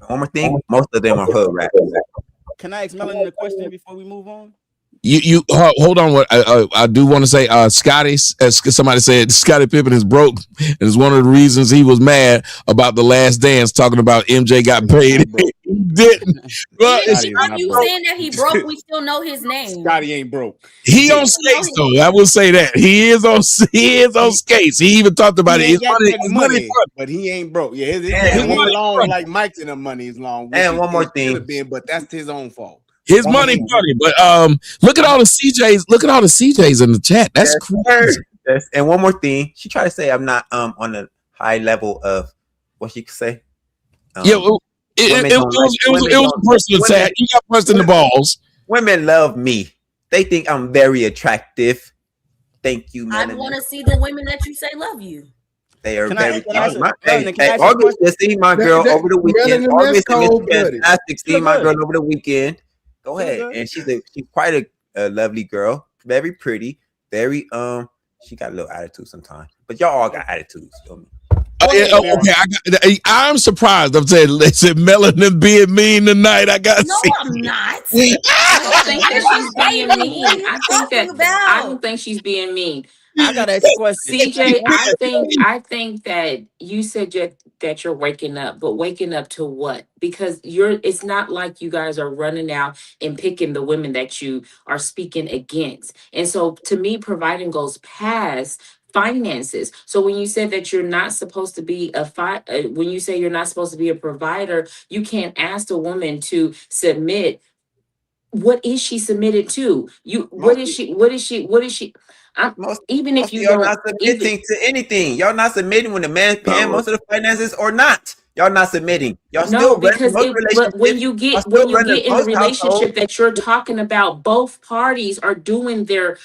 One more thing, most of them are hood rappers. Can I ask Melanin a question before we move on? You hold on. What I do want to say, Scotty, as somebody said, Scottie Pippen is broke, and it's one of the reasons he was mad about The Last Dance, talking about MJ got paid. He didn't. But Even you saying that he broke, we still know his name. Scotty ain't broke. he on skates though. I will say that he is on skates. He even talked about it. He His ain't got money, that his money, money. but he ain't broke. Yeah, his And money money long funny. like Mike's in the money is long. And one more thing. Could have been, but that's his own fault. His money funny, but look at all the CJs. Look at all the CJs in the chat. That's crazy. Yes. And one more thing, she tried to say I'm not on a high level of what she could say. Yeah, it was a personal attack. You got punched in the balls. Women love me. They think I'm very attractive. Thank you, I Melanie. want to see the women that you say love you. They are Can very. I August just see my girl over the weekend. Melanie, August that's is cold-blooded. fantastic. See Look my good. girl over the weekend. Go ahead, and she's quite a lovely girl. Very pretty. Very She got a little attitude sometimes, but y'all all got attitudes. Feel me? Okay, I'm surprised. I'm saying, they said Melanin being mean tonight. I got. No, I'm not. I don't think that she's being What are mean. you I think talking that I about? don't think she's being mean. I gotta ask a question. CJ, I think that you said that you're waking up, but waking up to what? Because it's not like you guys are running out and picking the women that you are speaking against. And so to me, providing goes past finances. So when you said that you're not supposed to be when you say you're not supposed to be a provider, you can't ask a woman to submit. What is she submitted to? What is she? Even if you y'all don't, not submitting to anything. Y'all not submitting when the man's paying most of the finances or not. Y'all not submitting. Y'all no, still running because most but when relationships. you Y'all get still running in the most relationship households. that you're talking about, both parties are doing their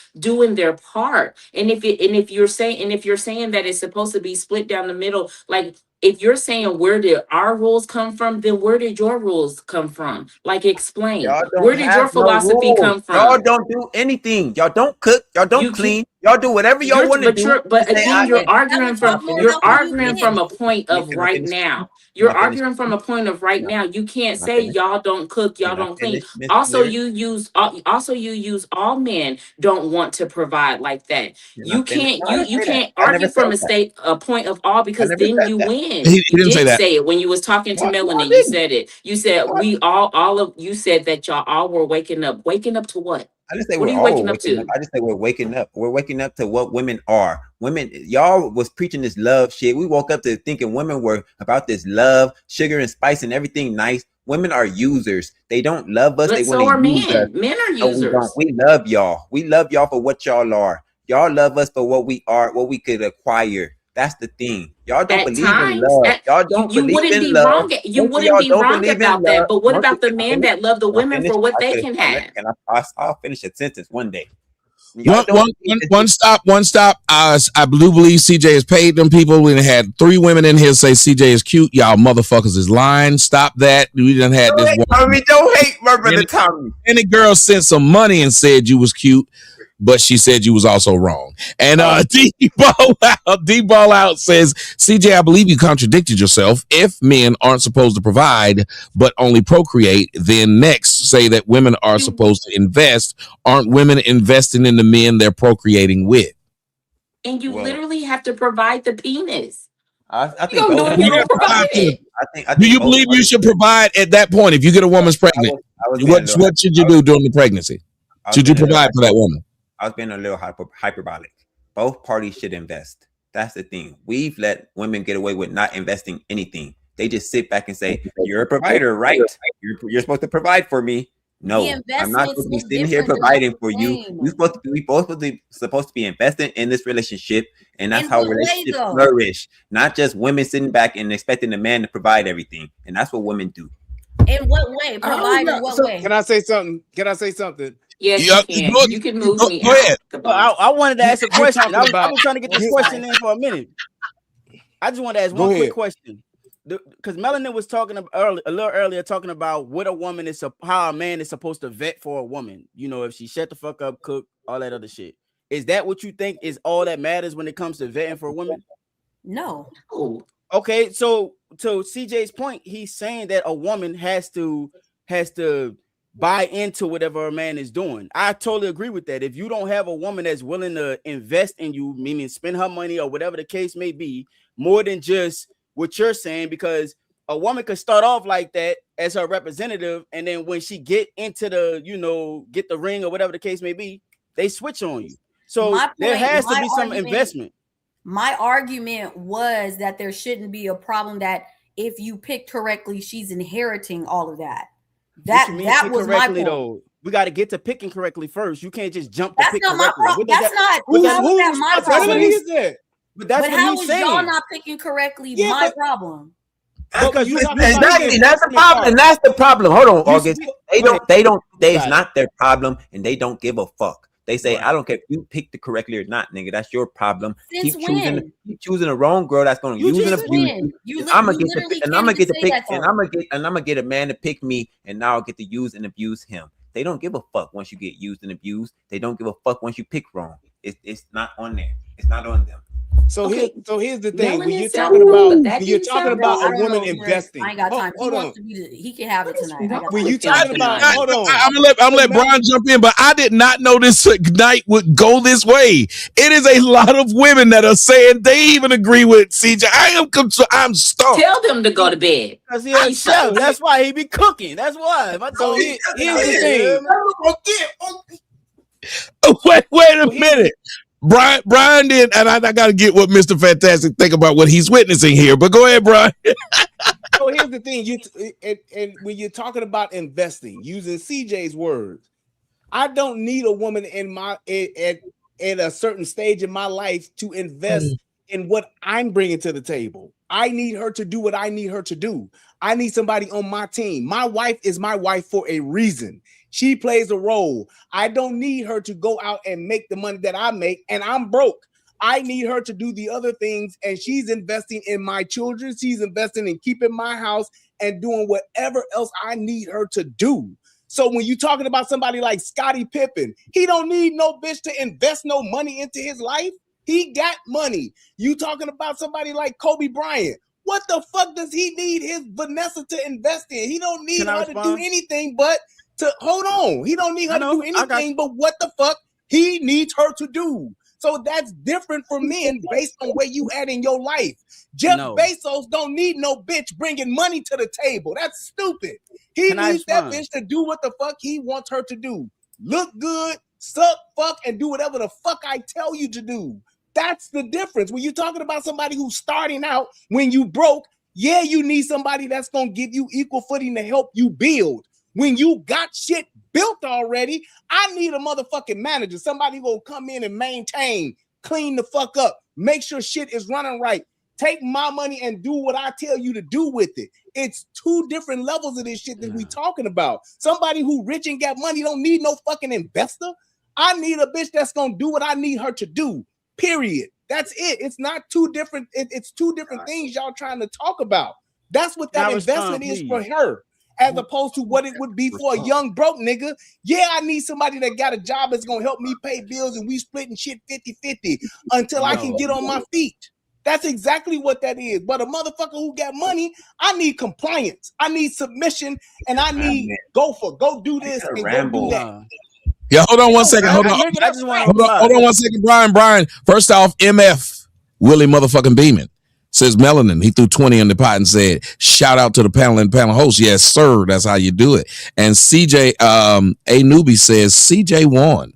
part. And if you're saying that it's supposed to be split down the middle, like if you're saying where did our rules come from, then where did your rules come from? Like explain. Y'all Where don't did your have no philosophy rules. come from? Y'all don't do anything. Y'all don't cook. Y'all don't clean. Y'all do whatever y'all want to do. But and say, again, you're arguing Can from a point of I right finish? now. Can You're I finish? arguing from a point of right now. You can't Can I say finish? y'all don't cook, y'all Can I don't clean. finish, Miss Also, Lyric? you use all men don't want to provide like that. Can I You finish? can't No, I didn't say that. can't I never argue from said that. a point of all, I because never then said you that. win. He You didn't say did that. say it when you was talking to No, I Melanie. You didn't. said it. You said No, we all of you said that y'all all were waking up. Waking up to what? I didn't say What we're are you all waking up waking to? up. I just say we're waking up. We're waking up to what women are. Women, y'all was preaching this love shit. We woke up to thinking women were about this love, sugar and spice and everything nice. Women are users. They don't love us. They But want so are to use us. men. Men are No, we don't. users. We love y'all. We love y'all for what y'all are. Y'all love us for what we are, what we could acquire. That's the thing. Y'all don't At believe in times, love. Y'all don't you believe wouldn't in be love. wrong. You Most of wouldn't y'all be don't wrong believe in about love. that. But what Most about of the can I men finish? that love the Can I women finish? for what they can have? I'll finish a sentence one day. Y'all don't One stop. I do believe CJ has paid them people. We done had 3 women in here say CJ is cute. Y'all motherfuckers is lying. Stop that. We done had this one. Don't hate my brother Tommy. Any girl sent some money and said you was cute, but she said you was also wrong. And D-Ball out says, CJ, I believe you contradicted yourself. If men aren't supposed to provide but only procreate, then next say that women are supposed to invest. Aren't women investing in the men they're procreating with? And you literally have to provide the penis. I You think gonna do both. it if you don't provide it. Do you believe you should provide at that point if you get a woman's pregnant? What should you do during the pregnancy? Should you provide for that woman? I was being a little hyperbolic. Both parties should invest. That's the thing. We've let women get away with not investing anything. They just sit back and say, "You're a provider, right? You're supposed to provide for me." No, I'm not supposed to be sitting here providing for you. You're supposed to be, we both supposed to be investing in this relationship, and that's how relationships flourish. Not just women sitting back and expecting the man to provide everything, and that's what women do. In what way? Provide in what way? Can I say something? Can I say something? Yes, you can. You can move me Go ahead. out. I wanted to ask a You're question. talking I've about- been trying to get this question in for a minute. I just want to ask Go one ahead. quick question. Because Melanin was talking about a little earlier, talking about what a woman is, how a man is supposed to vet for a woman. You know, if she shut the fuck up, cook, all that other shit. Is that what you think is all that matters when it comes to vetting for a woman? No. Okay, so to CJ's point, he's saying that a woman has to buy into whatever a man is doing. I totally agree with that. If you don't have a woman that's willing to invest in you, meaning spend her money or whatever the case may be, more than just what you're saying, because a woman could start off like that as her representative, and then when she get into the, get the ring or whatever the case may be, they switch on you. So there has to be some investment. My argument was that there shouldn't be a problem that if you pick correctly, she's inheriting all of that. That was my point. Though. We got to get to picking correctly first. You can't just jump to pick not correctly. My problem. That's not my problem. But that's but what how he's is saying. Y'all not picking correctly? My problem. Because exactly, that's the problem, and that's the problem. Hold on, August. It's not their problem, and they don't give a fuck. They say, I don't care if you picked it correctly or not, nigga. That's your problem. Keep choosing the wrong girl that's gonna use and abuse you. I'm gonna get a man to pick me, and now I'll get to use and abuse him. They don't give a fuck once you get used and abused. They don't give a fuck once you pick wrong. It's not on there. It's not on them. So here's the thing. When you're talking about a woman investing, I ain't got time. He can have it tonight. When you talking about, hold on. I'm gonna let Brian jump in, but I did not know this night would go this way. It is a lot of women that are saying they even agree with CJ. I'm stumped. Tell them to go to bed. Because he's a chef. That's why he be cooking. That's why. So here's the thing. Wait a minute. Brian did, and I got to get what Mr. Fantastic think about what he's witnessing here. But go ahead, Brian. So here's the thing: and when you're talking about investing, using CJ's words, I don't need a woman at a certain stage in my life to invest in what I'm bringing to the table. I need her to do what I need her to do. I need somebody on my team. My wife is my wife for a reason. She plays a role. I don't need her to go out and make the money that I make, and I'm broke. I need her to do the other things, and she's investing in my children. She's investing in keeping my house and doing whatever else I need her to do. So when you're talking about somebody like Scottie Pippen, he don't need no bitch to invest no money into his life. He got money. You talking about somebody like Kobe Bryant. What the fuck does he need his Vanessa to invest in? He don't need her to do anything but to hold on. He don't need her to do anything but what the fuck he needs her to do. So that's different for men based on where you at in your life. Jeff Bezos don't need no bitch bringing money to the table. That's stupid. He needs that bitch to do what the fuck he wants her to do. Look good, suck, fuck, and do whatever the fuck I tell you to do. That's the difference. When you're talking about somebody who's starting out when you broke, yeah, you need somebody that's going to give you equal footing to help you build. When you got shit built already, I need a motherfucking manager, somebody who will come in and maintain, clean the fuck up, make sure shit is running right. Take my money and do what I tell you to do with it. It's two different levels of this shit that we talking about. Somebody who rich and got money don't need no fucking investor. I need a bitch that's going to do what I need her to do. Period. That's it. It's not two different. It's two different things y'all trying to talk about. That's what that investment is for her, as opposed to what it would be for a young broke nigga. Yeah, I need somebody that got a job that's gonna help me pay bills and we splitting shit 50-50 until I can get on my feet. That's exactly what that is. But a motherfucker who got money, I need compliance, I need submission, and I need go do this and go do that. Yeah, hold on one second. Hold on one second, Brian. First off, MF Willie motherfucking Beeman says Melanin. He threw 20 on the pot and said, "Shout out to the panel and panel host." Yes, sir. That's how you do it. And CJ A Newbie says CJ won.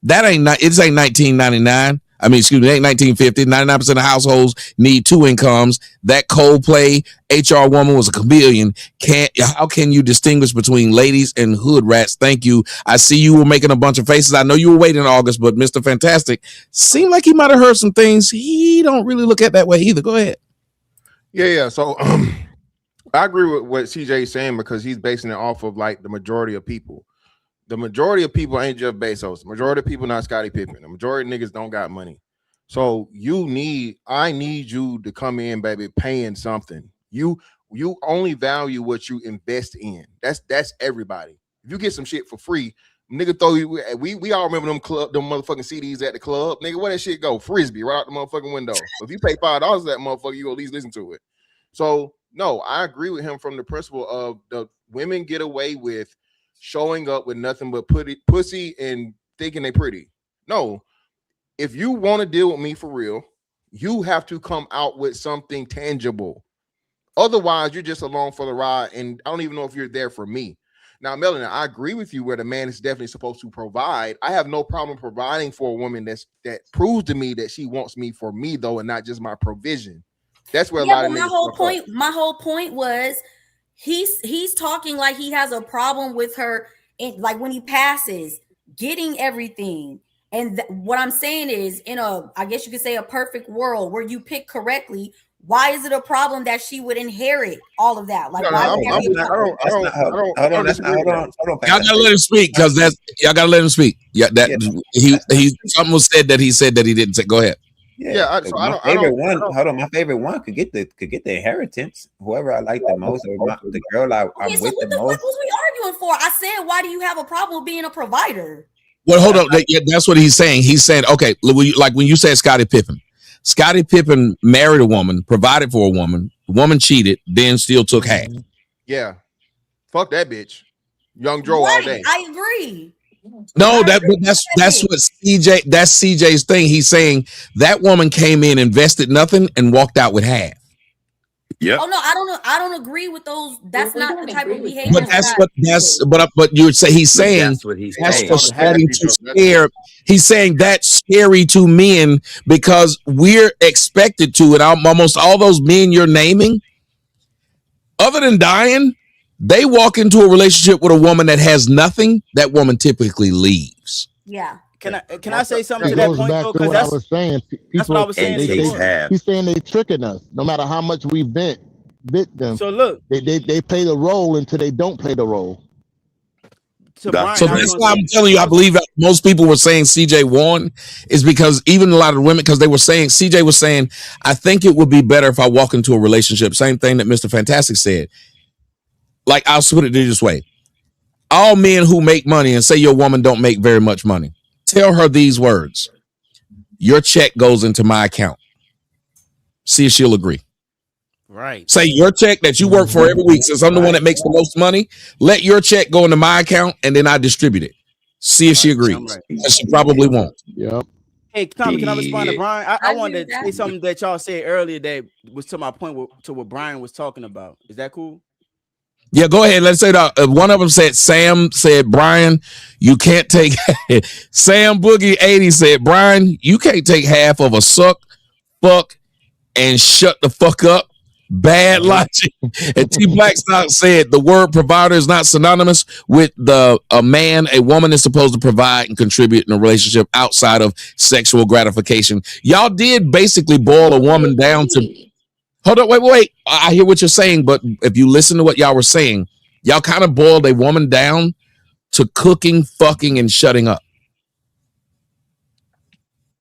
That ain't 1999. I mean, excuse me, it ain't 1950. 99% of households need two incomes. That Coldplay HR woman was a chameleon. How can you distinguish between ladies and hood rats? Thank you. I see you were making a bunch of faces. I know you were waiting in August, but Mr. Fantastic seemed like he might have heard some things. He don't really look at that way either. Go ahead. Yeah. So I agree with what CJ is saying because he's basing it off of like the majority of people. The majority of people ain't Jeff Bezos. The majority of people not Scottie Pippen. The majority of niggas don't got money. So I need you to come in, baby, paying something. You only value what you invest in. That's everybody. If you get some shit for free, nigga throw you. We all remember them motherfucking CDs at the club. Nigga, where that shit go? Frisbee right out the motherfucking window. So if you pay $5 for that motherfucker, you at least listen to it. So no, I agree with him from the principle of the women get away with showing up with nothing but pussy and thinking they pretty. No, if you want to deal with me for real, you have to come out with something tangible. Otherwise, you're just along for the ride, and I don't even know if you're there for me. Now, Melanie, I agree with you where the man is definitely supposed to provide. I have no problem providing for a woman that proves to me that she wants me for me, though, and not just my provision. That's where a lot of my whole point was he's talking like he has a problem with her, like when he passes, getting everything. And what I'm saying is, in I guess you could say a perfect world where you pick correctly, why is it a problem that she would inherit all of that? Like, Y'all gotta let him speak because y'all gotta let him speak. Yeah, he something was said that he said that he didn't say. Go ahead. My favorite one could get the inheritance. Whoever I like the most, or the girl I'm with what the the most. fuck was we arguing for? I said, why do you have a problem with being a provider? Well, hold on. That's what he's saying. He's saying, okay, like when you said Scottie Pippen. Scottie Pippen married a woman, provided for a woman. The woman cheated, then still took half. Yeah, fuck that bitch, Young Joe all day. I agree. No, that's what CJ. That's CJ's thing. He's saying that woman came in, invested nothing, and walked out with half. Yeah. Oh no, I don't agree with those. That's not the type of behavior. But you would say he's saying that's what he's that's saying. what's starting to scare. He's saying that's scary to men because we're expected to, and almost all those men you're naming, other than dying, they walk into a relationship with a woman that has nothing. That woman typically leaves. Yeah. Can I say something to that point though? Because that's what I was saying. That's what I was saying. He's saying they tricking us. No matter how much we bit them. So look, they play the role until they don't play the role. So that's why I'm telling you, I believe most people were saying CJ won is because even a lot of the women, because they were saying, CJ was saying, I think it would be better if I walk into a relationship. Same thing that Mr. Fantastic said. Like, I'll put it this way. All men who make money and say your woman don't make very much money, tell her these words. Your check goes into my account. See if she'll agree. Right. Say your check that you work for every week, since I'm the one that makes the most money, let your check go into my account and then I distribute it. See if she agrees. And she probably won't. Yep. Hey, Tommy, can I respond to Brian? I wanted to say something that y'all said earlier that was to my point to what Brian was talking about. Is that cool? Yeah, go ahead. Let's say that one of them said, Sam said, Brian, you can't take Sam Boogie 80 said, Brian, you can't take half of a suck, fuck, and shut the fuck up. Bad logic. And T Blackstock said the word provider is not synonymous with a man. A woman is supposed to provide and contribute in a relationship outside of sexual gratification. Y'all did basically boil a woman down to. Hold on, wait. I hear what you're saying, but if you listen to what y'all were saying, y'all kind of boiled a woman down to cooking, fucking, and shutting up.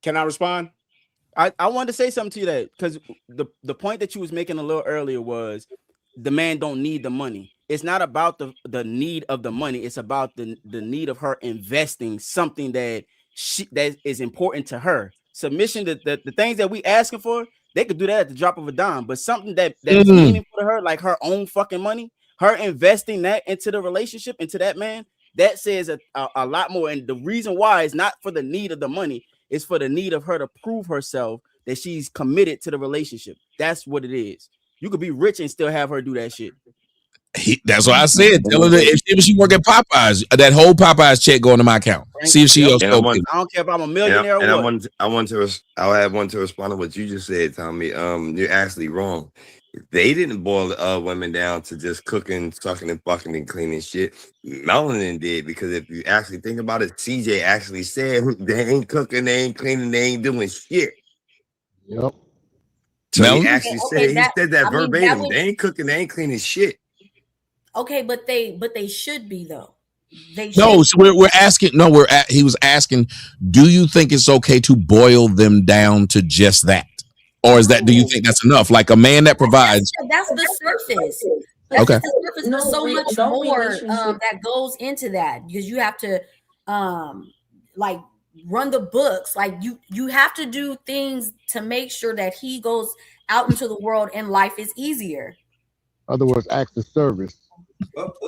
Can I respond? I wanted to say something to you that because the point that you was making a little earlier was the man don't need the money. It's not about the need of the money. It's about the need of her investing something that is important to her. Submission, the things that we asking for, they could do that at the drop of a dime. But something that is meaningful to her, like her own fucking money, her investing that into the relationship, into that man, that says a lot more. And the reason why is not for the need of the money. It's for the need of her to prove herself that she's committed to the relationship. That's what it is. You could be rich and still have her do that shit. That's what I said. Tell her that if she work at Popeyes, that whole Popeyes check going to my account. See if she else. I don't care if I'm a millionaire or what. I'll have one to respond to what you just said, Tommy. You're actually wrong. They didn't boil women down to just cooking, sucking, and fucking and cleaning shit. Melanin did, because if you actually think about it, CJ actually said they ain't cooking, they ain't cleaning, they ain't doing shit. Yep. So he actually said that verbatim. They ain't cooking, they ain't cleaning shit. Okay, but they should be though. No, so we're asking. No, he was asking, do you think it's okay to boil them down to just that? Or is that? Do you think that's enough? Like a man that provides. That's the surface. Okay. The surface. There's so much more that goes into that because you have to, like run the books. Like you have to do things to make sure that he goes out into the world and life is easier. In other words, acts of service.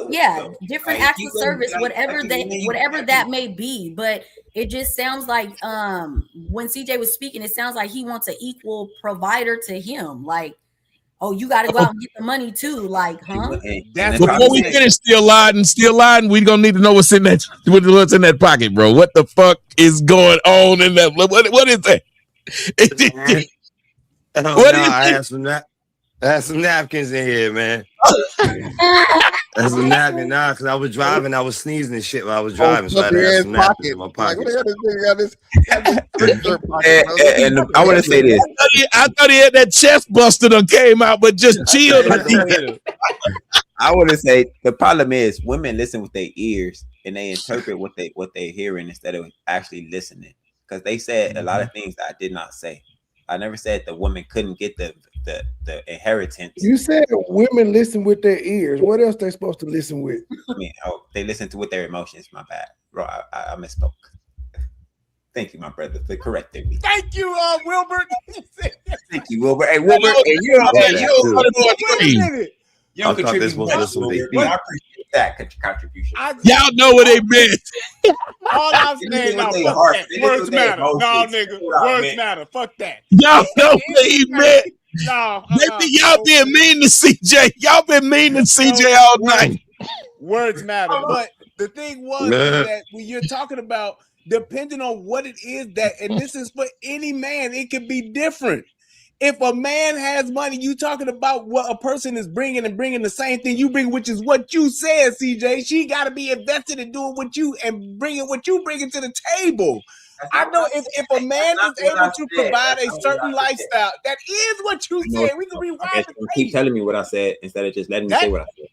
Yeah, different acts of service, whatever that may be. But it just sounds like when CJ was speaking, it sounds like he wants an equal provider to him. Like, oh, you got to go out and get the money too. Like, huh? Before we finish still lying, we gonna need to know what's in that pocket, bro. What the fuck is going on in that? What is that? I had some napkins in here, man. That's some napkins now, because I was driving, I was sneezing and shit while I was driving, so I had to have some napkins in my pocket. Like, what the hell And I want to say this. I thought he had that chest buster that came out, but just chilled. I want to say the problem is women listen with their ears and they interpret what they're hearing instead of actually listening. Because they said a lot of things that I did not say. I never said the woman couldn't get the inheritance. You said women listen with their ears. What else they supposed to listen with? I mean, they listen to with their emotions. My bad, bro. I misspoke. Thank you, my brother, for correcting me. Thank you, Wilbert. Thank you, Wilbert. Hey, Wilbert, you don't contribute much, Wilbert, but I appreciate that contribution. Y'all know what they meant. All I'm saying, no, fuck that. Words matter. No, nigga, words matter. Fuck that. Y'all know what he meant. No, y'all been mean to CJ. Y'all been mean to CJ all night. Words matter, but the thing was that when you're talking about depending on what it is that, and this is for any man, it can be different. If a man has money, you talking about what a person is bringing and bringing the same thing you bring, which is what you said, CJ. She got to be invested in doing what you and bringing what you bringing to the table. I know if a man is able to provide a certain lifestyle, that is what you said. We can rewind the tape. Keep telling me what I said instead of just letting me say what I said.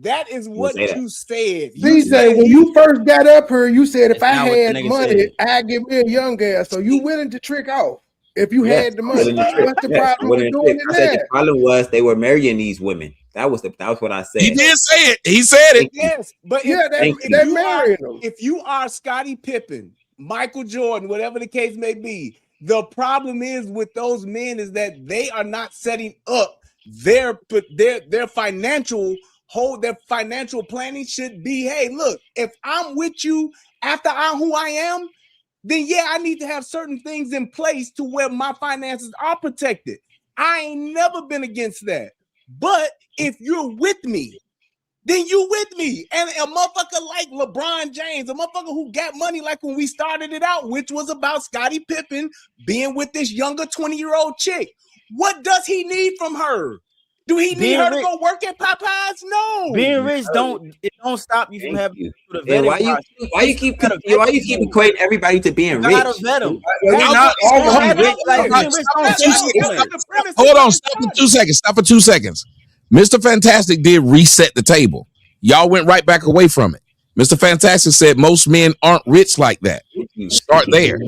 That is what you said. CJ, when you first got up here, you said if I had money, I'd give me a young girl. So you willing to trick off if you had the money. What's the problem with doing it now? The problem was they were marrying these women. That was what I said. He did say it. He said it. Yes, but they're marrying them. If you are Scottie Pippen, Michael Jordan, whatever the case may be, the problem is with those men is that they are not setting up their financial their financial planning should be, hey, look, if I'm with you after I'm who I am, then yeah, I need to have certain things in place to where my finances are protected. I ain't never been against that. But if you're with me, then you with me. And a motherfucker like LeBron James, a motherfucker who got money like when we started it out, which was about Scottie Pippen being with this younger 20-year-old chick. What does he need from her? Do he need her to go work at Popeyes? No. Being rich don't stop you from having the vetting. Why you keep equating everybody to being rich? Gotta vet them. Hold on, stop for 2 seconds. Stop for 2 seconds. Mr. Fantastic did reset the table. Y'all went right back away from it. Mr. Fantastic said most men aren't rich like that. Start there.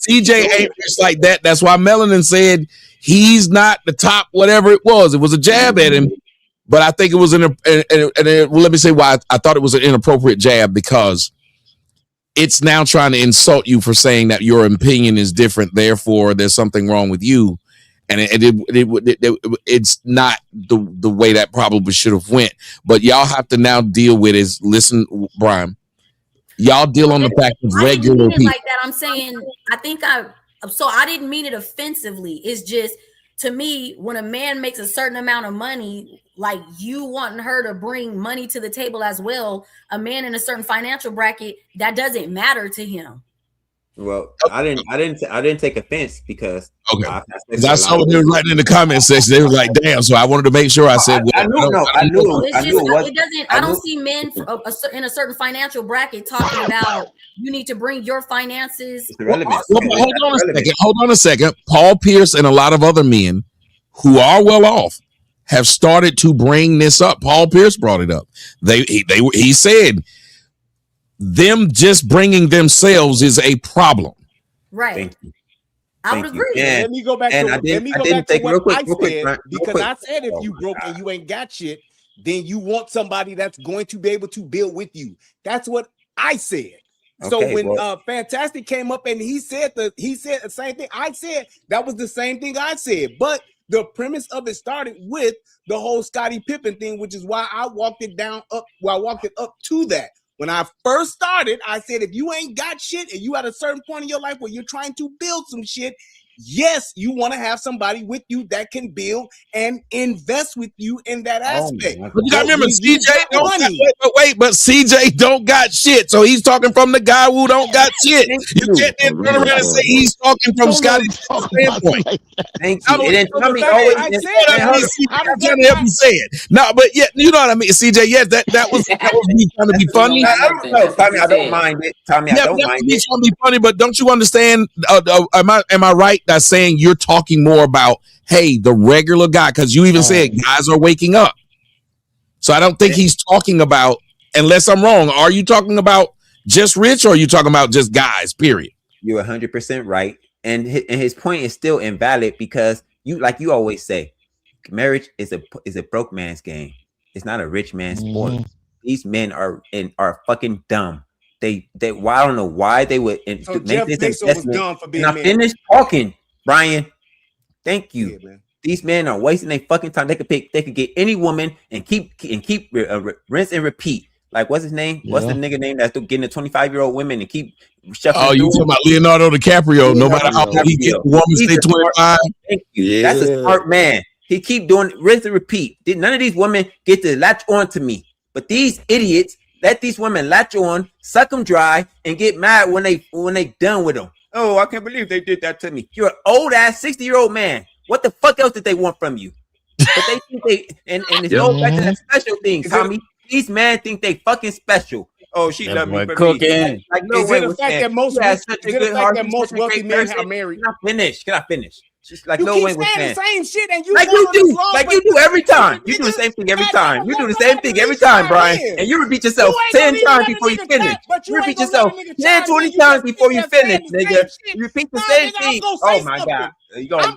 CJ ain't rich like that. That's why Melanin said he's not the top, whatever it was. It was a jab at him, but I think it was let me say why I thought it was an inappropriate jab, because it's now trying to insult you for saying that your opinion is different. Therefore, there's something wrong with you. And it's not the way that probably should have went. But y'all have to now deal with is, listen, Brian, y'all deal on the fact of regular people. Like that, I'm saying, I didn't mean it offensively. It's just, to me, when a man makes a certain amount of money, like you wanting her to bring money to the table as well, a man in a certain financial bracket, that doesn't matter to him. Well, I didn't take offense because I saw what they were writing in the comment section. They were like, "Damn!" So I wanted to make sure I said, I don't see men in a certain financial bracket talking about you need to bring your finances. Hold on a second. Paul Pierce and a lot of other men who are well off have started to bring this up. Paul Pierce brought it up. He said, them just bringing themselves is a problem. Right. I would agree. Let me go back to what I said, because I said if you broke and you ain't got shit, then you want somebody that's going to be able to build with you. That's what I said. So when Fantastic came up and he said the same thing, I said that was the same thing I said. But The premise of it started with the whole Scottie Pippen thing, which is why I walked it up to that. When I first started, I said, if you ain't got shit and you at a certain point in your life where you're trying to build some shit, yes, you want to have somebody with you that can build and invest with you in that aspect. But you gotta remember, CJ don't got, wait, but CJ don't got shit. So he's talking from the guy who don't got shit. You can't then turn around and say he's talking from Scotty's standpoint. Thank you. And then Tommy always trying to help you say it. No, but yeah, you know what I mean, CJ. Yes, that was me trying to be funny. I don't know, Tommy. I don't mind it. Tommy, I don't mind it. Trying to be funny, but don't you understand? Am I right? That's saying you're talking more about, hey, the regular guy, because you even said guys are waking up. So I don't think he's talking about, unless I'm wrong, are you talking about just Rich or are you talking about just guys, period? You're 100% right. And his point is still invalid because you always say, marriage is a broke man's game. It's not a rich man's sport. These men are fucking dumb. They I don't know why they would make this investment. And I finished talking, Brian. Thank you. Yeah, these men are wasting their fucking time. They could get any woman and keep rinse and repeat. Like, what's his name? Yeah. What's the nigga name that's getting the 25-year-old women and keep shuffling? Oh, you talking about Leonardo DiCaprio? No matter how he get the woman stay 25. Thank you. Yeah. That's a smart man. He keep doing rinse and repeat. None of these women get to latch on to me, but these idiots let these women latch on, suck them dry, and get mad when they done with them. Oh, I can't believe they did that to me. You're an old ass 60-year-old man. What the fuck else did they want from you? But they think and it's no back to that special thing, Tommy. These men think they fucking special. Oh, she loved me for cooking. Like, no, is it the fact that most wealthy men are married? Can I finish? Just like you Lil Wayne was saying saying. the same shit, and you like you do every time. You do the same thing every time. You do the same thing every time, Brian. And you repeat yourself 10 times before you finish. You repeat yourself 10, 20 times before you finish, nigga. You repeat the same thing. Oh my God. You're gonna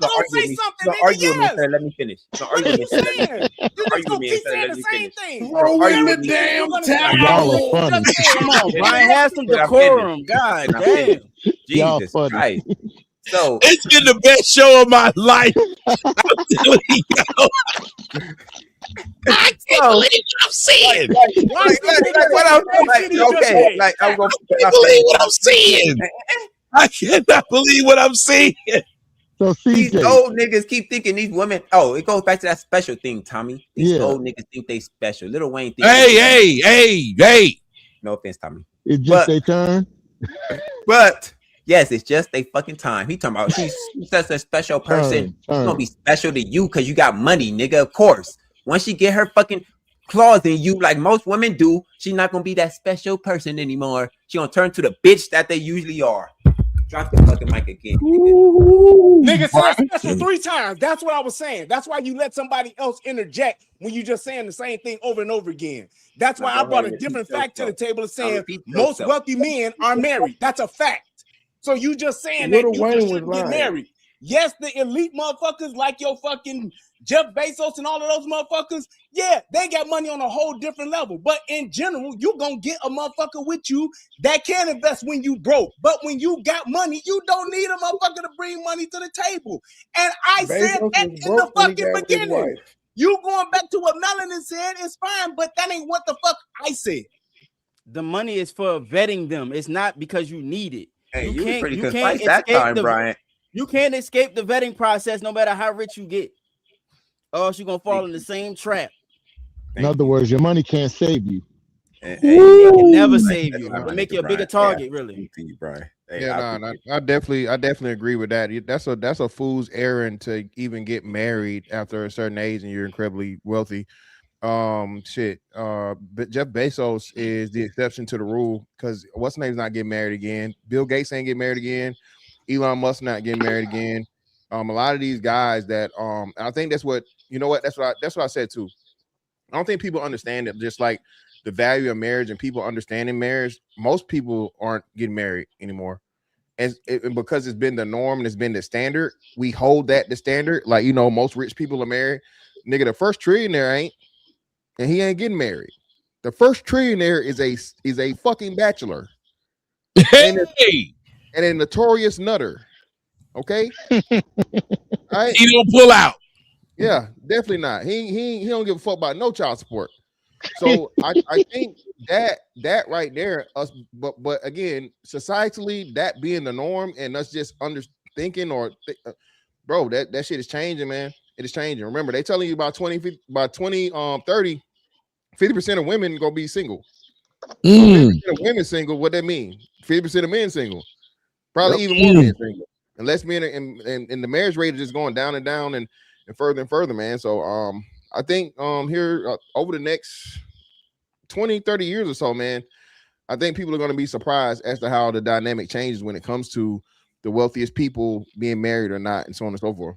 argue with me, sir. Let me finish. You're gonna argue with me, sir. Argue with me, sir. Let me finish. Throw in the damn time. Y'all are funny. Come on, Brian. Have some decorum. God damn. Jesus Christ. So it's been the best show of my life. I'm telling you. I can't believe what I'm seeing. I can't believe what I'm seeing. I cannot believe what I'm seeing. So these old niggas keep thinking these women. Oh, it goes back to that special thing, Tommy. These old niggas think they special. Lil Wayne think. Hey. No offense, Tommy. It's just their turn. But yes, it's just a fucking time. He talking about she's such a special person. She's gonna be special to you because you got money, nigga. Of course. Once she get her fucking claws in you, like most women do, she's not gonna be that special person anymore. She gonna turn to the bitch that they usually are. Drop the fucking mic again. Nigga said special 3 times. That's what I was saying. That's why you let somebody else interject when you just saying the same thing over and over again. That's why I brought a different fact to the table of saying most wealthy men are married. That's a fact. So you just saying that you shouldn't get married. Yes, the elite motherfuckers like your fucking Jeff Bezos and all of those motherfuckers, yeah, they got money on a whole different level. But in general, you gonna get a motherfucker with you that can invest when you broke. But when you got money, you don't need a motherfucker to bring money to the table. And I said that in the fucking beginning. You going back to what Melanin said is fine, but that ain't what the fuck I said. The money is for vetting them. It's not because you need it. Hey, you was pretty concise that time, Brian. You can't escape the vetting process no matter how rich you get. Or else you're going to fall in the same trap. In other words, your money can't save you. It can never save you. It'll make you a bigger target, really. Brian. I definitely agree with that. That's a fool's errand to even get married after a certain age and you're incredibly wealthy. But Jeff Bezos is the exception to the rule because what's his name's not getting married again. Bill Gates ain't getting married again. Elon Musk not getting married again. A lot of these guys that I think that's what that's what I said too. I don't think people understand it. Just like the value of marriage and people understanding marriage, most people aren't getting married anymore. And because it's been the norm and it's been the standard, we hold that the standard. Like, most rich people are married. Nigga, the first trillionaire ain't, and he ain't getting married. The first trillionaire is a fucking bachelor. And a notorious nutter. Okay? Right? He don't pull out. Yeah, definitely not. He don't give a fuck about no child support. So I think that right there, but again, societally, that being the norm and us just thinking bro, that shit is changing, man. It is changing. Remember, they telling you about 30, 50% of women gonna be single. 50% of women single. What that mean? 50% of men single. Probably even more men single. And less men and the marriage rate is just going down and down and further, man. So I think here over the next 20, 30 years or so, man, I think people are going to be surprised as to how the dynamic changes when it comes to the wealthiest people being married or not, and so on and so forth.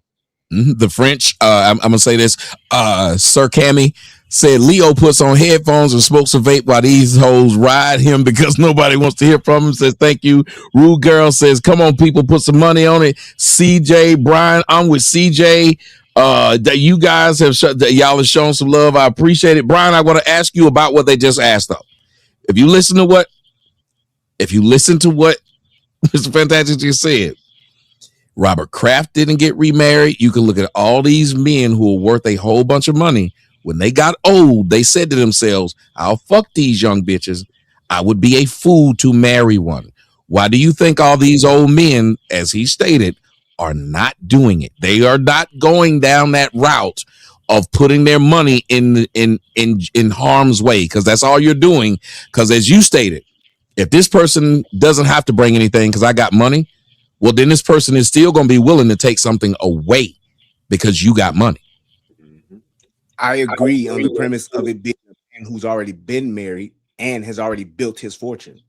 The French, I'm gonna say this. Sir Cammy said Leo puts on headphones and smokes a vape while these hoes ride him because nobody wants to hear from him. Says thank you. Rude Girl says, come on, people, put some money on it. CJ, Brian, I'm with CJ. That you guys y'all have shown some love. I appreciate it. Brian, I want to ask you about what they just asked though. If you listen to what Mr. Fantastic just said, Robert Kraft didn't get remarried. You can look at all these men who are worth a whole bunch of money. When they got old, they said to themselves, I'll fuck these young bitches. I would be a fool to marry one. Why do you think all these old men, as he stated, are not doing it? They are not going down that route of putting their money in harm's way, because that's all you're doing. Because as you stated, if this person doesn't have to bring anything because I got money, well, then this person is still going to be willing to take something away because you got money. I agree on the premise of it being a man who's already been married and has already built his fortune.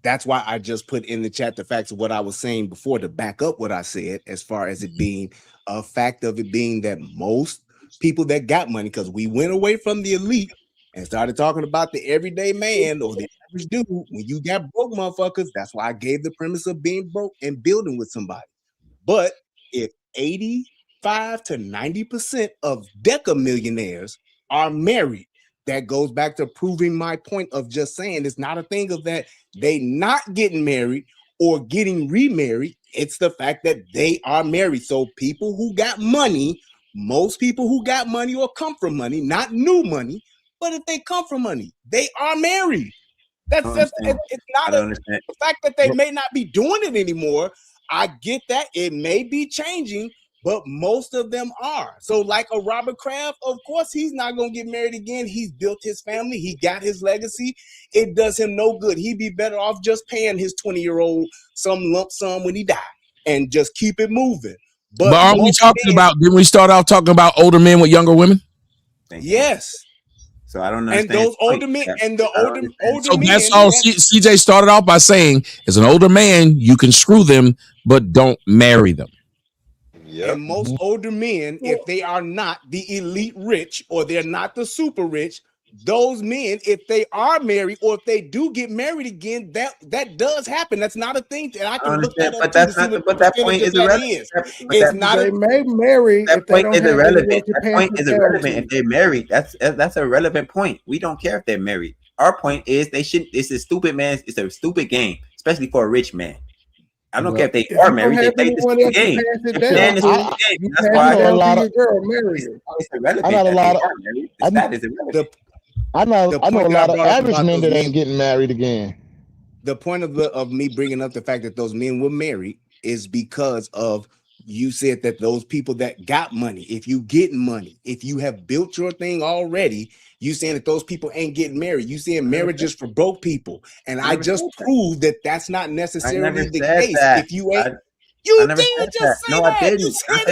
That's why I just put in the chat the facts of what I was saying before to back up what I said, as far as it being a fact of it being that most people that got money, because we went away from the elite and started talking about the everyday man or the average dude. When you got broke motherfuckers, that's why I gave the premise of being broke and building with somebody. But if 85 to 90% of Deca millionaires are married, that goes back to proving my point of just saying it's not a thing of that they not getting married or getting remarried. It's the fact that they are married. So people who got money, most people who got money or come from money, not new money, but if they come from money, they are married. It's not the fact that they may not be doing it anymore. I get that it may be changing, but most of them are. So like a Robert Kraft, of course, he's not going to get married again. He's built his family. He got his legacy. It does him no good. He'd be better off just paying his 20-year-old some lump sum when he died and just keep it moving. But aren't we talking about, didn't we start off talking about older men with younger women? Yes. So I don't understand. And those older men and the older so men. That's all CJ started off by saying, as an older man, you can screw them, but don't marry them. And most older men, if they are not the elite rich or they're not the super rich, those men, if they are married or if they do get married again, that does happen. That's not a thing. And I can look that up. But that point is irrelevant. It's not. They may marry. That point is irrelevant. That point is irrelevant if they're married. That's a relevant point. We don't care if they're married. Our point is they should. It's a stupid man. It's a stupid game, especially for a rich man. I don't care if they are married. They play this stupid game. That's why I know a lot of. I got a lot of. I know a lot of average men that ain't getting married again. The point of me bringing up the fact that those men were married is because of you said that those people that got money, if you getting money, if you have built your thing already, you saying that those people ain't getting married. You saying marriages for broke people, and I just proved that that's not necessarily the case. If you ain't. You did just say that. No, I didn't. I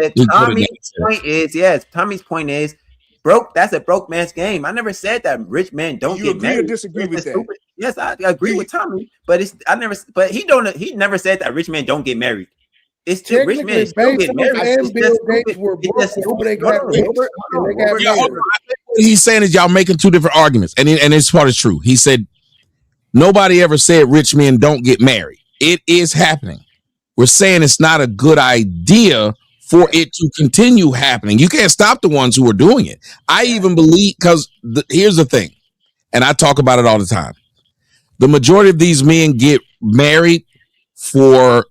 said Tommy's point is, yes, Tommy's point is, broke, that's a broke man's game. I never said that rich men don't get married. You agree or disagree with that? Yes, I agree with Tommy, but he never said that rich men don't get married. It's two rich men still get married. He's saying is y'all making two different arguments, and this part is true. He said nobody ever said rich men don't get married. It is happening. We're saying it's not a good idea for it to continue happening. You can't stop the ones who are doing it. I even believe, because here's the thing, and I talk about it all the time. The majority of these men get married for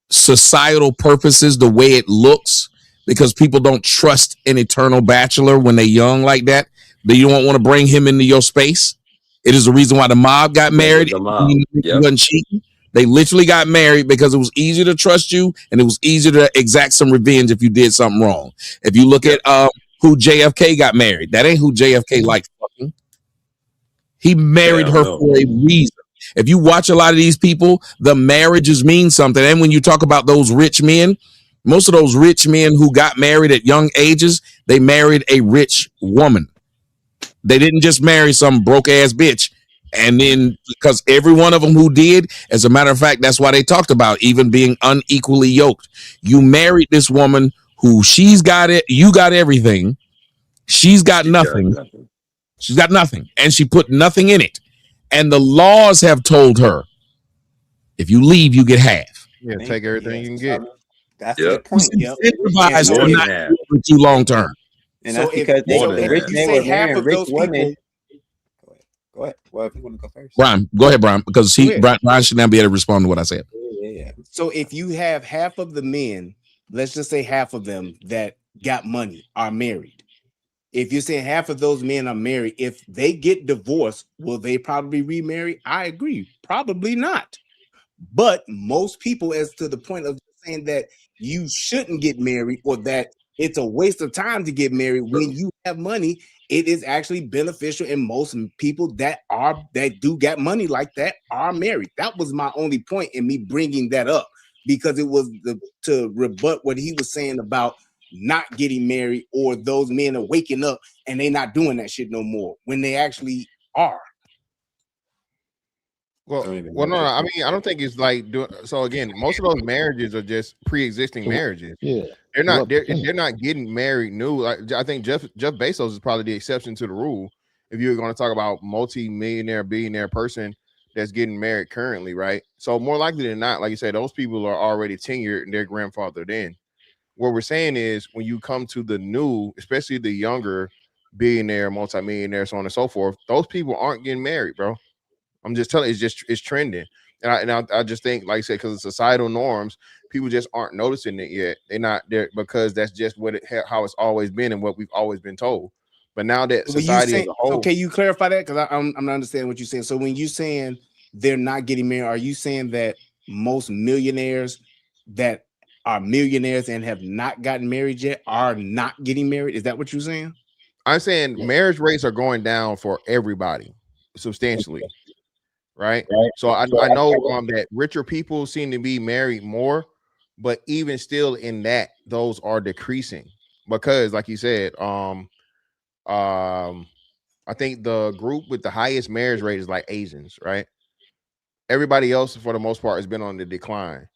societal purposes, the way it looks, because people don't trust an eternal bachelor when they're young like that. You don't want to bring him into your space. It is the reason why the mob got married. The mob. Yep. Wasn't cheating. They literally got married because it was easier to trust you and it was easier to exact some revenge if you did something wrong. If you look at who JFK got married, that ain't who JFK liked fucking. He married her for a reason. If you watch a lot of these people, the marriages mean something. And when you talk about those rich men, most of those rich men who got married at young ages, they married a rich woman. They didn't just marry some broke ass bitch. And then because every one of them who did, as a matter of fact, that's why they talked about even being unequally yoked. You married this woman who she's got it. You got everything. She's got nothing. She's got nothing. And she put nothing in it. And the laws have told her, if you leave, you get half. Yeah, take everything you can get. That's the point. Incentivized to not do it for too long term. And that's because the rich men were marrying rich women. Go ahead. Well, if you want to go first. Brian, go ahead, Brian, because Brian should now be able to respond to what I said. Yeah. So if you have half of the men, let's just say half of them that got money are married. If you're saying half of those men are married, if they get divorced, will they probably remarry? I agree. Probably not. But most people, as to the point of saying that you shouldn't get married or that it's a waste of time to get married when you have money, it is actually beneficial. And most people that do get money like that are married. That was my only point in me bringing that up, because it was to rebut what he was saying about not getting married, or those men are waking up and they not doing that shit no more when they actually are. Well, no. I mean, I don't think it's like doing. So again, most of those marriages are just pre-existing marriages. Yeah, they're not. They're not getting married new. Like, I think Jeff Bezos is probably the exception to the rule. If you're going to talk about multi-millionaire, billionaire person that's getting married currently, right? So more likely than not, like you said, those people are already tenured and they're grandfathered in. What we're saying is, when you come to the new, especially the younger billionaire, multimillionaire, so on and so forth, those people aren't getting married, bro. I'm just telling you, it's trending. And I just think, like I said, because of societal norms, people just aren't noticing it yet. They're not there because that's just how it's always been and what we've always been told. But now that society as a whole. Okay, you clarify that, because I'm not understanding what you're saying. So when you're saying they're not getting married, are you saying that most millionaires that are millionaires and have not gotten married yet are not getting married? Is that what you're saying? I'm saying marriage rates are going down for everybody substantially. Right. So I know that richer people seem to be married more, but even still in that, those are decreasing because, like you said, I think the group with the highest marriage rate is like Asians, right? Everybody else, for the most part, has been on the decline.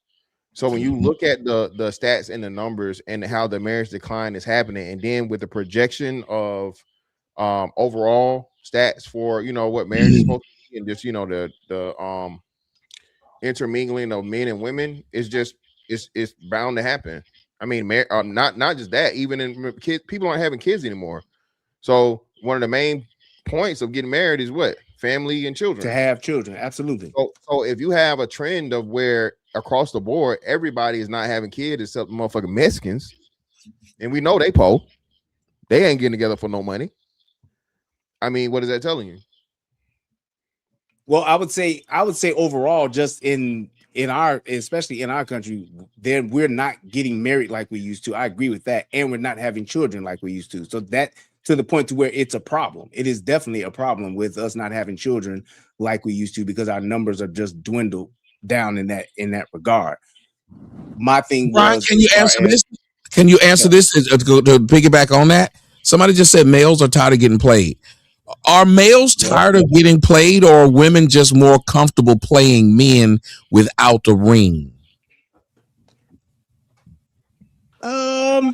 So when you look at the stats and the numbers and how the marriage decline is happening, and then with the projection of overall stats for what marriage is supposed to be, and just the intermingling of men and women is just it's bound to happen. I mean, not just that, even in kids, people aren't having kids anymore. So one of the main points of getting married is what? Family and children. To have children, absolutely. So if you have a trend of where across the board everybody is not having kids except motherfucking Mexicans, and we know they poor, they ain't getting together for no money. I mean, what is that telling you? Well, I would say overall, just especially in our country, then we're not getting married like we used to. I agree with that, and we're not having children like we used to. So that, to the point to where it's a problem. It is definitely a problem with us not having children like we used to, because our numbers are just dwindled down in that regard. My thing Brian, was, can you answer this? Can you answer this to piggyback on that? Somebody just said males are tired of getting played. Are males tired of getting played, or are women just more comfortable playing men without a ring? I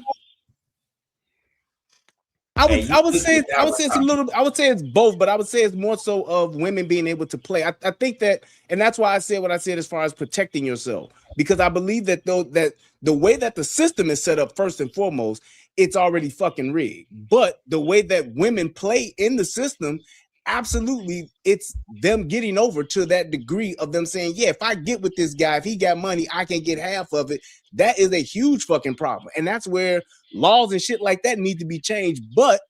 would say it's both, but I would say it's more so of women being able to play. I think that, and that's why I said what I said as far as protecting yourself, because I believe that that the way that the system is set up, first and foremost, it's already fucking rigged. But the way that women play in the system, absolutely, it's them getting over to that degree of them saying, yeah, if I get with this guy, if he got money, I can get half of it. That is a huge fucking problem. And that's where laws and shit like that need to be changed. But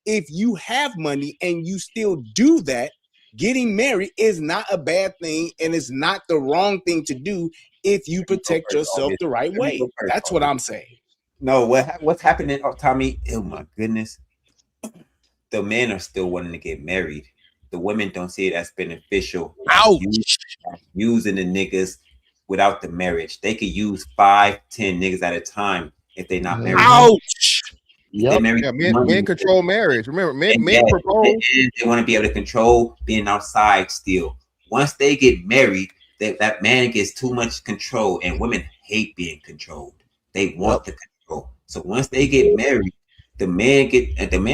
if you have money and you still do that, getting married is not a bad thing, and it's not the wrong thing to do if you protect yourself the right way. That's what I'm saying. No, what's happening, Tommy? Oh my goodness. The men are still wanting to get married. The women don't see it as beneficial. Ouch. Using the niggas without the marriage. They could use 5-10 niggas at a time if they're not married. Ouch. Yeah, men control marriage. Remember, men propose. They want to be able to control being outside still. Once they get married, that man gets too much control, and women hate being controlled. They want the control. So once they get married, the man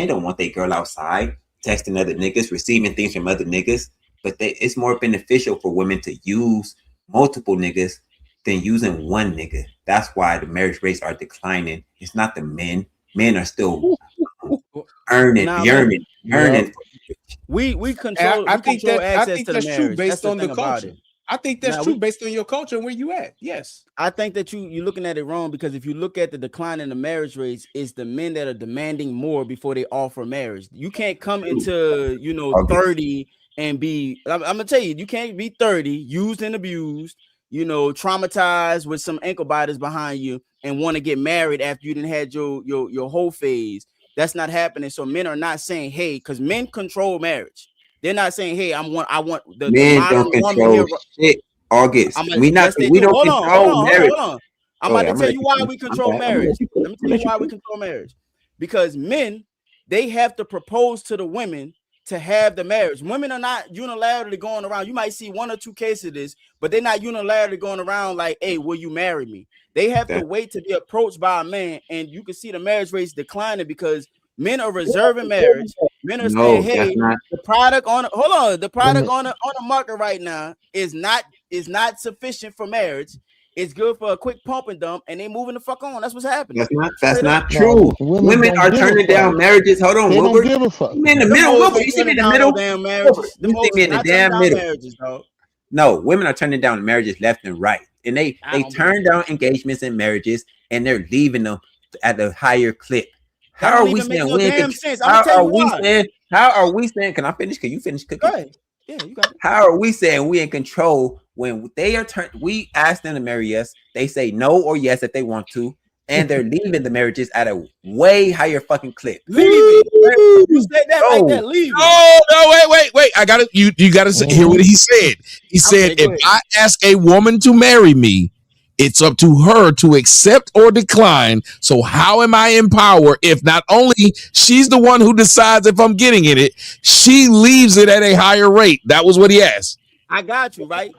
don't want their girl outside texting other niggas, receiving things from other niggas. But it's more beneficial for women to use multiple niggas than using one nigga. That's why the marriage rates are declining. It's not the men. Men are still earning. We control. I think that's marriage. true based That's on the culture. I think that's true based on your culture and where you at. Yes, I think that you're looking at it wrong, because if you look at the decline in the marriage rates, it's the men that are demanding more before they offer marriage. You can't come into 30 and be. I'm gonna tell you can't be 30 used and abused, traumatized with some ankle biters behind you, and want to get married after you didn't had your whole phase. That's not happening. So men are not saying, hey, because men control marriage. They're not saying, hey, I want the men don't control shit. August. We don't control marriage. Hold on. I'm about to tell you why we control marriage. Let me tell you why we control marriage. Because men, they have to propose to the women to have the marriage. Women are not unilaterally going around. You might see 1 or 2 cases of this, but they're not unilaterally going around like, hey, will you marry me? They have to wait to be approached by a man, and you can see the marriage rates declining because men are reserving marriage. Men are saying, hey, the product on the market right now is not sufficient for marriage. It's good for a quick pump and dump, and they moving the fuck on. That's what's happening. That's not true. Women are turning down marriages. Hold on, Wilbur. Give a fuck. You in the middle, Wilbur? You see me in the middle? Damn marriages. You see me in the damn middle? No, women are turning down marriages left and right, and they turn down engagements and marriages, and they're leaving them at a higher clip. How are we saying? How are we saying? Can I finish? Can you finish cooking? Go ahead. Yeah, you got it. How are we saying we in control when they are we ask them to marry us? They say no or yes if they want to, and they're leaving the marriages at a way higher fucking clip. Leave it. You said that like that. Leave it. Oh no! Wait! I got it. You got to hear what he said. He said, if I ask a woman to marry me, it's up to her to accept or decline. So how am I in power if not only she's the one who decides if I'm getting in it, she leaves it at a higher rate? That was what he asked. I got you, right?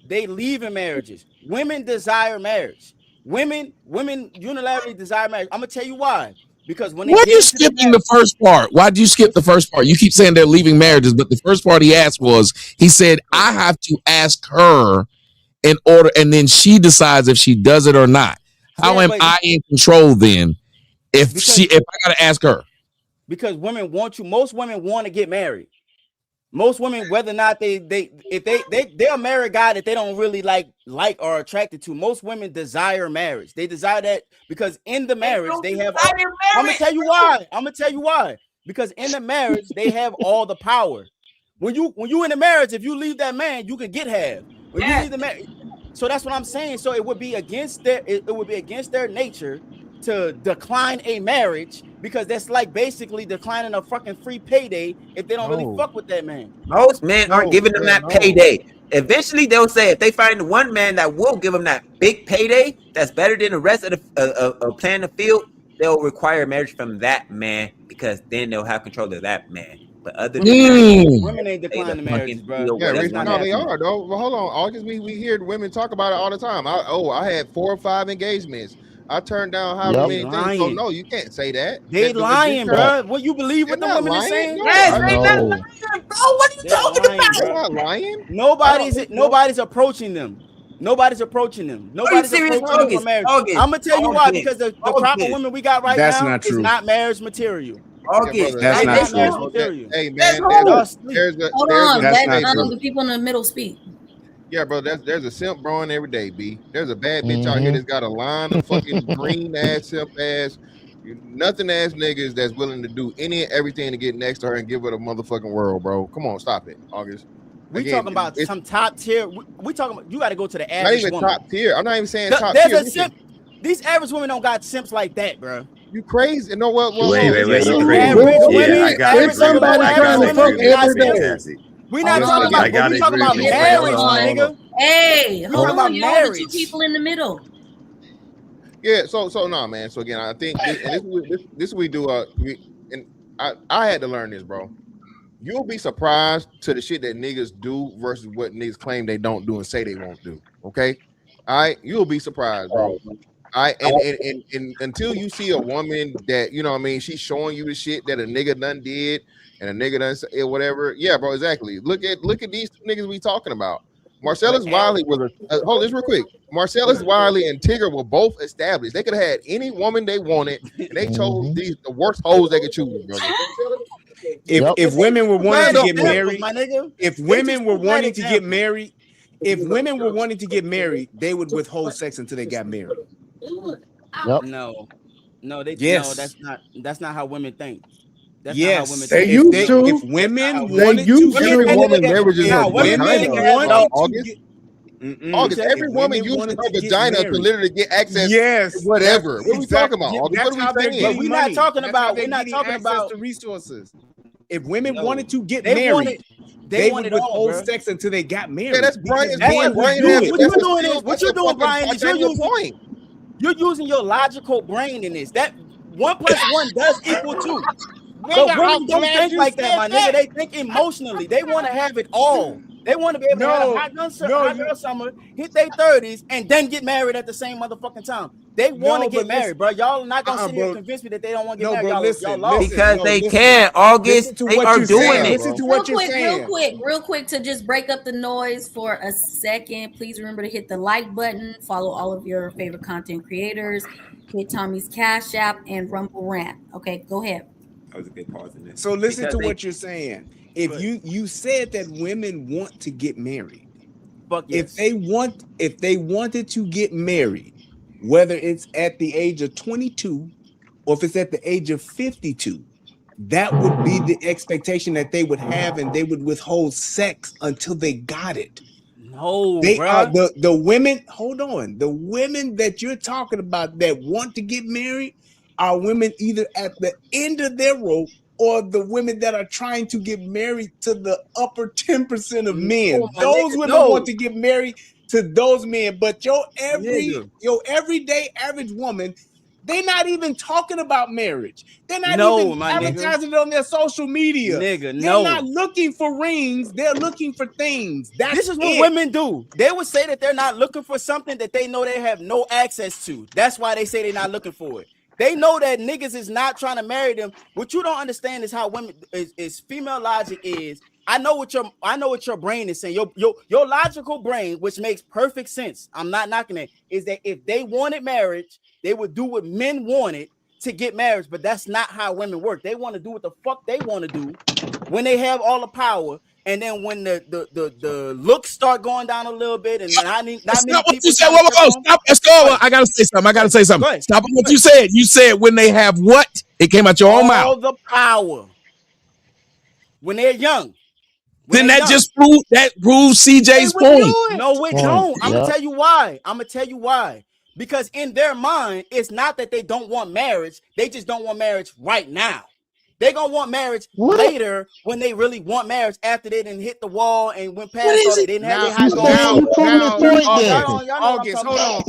They leave in marriages. Women desire marriage. Women unilaterally desire marriage. I'm gonna tell you why. Because when why are you skipping the first part? Why do you skip the first part? You keep saying they're leaving marriages, but the first part he asked was, he said, I have to ask her in order, and then she decides if she does it or not. How am I in control then? If I gotta ask her? Because women want you. Most women want to get married. Most women, whether or not they're a married guy that they don't really like or attracted to. Most women desire marriage. They desire that because in the marriage they have. I'm gonna tell you why. Because in the marriage they have all the power. When you in a marriage, if you leave that man, you can get half. When you leave the marriage, so that's what I'm saying. So it would be against their nature to decline a marriage, because that's like basically declining a fucking free payday if they don't really fuck with that man. Most men aren't giving them that payday. Eventually they'll say, if they find one man that will give them that big payday that's better than the rest of the playing the field, they'll require marriage from that man, because then they'll have control of that man. But other than that, women ain't declining marriages, bro. Yeah, they are though. Well, hold on, August. We hear women talk about it all the time. I had 4 or 5 engagements. I turned down how many things. So no, you can't say that. They lying, bro. What you believe what the women are saying? Yes, they not lying, bro. What are you talking about? They're not lying. Nobody's approaching them. Nobody's approaching them. Nobody's approaching them for marriage. I'm gonna tell you why. Because the proper women we got right now is not marriage material. August, that's not That's true. nasty material. Hey man, Y'all sleep. Hold on, That's let not true. the people in the middle speak. yeah, bro. There's a simp growing every day, B. There's a bad bitch out here that's got a line of fucking green ass, simp ass, nothing ass niggas that's willing to do any and everything to get next to her and give her the motherfucking world, bro. Come on, stop it, August. We Again, talking about some top tier. We talking about, you got to go to the not average even woman. top tier. I'm not even saying top There's tier. a simp. These average women don't got simps like that, bro. You crazy? No, what? Wait, you Average crazy? women, Yeah, I got average somebody women, trying to average fuck women got every day. simps. We not Hold talking on. about, but we talking about agree with you. marriage, Hold my on. nigga. Hey, hold talking about on, y'all. The two marriage. people in the middle. Yeah. So no, man. So again, I think this we do. I had to learn this, bro. You'll be surprised to the shit that niggas do versus what niggas claim they don't do and say they won't do. Okay, all right. You'll be surprised, bro. All right, and until you see a woman that, you know what I mean, she's showing you the shit that a nigga done did and a nigga done say whatever. Yeah, bro, exactly. Look at these two niggas we talking about. Marcellus Wiley was hold this real quick. Marcellus Wiley and Tigger were both established. They could have had any woman they wanted, and they chose the worst hoes they could choose, brother. If women were wanting to get married, my nigga. if women were wanting to get married, they would withhold sex until they got married. No, they Yes. no, that's not how women think. That's Yes, not how women They think. used to. If women They wanted used to, to. Every woman leverages now, her women vagina. wanted August. to get. August, every If woman women uses wanted her to get vagina to married. literally get access Yes, to whatever. that's What are we talking about, exactly- August? that's What are how we they're saying? But getting we're not money. talking That's how about. they're We're not getting talking access about. to resources. If women No. wanted to get They married, wanted. they want would it all, withhold bro. sex until they got married. Yeah, that's because Brian. That's men what would you do doing. it. What you're doing is what you're doing, Brian. Is you're using point. You're using your logical brain in this. That 1 + 1 does equal 2. But Nigga, women I'm don't glad think you like that, said my that. nigga. They think emotionally. They want to have it all. They want to be able to have a hot girl summer, hit their 30s, and then get married at the same motherfucking time. They want to get married, bro. Y'all are not gonna sit here and convince me that they don't want to get married. Y'all lost. Because they can. August, they are doing it. Listen to what you're saying. Real quick, to just break up the noise for a second. Please remember to hit the like button. Follow all of your favorite content creators. Hit Tommy's Cash App and Rumble Rant. Okay, go ahead. That was a good pause in there. So listen Because to they- what you're saying. If you said that women want to get married, yes. if they wanted to get married, whether it's at the age of 22 or if it's at the age of 52, that would be the expectation that they would have, and they would withhold sex until they got it. No, They bruh. are the women. Hold on, the women that you're talking about that want to get married are women either at the end of their rope or the women that are trying to get married to the upper 10% of men. my Those nigga, women no. want to get married to those men, but your everyday average woman, they're not even talking about marriage. They're not No, even my nigga. advertising it on their social media. Nigga, They're no. not looking for rings. They're looking for things. This is what women do. They would say that they're not looking for something that they know they have no access to. That's why they say they're not looking for it. They know that niggas is not trying to marry them. What you don't understand is how women is female logic is. I know what your brain is saying. Your logical brain, which makes perfect sense. I'm not knocking it. Is that if they wanted marriage, they would do what men wanted to get marriage. But that's not how women work. They want to do what the fuck they want to do when they have all the power. And then when the looks start going down a little bit, and not many Stop what people you said. trying Whoa, to whoa, get on. stop. Let's go. I gotta say something. Stop what you said. You said when they have what? It came out your own mouth. All the power. When they're young. Then that just proves CJ's point. No, it don't. I'm gonna tell you why. Because in their mind, it's not that they don't want marriage. They just don't want marriage right now. They're gonna want marriage later when they really want marriage after they didn't hit the wall and went past all they didn't have their high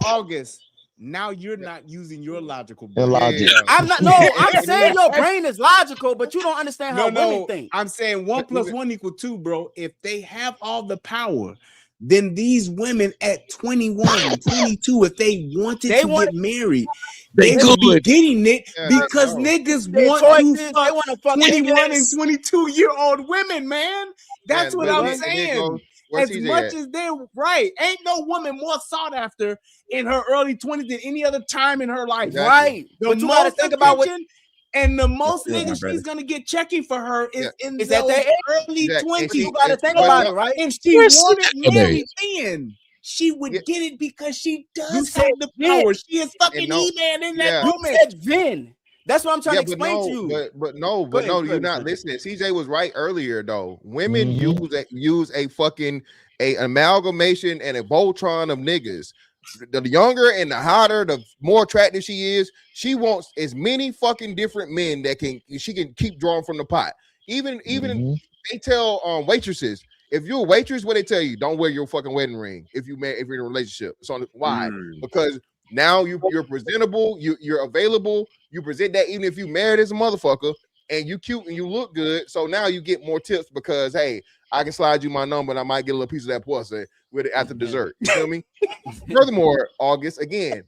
August. Now you're not using your logical brain. I'm not. No, I'm saying your brain is logical, but you don't understand how women think. I'm saying 1 + 1 = 2, bro. If they have all the power, then these women at 21, 22, if they wanted to get married, they would be getting it because niggas want to fuck 21 and 22-year-old women, man. That's what I'm saying. As much as they're right, ain't no woman more sought after in her early 20s than any other time in her life. Right. The But you gotta most think about what attention And the most Yeah, my niggas brother. she's gonna get checking for her is in Is those that early Exactly. 20s. You gotta think but about no- it, right? If she Yes, wanted Mary nowadays. then, she would get it because she You does said have the then. power. She is fucking And no- E-Man in that yeah. You moment. said then. That's what I'm trying to but explain no, to you. but Go ahead, you're not listening. CJ was right earlier though. Women use a fucking a amalgamation and a Voltron of niggas. The younger and the hotter, the more attractive she is. She wants as many fucking different men that she can keep drawing from the pot. Even they tell waitresses, if you're a waitress, what they tell you, don't wear your fucking wedding ring if you're in a relationship. So why? Because now you're presentable, you're available, you present that even if you married as a motherfucker, and you cute and you look good. So now you get more tips because hey, I can slide you my number and I might get a little piece of that pussy with it after dessert. You feel me? Furthermore, August, again,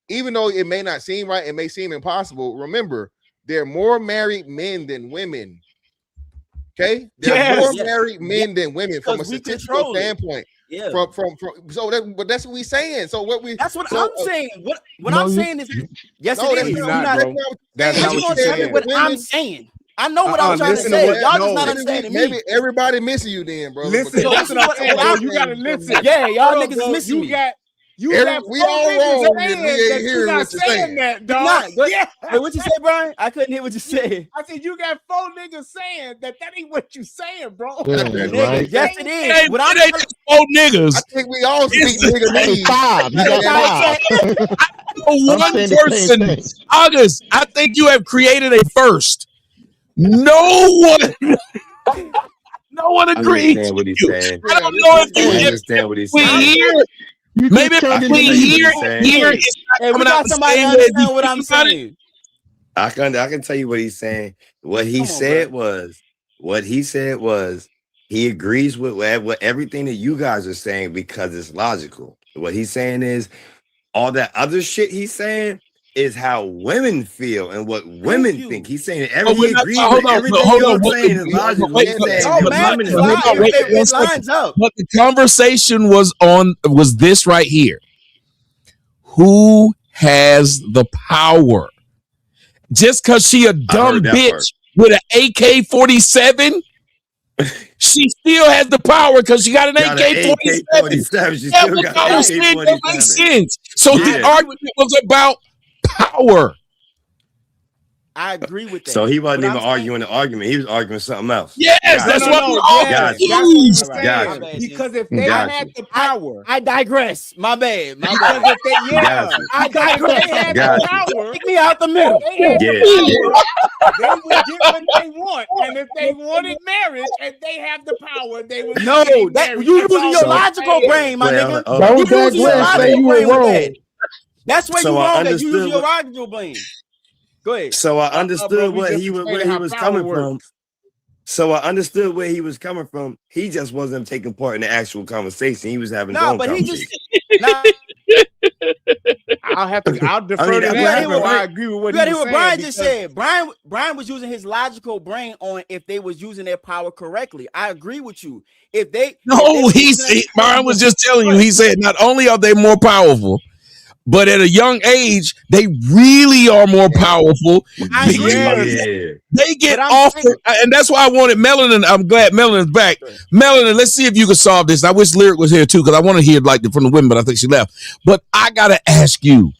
even though it may not seem right, it may seem impossible. Remember, there are more married men than women. Okay, there are more married men than women from a statistical standpoint. Yeah. But that's what we saying. So what we That's what so, I'm saying. What I'm saying is yes, no, it is. that's not, bro. That's not You what gonna you're tell me saying. what I'm saying. I know what I'm trying to listen say. to what- Y'all no. just not understanding me. Maybe everybody missing you then, bro. Listen, So that's this what is I'm saying, bro. You gotta listen. Yeah, y'all Hold on, niggas bro. is missing me. You Every- got we four all niggas wrong and saying we ain't that you're hearing not what you're saying saying. that, You're dog. not. Go- Yeah. Wait, what you say, Brian? I couldn't hear what you said. I said you got four niggas saying that ain't what you saying, bro. Yeah, Nigga, right. yes, it It ain't, is. What I'm it ain't just four niggas. I think we all speak It's- nigga Hey, needs. 5. You got 5. One I'm saying the same person, thing. August, I think you have created a first. No one I agrees understand what with he's you. saying. I don't know if I you understand what he's we saying. hear You maybe just if turned I we into can tell you hear what me. he's saying. here, it's not Hey, we coming out got the somebody same that way as you understand what I'm think about it. saying. I can tell you what he's saying. What he Come on, said was he agrees with what everything that you guys are saying because it's logical. What he's saying is all that other shit he's saying is how women feel and what women think. He's saying Oh, he we're not, agrees hold with on, everything hold you're on. saying is logical. Wait, He's wait, saying Don't the matter. women hold on, wait, If one it second. lines up. But the conversation was this right here. Who has the power? Just because she a dumb heard that bitch part. with an AK-47, she still has the power because she got an Got an AK-47. AK-47. She That still was got what I an was saying. That AK-47. makes sense. So the Yeah. argument was about power. I agree with that. So he wasn't But even I'm saying- arguing the argument. He was arguing something else. Yes, that's what we're all Got That's you. what he was Got saying. you. Because if they Got had you. the power, I digress. My bad. My because bad. if they Got you. I because if digress. they had Got the you. power, Take me out the middle. they had Yeah. the power, they would get what they want. And if they wanted marriage and they have the power, they would No, get that married. you That's using all your I'm logical saying. brain, my Well, nigga. hold on. You Don't using your digress. Say logical you were brain with wrong. that. That's where So you I wrong. That you understood using your what- logical brain. Go ahead. So I bro, understood we where just he explaining how was power coming works. from. So I understood where he was coming from. He just wasn't taking part in the actual conversation. He was having his No, own but he conversation. just. Nah, I'll defer to that's you that gotta hear because what, I agree with what you he gotta was hear what saying. Brian just because- said. Brian was using his logical brain on if they was using their power correctly. I agree with you. If they No, was Byron was just telling you. He said not only are they more powerful, but at a young age, they really are more powerful I agree. because Yeah. they get But I'm offered, and that's why I wanted Melanin. I'm glad Melanin's back. Melanin, let's see if you can solve this. I wish Lyric was here too, because I want to hear like from the women, but I think she left. But I gotta ask you,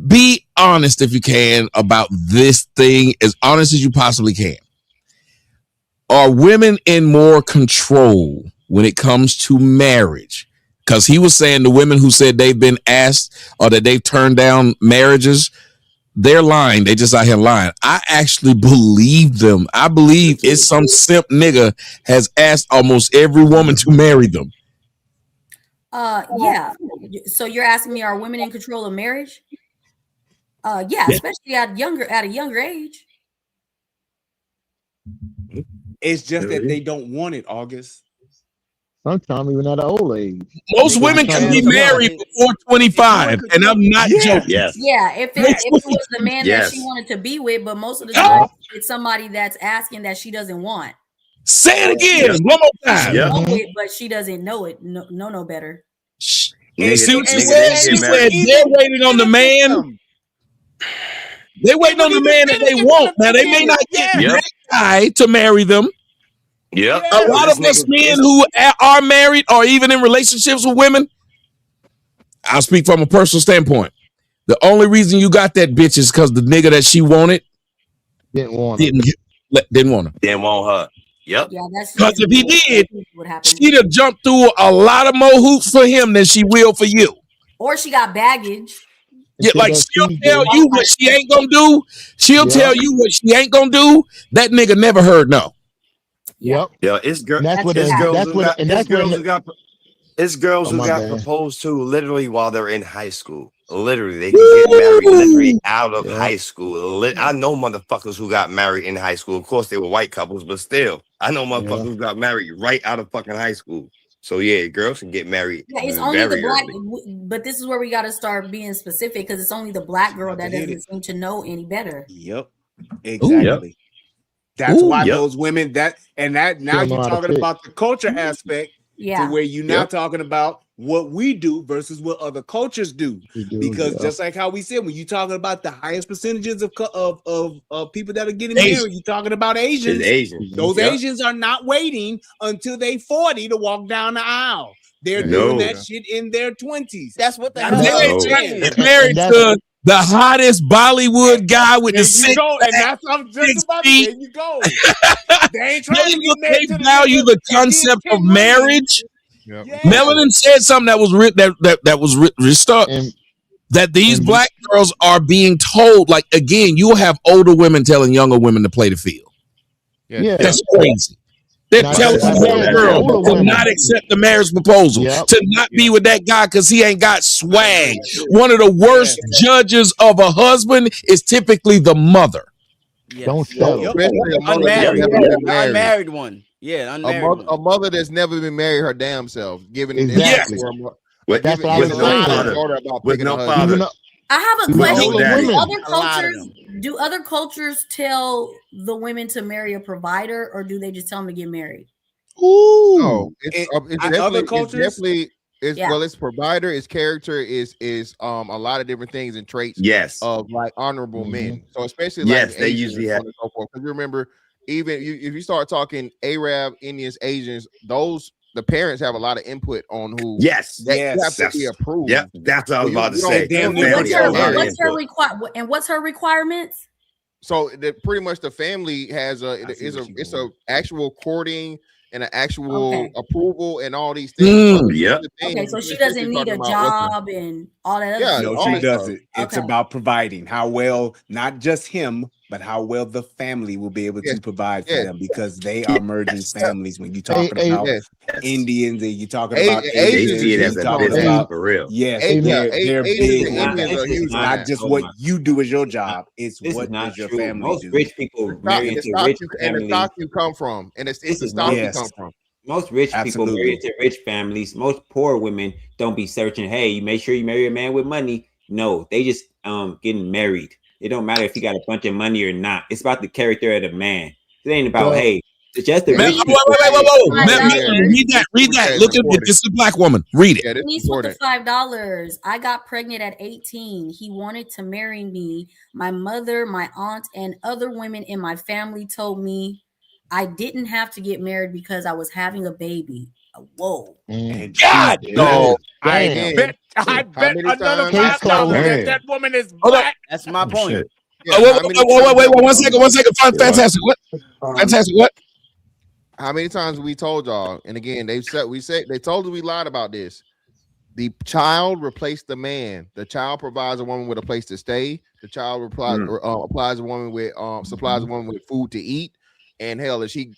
be honest if you can about this thing, as honest as you possibly can. Are women in more control when it comes to marriage? Because he was saying the women who said they've been asked or that they've turned down marriages, they're lying. They just out here lying. I actually believe them. I believe it's some simp nigga has asked almost every woman to marry them. Yeah. So you're asking me, are women in control of marriage? Yeah, especially at a younger age. It's just that they don't want it, August. Sometimes even at an old age. Most women can be married before 25, and I'm not joking. Yes. Yeah, if it was the man Yes. that she wanted to be with, but most of the time it's somebody that's asking that she doesn't want. Say it again, one more time. Yep. Know it, but she doesn't know it. No better. You see what she said? She get said married. they're waiting on the man. They waiting on the man that they want. Now they may not get that guy to marry them. Yep. A lot of us men who are married or even in relationships with women, I'll speak from a personal standpoint. The only reason you got that bitch is because the nigga that she wanted didn't want her. Didn't want her. Yep. Yeah, that's because if he did, what happened. she'd have jumped through a lot of more hoops for him than she will for you. Or she got baggage. Yeah, like she'll tell you what she ain't gonna do. She'll tell you what she ain't gonna do. That nigga never heard no. Yep. Yeah, it's girls. That's what It's girls that's who what got. and It's that's girls what who got. It's girls Oh, who my got bad. proposed to literally while they're in high school. Literally, they can get married literally out of high school. I know motherfuckers who got married in high school. Of course, they were white couples, but still, I know motherfuckers who got married right out of fucking high school. So yeah, girls can get married. Yeah, it's only the very black, early. but this is where we got to start being specific because it's only the black girl that hit doesn't seem to know any better. Yep. Exactly. That's why those women now Don't know you're how to talking pick. about the culture aspect Yeah. to where you're now talking about what we do versus what other cultures do. Because just like how we said, when you're talking about the highest percentages of people that are getting married, you're talking about Asians. Those Asians are not waiting until they 40 to walk down the aisle. They're doing that shit in their 20s. That's what the They ain't married to the hottest Bollywood guy with the There you six. go, and that's what I'm just about to. There you go. They ain't trying to get They married to the value nigga the that did concept 10 of marriage. Melanin said something that was that was stuck. That these black girls are being told, like again, you'll have older women telling younger women to play the field. Yeah. That's crazy. They're telling young girls to not accept the marriage proposal, to not be with that guy because he ain't got swag. One of the worst judges of a husband is typically the mother. Don't settle. Especially a mother that's Unmarried, never been married. unmarried one. Yeah, unmarried A mother that's never been married her damn self, giving Exactly. That's what I was saying. With no Even though- I have a Even question. older women. Do other cultures tell the women to marry a provider, or do they just tell them to get married? No, it's definitely, other cultures? Yeah. It's provider, it's character, is a lot of different things and traits of like honorable men. So especially like they Asians usually and so have. on and so forth. Because remember, even if you start talking Arab, Indians, Asians, the parents have a lot of input on who. You have to be approved. Yep, that's what I was about to say. What's her requirements? So pretty much the family has it's a actual courting and an actual approval and all these things. Okay, so she doesn't need a job and all that other No, stuff. she doesn't. It's about providing how well, not just him, but how well the family will be able to provide for them, because they are merging families. When you're talking about Indians and you're talking about Asians, see it as a business for real. Yes, they're big. It's not just what you do as your job; it's what does your family Most do. rich people marry into rich and the families. stock you come from, and it's the stock you come from. Most rich people marry into rich families. Most poor women don't be searching. Hey, you make sure you marry a man with money. No, they just getting married. It don't matter if he got a bunch of money or not. It's about the character of the man. It ain't about hey. It's just the rich people. Read that. Look at it. This is a black woman. Read it. Please with the $5. I got pregnant at 18. He wanted to marry me. My mother, my aunt, and other women in my family told me I didn't have to get married because I was having a baby. Whoa. God, no. I bet another $5 that woman is black. That's my point. Wait, 1 second. Fantastic. What? How many times we told y'all? And again, they told us we lied about this. The child replaced the man. The child provides a woman with a place to stay. The child supplies a woman with food to eat. And hell, if she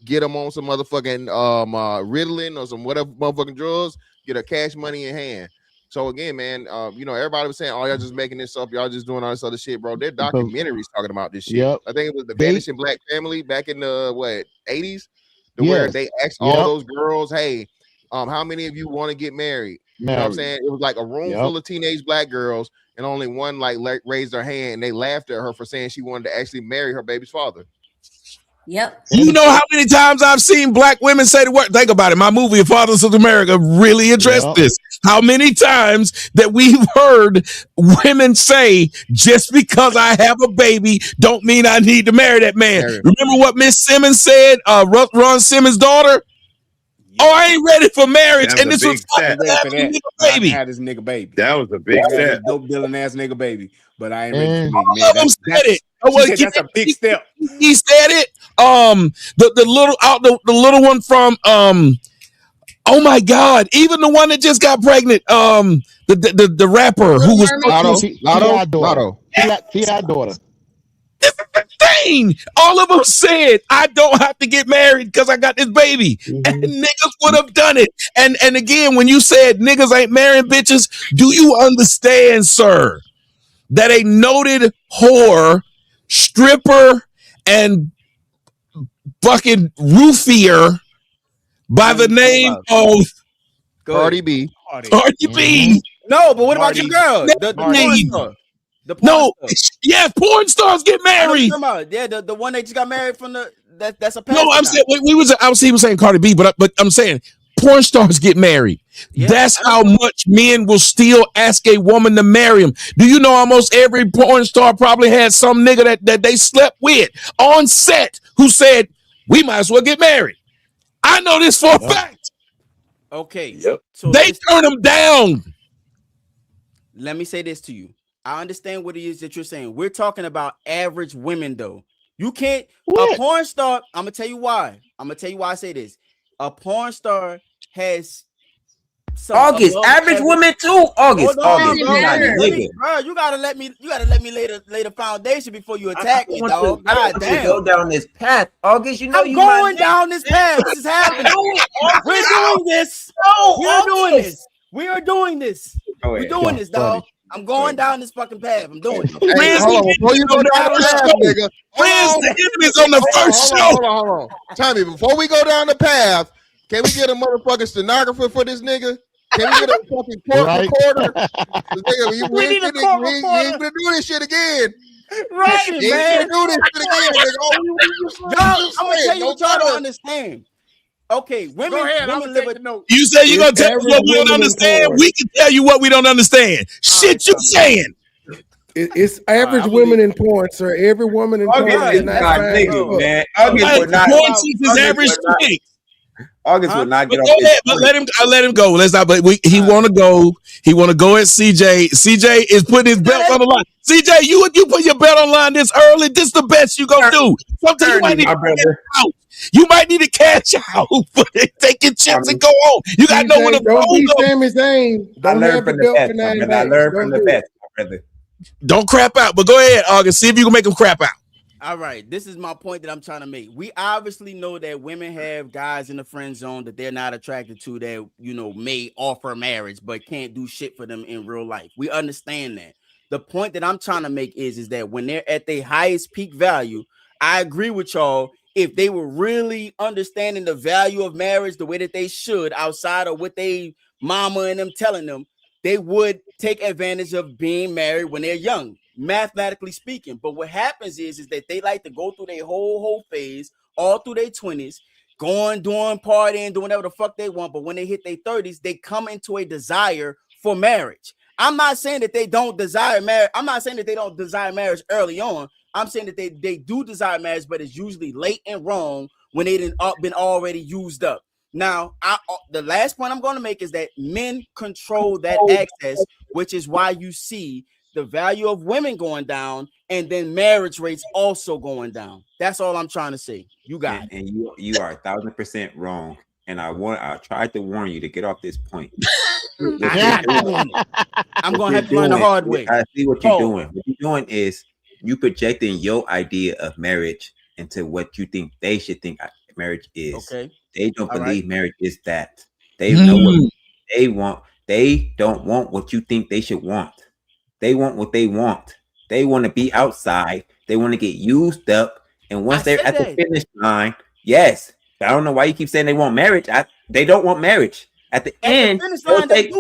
get them on some motherfucking Ritalin or some whatever motherfucking drugs, get her cash money in hand. So again, man, everybody was saying, "Oh, y'all just making this up. Y'all just doing all this other shit, bro." Their documentaries talking about this shit. Yep. I think it was the Vanishing Black Family back in the 80s, where they asked all those girls, "Hey, how many of you want to get married?" You know what I'm saying? It was like a room full of teenage black girls, and only one raised her hand, and they laughed at her for saying she wanted to actually marry her baby's father. Yep. You know how many times I've seen black women say the word? Think about it. My movie, Fathers of America, really addressed this. How many times that we've heard women say, just because I have a baby don't mean I need to marry that man. Remember what Miss Simmons said, Ron Simmons' daughter? Oh, I ain't ready for marriage. And this was ready for that. baby. I had this nigga baby. That was a big step. Dope dealing ass nigga baby. But I ain't ready for All of them said it. That's a big step. He said it. The little one from oh my God, even the one that just got pregnant. The rapper who was Lotto. T.I. daughter. Thing. All of them said, I don't have to get married because I got this baby. And niggas would have done it. And again, when you said niggas ain't marrying bitches, do you understand, sir, that a noted whore, stripper, and fucking roofier by the name of Cardi B. Cardi B. No, but what about your girl? The porn star. Yeah, porn stars get married. Yeah, the one that just got married from that's a no. I'm saying I was saying Cardi B, but I'm saying porn stars get married. Yeah, that's how much men will still ask a woman to marry him. Do you know almost every porn star probably had some nigga that they slept with on set who said we might as well get married. I know this for a fact. Okay, so they turn them down. Let me say this to you. I understand what it is that you're saying. We're talking about average women, though. You can't a porn star. I'm gonna tell you why. I say this. A porn star has August average women too. August. Bro, you gotta let me lay the foundation before you attack me, dog. God damn. Go down this path, August. You know I'm going down this path. This is happening. We're doing this. We are doing this. We're doing this, dog. I'm going down this fucking path. I'm doing it. Hey, hold on. Before you go down the path, nigga. The enemies on the first show. Hold on. Tommy, before we go down the path, can we get a motherfucking stenographer for this nigga? Can we get a fucking court recorder? Nigga, we ain't gonna do this shit again. Right, man. Ain't gonna do this shit again, nigga. I'm gonna tell you what y'all don't understand. Okay, women live a note. You say you're gonna tell us what we don't understand. We can tell you what we don't understand. Shit, you saying? It's average women in porn, sir. Every woman in porn is not niggas, man. August would not. August would not get off. But let him go. Let's not. But he want to go. He want to go at CJ. CJ is putting his belt on the line. CJ, you put your belt on the line this early. This the best you gonna do. Sometimes you might need to cash out. You might need to cash out, but take your chips and go on. You gotta know when to don't be Sami Zayn. Don't have the belt for 9 I learned from the best, my brother. Don't crap out, but go ahead, August. See if you can make them crap out. All right, this is my point that I'm trying to make. We obviously know that women have guys in the friend zone that they're not attracted to that, may offer marriage, but can't do shit for them in real life. We understand that. The point that I'm trying to make is that when they're at their highest peak value, I agree with y'all. If they were really understanding the value of marriage the way that they should, outside of what they mama and them telling them, they would take advantage of being married when they're young, mathematically speaking. But what happens is that they like to go through their whole phase, all through their 20s, going, doing, partying, doing whatever the fuck they want. But when they hit their 30s, they come into a desire for marriage. I'm not saying that they don't desire marriage. I'm not saying that they don't desire marriage early on. I'm saying that they do desire marriage, but it's usually late and wrong when they've been already used up. Now, the last point I'm going to make is that men control that access, which is why you see the value of women going down and then marriage rates also going down. That's all I'm trying to say. You got it. And you are 1,000% wrong. And I tried to warn you to get off this point. I'm going to have to learn the hard way. I see what you're doing. What you're doing is you projecting your idea of marriage into what you think they should think marriage is. Okay. They don't believe marriage is that. They know what they want. They don't want what you think they should want. They want what they want. They want to be outside. They want to get used up. And once they're at the finish line, yes. I don't know why you keep saying they want marriage. They don't want marriage. At the end, they'll say,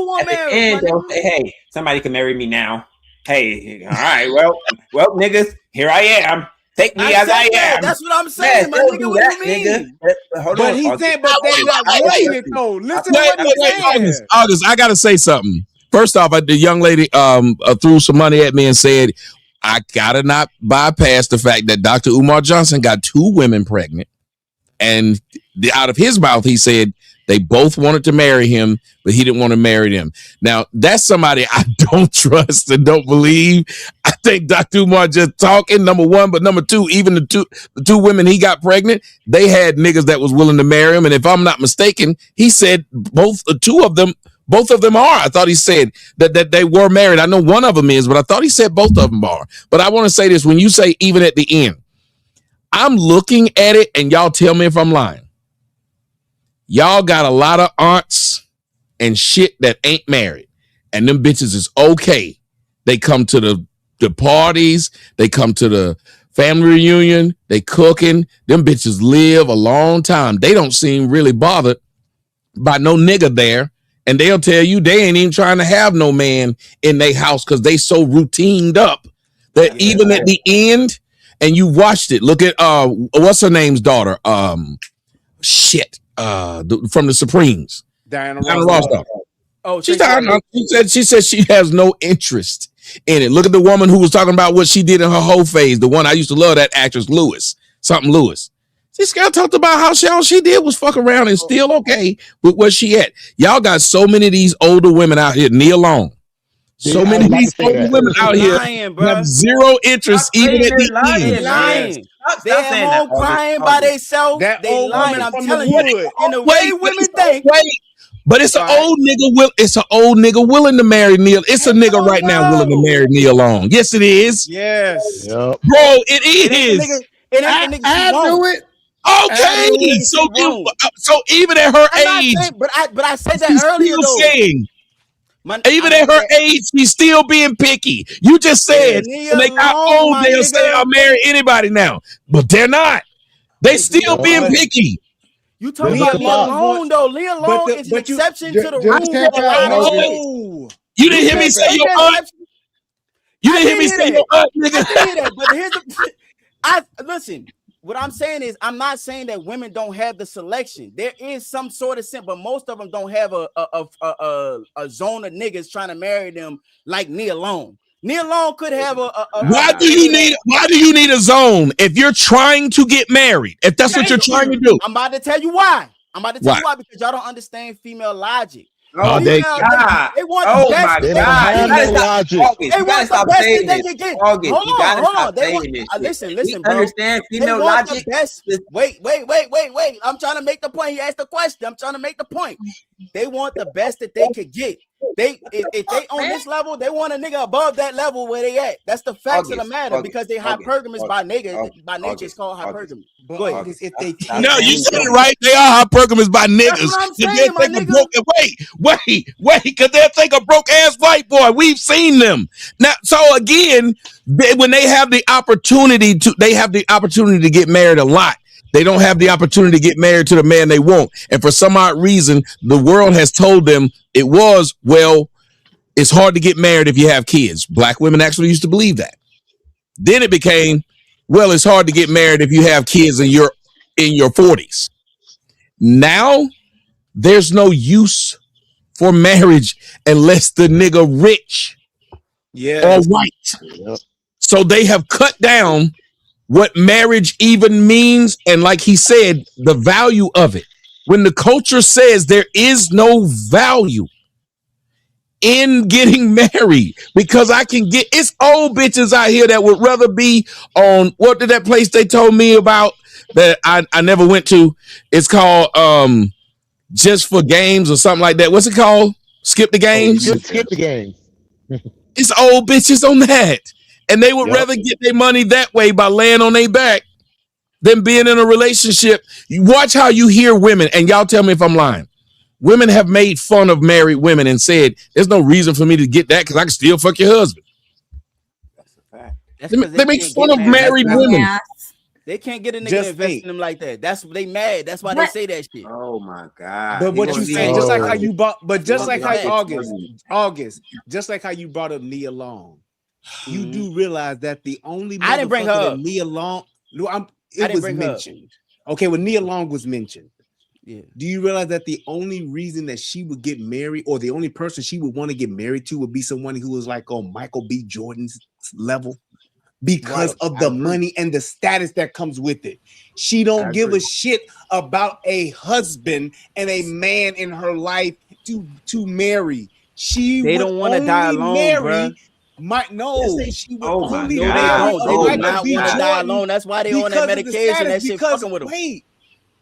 hey, somebody can marry me now. Hey, all right, well, niggas, here I am. Take me as I am. That's what I'm saying, my nigga. What do you mean? Hold But on. he's saying, but they're not wanting it though. Listen to what he's saying. August, I gotta say something. First off, the young lady threw some money at me and said, I gotta not bypass the fact that Dr. Umar Johnson got 2 women pregnant. And out of his mouth, he said they both wanted to marry him, but he didn't want to marry them. Now, that's somebody I don't trust and don't believe. I think Dr. Umar just talking, number one, but number two, even the two women he got pregnant, they had niggas that was willing to marry him. And if I'm not mistaken, he said both of them are. I thought he said that they were married. I know one of them is, but I thought he said both of them are. But I want to say this, when you say even at the end, I'm looking at it and y'all tell me if I'm lying. Y'all got a lot of aunts and shit that ain't married. And them bitches is okay. They come to the parties. They come to the family reunion. They cooking. Them bitches live a long time. They don't seem really bothered by no nigga there. And they'll tell you they ain't even trying to have no man in their house because they so routined up that even at the end, and you watched it. Look at what's her name's daughter? From the Supremes. Diana Ross. Oh, she said she has no interest in it. Look at the woman who was talking about what she did in her whole phase. The one I used to love, that actress Lewis. This girl talked about how all she did was fuck around and still okay with where she at. Y'all got so many of these older women out here, Neil Long. So many of these older women out here have zero interest even at the end. Lying. They at home crying by themselves. They lying. I'm telling you. In the way women think. But it's an old nigga. It's an old nigga willing to marry Neil. It's a nigga right now willing to marry Neil Long. Yes, it is. Yes, bro, it is. It ain't the nigga. I do it. Okay, so even at her age, but I said that earlier though. Saying, even at her age, she's still being picky. You just said when they got old, they'll say I'll marry anybody now, but they're not. They still being picky. You talking about Leah Long though? Leah Long is an exception to the rule. You didn't hear me say your aunt. You didn't hear me say your aunt, nigga. I hear that, but here's the. Listen. What I'm saying is, I'm not saying that women don't have the selection. There is some sort of sense, but most of them don't have a zone of niggas trying to marry them like Neil Long. Neil Long could have Why do you need a zone if you're trying to get married? If that's what you're trying to do, I'm about to tell you why. Because y'all don't understand female logic. Oh, they want the best. They want the best they can get. Hold on. Listen, bro. Understand female logic? Wait. I'm trying to make the point. He asked the question. I'm trying to make the point. They want the best that they could get. If they on this level, they want a nigga above that level where they at. That's the facts of the matter because they hypergamous by nature. By nature, it's called hypergamy. Go ahead. If they no, you said it right. They are hypergamous by niggas. That's what I'm saying, my nigga. Wait, because they'll think a broke ass white boy. We've seen them. Now, so again, when they have the opportunity to get married a lot. They don't have the opportunity to get married to the man they want. And for some odd reason, the world has told them it's hard to get married if you have kids. Black women actually used to believe that. Then it became, it's hard to get married if you have kids and you're in your 40s. Now, there's no use for marriage unless the nigga rich or white. Yep. So they have cut down what marriage even means, and like he said, the value of it. When the culture says there is no value in getting married, because it's old bitches out here that would rather be on, what did that place they told me about that I never went to? It's called Just for Games or something like that. What's it called? Skip the Games? Skip the Games. It's old bitches on that. And they would rather get their money that way by laying on their back than being in a relationship. You watch how you hear women, and y'all tell me if I'm lying. Women have made fun of married women and said, there's no reason for me to get that because I can still fuck your husband. That's a fact. They make fun of married women. They can't get a nigga to invest in them like that. That's they mad. That's why they say that shit. Oh my god! But what you saying, just like how you brought, but just like how August, just like how you brought up Nia Long. you do realize that the only I didn't bring her motherfucker up. that Nia Long, no, I didn't was bring her up. mentioned. Okay, when Nia Long was mentioned, Yeah. do you realize that the only reason that she would get married, or the only person she would want to get married to, would be someone who was like on Michael B. Jordan's level? Because Right. of the money and the status that comes with it. She don't give a shit about a husband and a man in her life to marry. They don't want to die alone, bro. She would only No, they marry don't. a They do Michael not B. want to die Jordan alone. That's why they on that because of the medication. status, That shit because- fucking with them. Wait,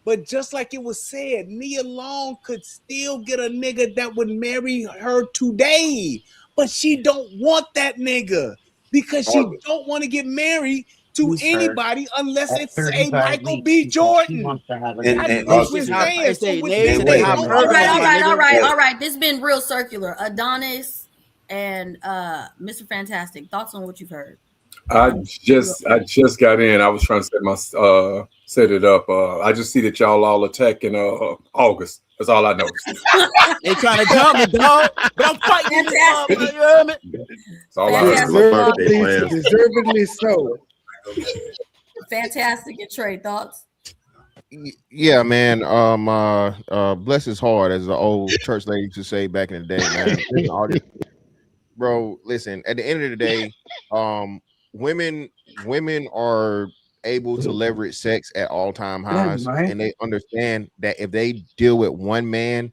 but just like it was said, Nia Long could still get a nigga that would marry her today, but she don't want that nigga because she don't want to get married to anybody unless it's a Michael B. Jordan. And That's what we're saying. So with this, they don't All want right. This has been real circular. Adonis and Mr. Fantastic. Thoughts on what you've heard? I just got in. I was trying to set it up. I just see that y'all all attacking August. That's all I noticed. They trying to jump me, dog. But I'm fighting this motherfucker, you heard me? That's all I Deservedly so. Fantastic. And Trey, thoughts? Yeah, man. Bless his heart, as the old church lady used to say back in the day, man. Listen, all this- bro, listen, at the end of the day, women are able to leverage sex at all-time highs, and they understand that if they deal with one man,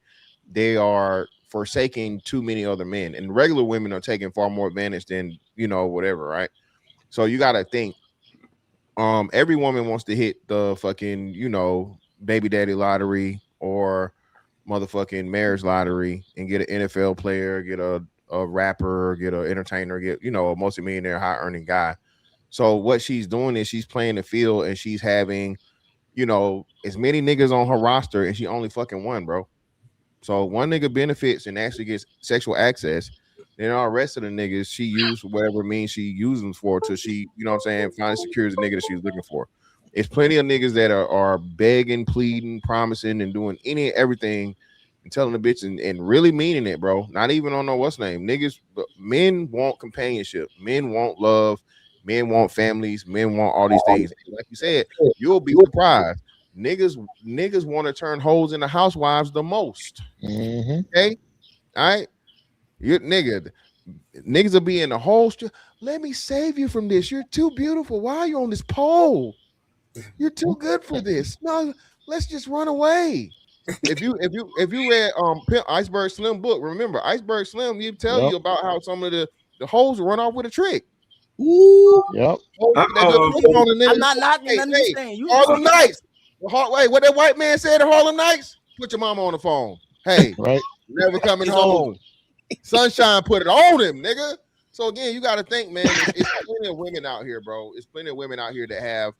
they are forsaking too many other men, and regular women are taking far more advantage than whatever, right? So you got to think, every woman wants to hit the fucking baby daddy lottery or motherfucking marriage lottery and get an NFL player, get a rapper, get an entertainer, get a multi-millionaire, high earning guy. So what she's doing is she's playing the field, and she's having as many niggas on her roster, and she only fucking one, bro. So one nigga benefits and actually gets sexual access, then all the rest of the niggas she used whatever means she used them for till she finally secures the nigga that she's looking for. It's plenty of niggas that are begging, pleading, promising, and doing everything and telling the bitch and really meaning it, bro. Not even on what's name. Niggas, men want companionship, men want love, men want families, men want all these things. And like you said, you'll be surprised. Niggas want to turn hoes into housewives the most. Okay, all right. Niggas will be in the whole let me save you from this. You're too beautiful. Why are you on this pole? You're too good for this. No, let's just run away. If you read Iceberg Slim book, remember Iceberg Slim, you tell you about how some of the hoes run off with a trick. Ooh. Yep. I'm not knocking nothing you're saying. Harlem Nights. Wait, what that white man said to Harlem Nights? Put your mama on the phone. Hey, right. Never coming home. Sunshine put it on him, nigga. So again, you got to think, man. It's plenty of women out here, bro. It's plenty of women out here that have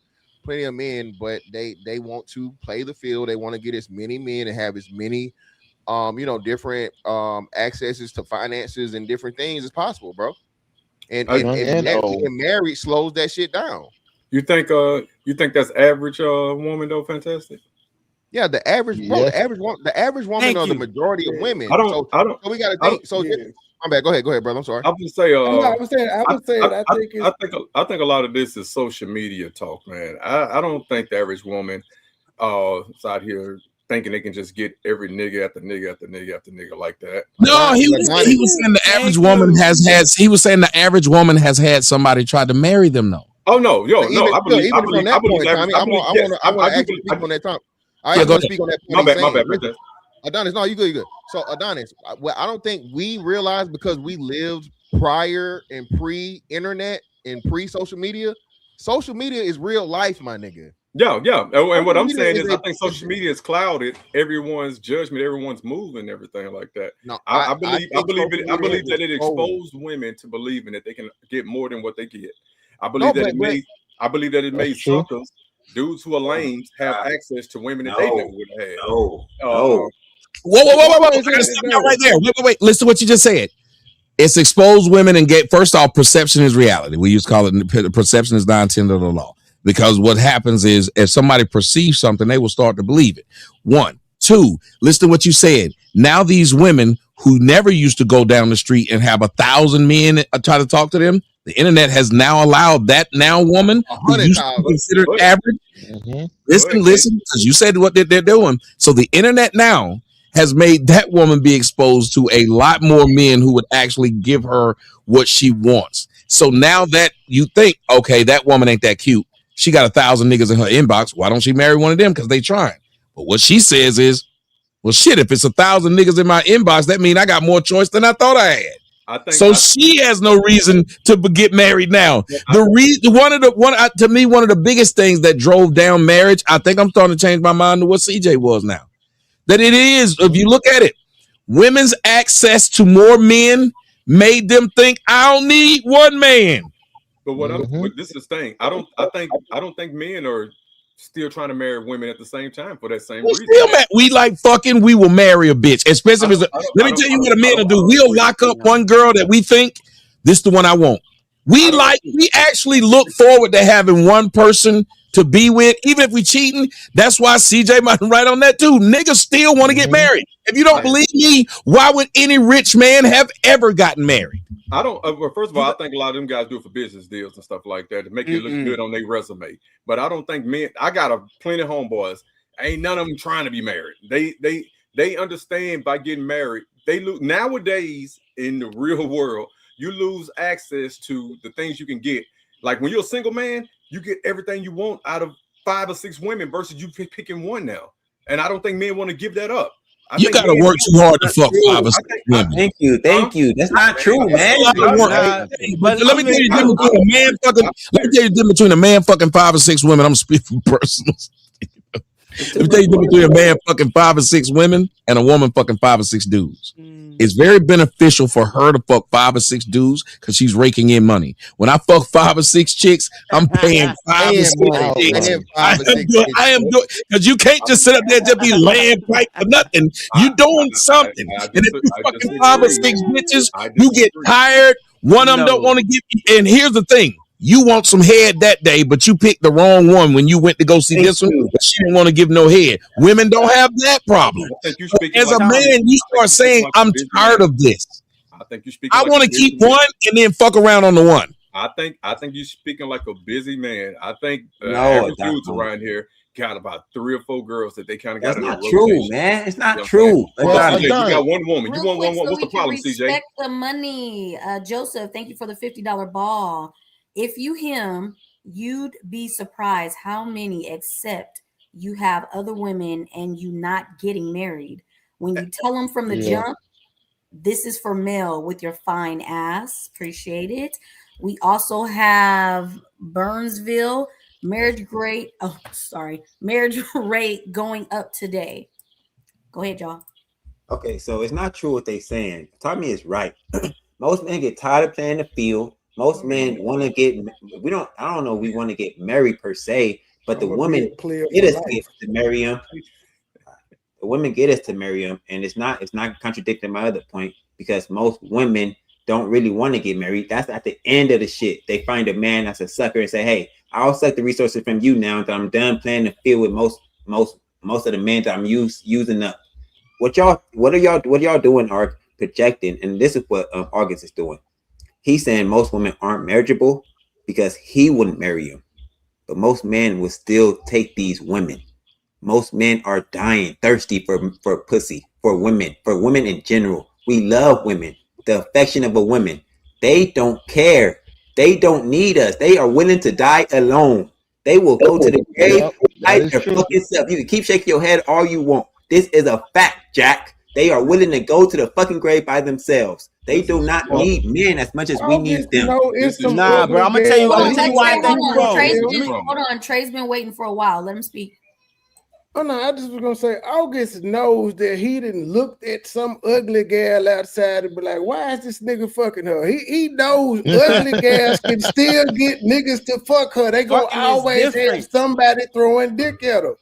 plenty of men, but they want to play the field. They want to get as many men and have as many, different accesses to finances and different things as possible, bro. And getting married slows that shit down. You think that's average woman though? Fantastic. Yeah, the average, bro. The average woman are the majority of women. I don't. So we got to think. So I'm bad. Go ahead, brother. I'm sorry. I would say. I think a lot of this is social media talk, man. I don't think the average woman is out here thinking they can just get every nigga after nigga after nigga after nigga like that. No, he was saying the average woman has had. He was saying the average woman has had somebody try to marry them though. Oh no, I believe on that time. I want to speak on that point. My bad. Adonis, no, you good. So Adonis, I don't think we realize because we lived prior and pre-internet and pre-social media. Social media is real life, my nigga. Yeah. And what I'm saying is I think social media has clouded everyone's judgment, everyone's move and everything like that. No, I believe that it exposed women to believing that they can get more than what they get. I believe that it made suckers, dudes who are lame, have access to women that they never would have had. Whoa. Stop right there. Wait. Listen to what you just said. It's exposed women and first off, perception is reality. We used to call it perception is 9/10 of the law. Because what happens is if somebody perceives something, they will start to believe it. 1, 2, listen to what you said. Now these women who never used to go down the street and have 1,000 men try to talk to them, The internet has now allowed that now woman who used to be considered average. Listen, because you said what they're doing. So the internet now has made that woman be exposed to a lot more men who would actually give her what she wants. So now that you think, okay, that woman ain't that cute. She got 1,000 niggas in her inbox. Why don't she marry one of them? Because they trying. But what she says is, well, shit, if it's 1,000 niggas in my inbox, that means I got more choice than I thought I had. She has no reason to get married now. One of the biggest things that drove down marriage, I think I'm starting to change my mind to what CJ was now. That it is, if you look at it, women's access to more men made them think I don't need one man. But but this is the thing. I don't think men are still trying to marry women at the same time for that same reason. We like fucking. We will marry a bitch, especially if it's let me tell you what a man will do. We'll lock up one girl that we think this is the one I want. We actually look forward to having one person to be with, even if we cheating. That's why CJ might write on that too. Niggas still want to get married. If you don't believe me, why would any rich man have ever gotten married? I don't. Well, first of all, I think a lot of them guys do it for business deals and stuff like that to make it look good on their resume. But I don't think men. I got plenty of homeboys. Ain't none of them trying to be married. They understand by getting married. They lose nowadays in the real world. You lose access to the things you can get. Like when you're a single man, you get everything you want out of 5 or 6 women versus you picking one now. And I don't think men want to give that up. You got to work too hard to fuck 5 or 6 women. Thank you. That's not true, man. But let me tell you the difference between a man fucking 5 or 6 women. I'm speaking personal. Let me tell you the difference between a man fucking 5 or 6 women and a woman fucking 5 or 6 dudes. It's very beneficial for her to fuck 5 or 6 dudes because she's raking in money. When I fuck 5 or 6 chicks, I'm paying 5 or 6 chicks. I am doing because you can't just sit up there and just be laying pipe for nothing. You doing something. And if you fucking 5 or 6 bitches, you get tired. One of them don't want to give you. And here's the thing. You want some head that day, but you picked the wrong one when you went to go see this one. But she didn't want to give no head. Women don't have that problem. As a man, you start saying, "I'm tired of this. I want to keep one and then fuck around on the one." I think you're speaking like a busy man. I think every dudes around here got about 3 or 4 girls that they kind of got. That's not true, man. It's not true. You got one woman. You want one. What's the problem, CJ? Respect the money, Joseph. Thank you for the $50 ball. If you him, you'd be surprised how many accept you have other women and you not getting married. When you tell them from the jump, this is for Mel with your fine ass. Appreciate it. We also have Burnsville, marriage rate going up today. Go ahead, y'all. Okay, so it's not true what they saying. Tommy is right. Most men get tired of playing the field. Most men want to get. I don't know. We want to get married per se, but the women get us to marry him. The women get us to marry him, and it's not contradicting my other point because most women don't really want to get married. That's at the end of the shit. They find a man that's a sucker and say, "Hey, I'll suck the resources from you now that I'm done playing the field with most of the men that I'm using up." What are y'all doing? Are projecting, and this is what August is doing. He's saying most women aren't marriageable because he wouldn't marry them. But most men will still take these women. Most men are dying, thirsty for pussy, for women in general. We love women, the affection of a woman. They don't care. They don't need us. They are willing to die alone. They will go to the grave, fight their fucking self. You can keep shaking your head all you want. This is a fact, Jack. They are willing to go to the fucking grave by themselves. They do not need men as much as we need them. Nah, bro. I'm gonna tell you why I think you're wrong. Hold on, Trey's been waiting for a while. Let him speak. Oh no, I just was gonna say August knows that he didn't look at some ugly gal outside and be like, why is this nigga fucking her? He knows ugly gals can still get niggas to fuck her. They gonna always have somebody throwing dick at her.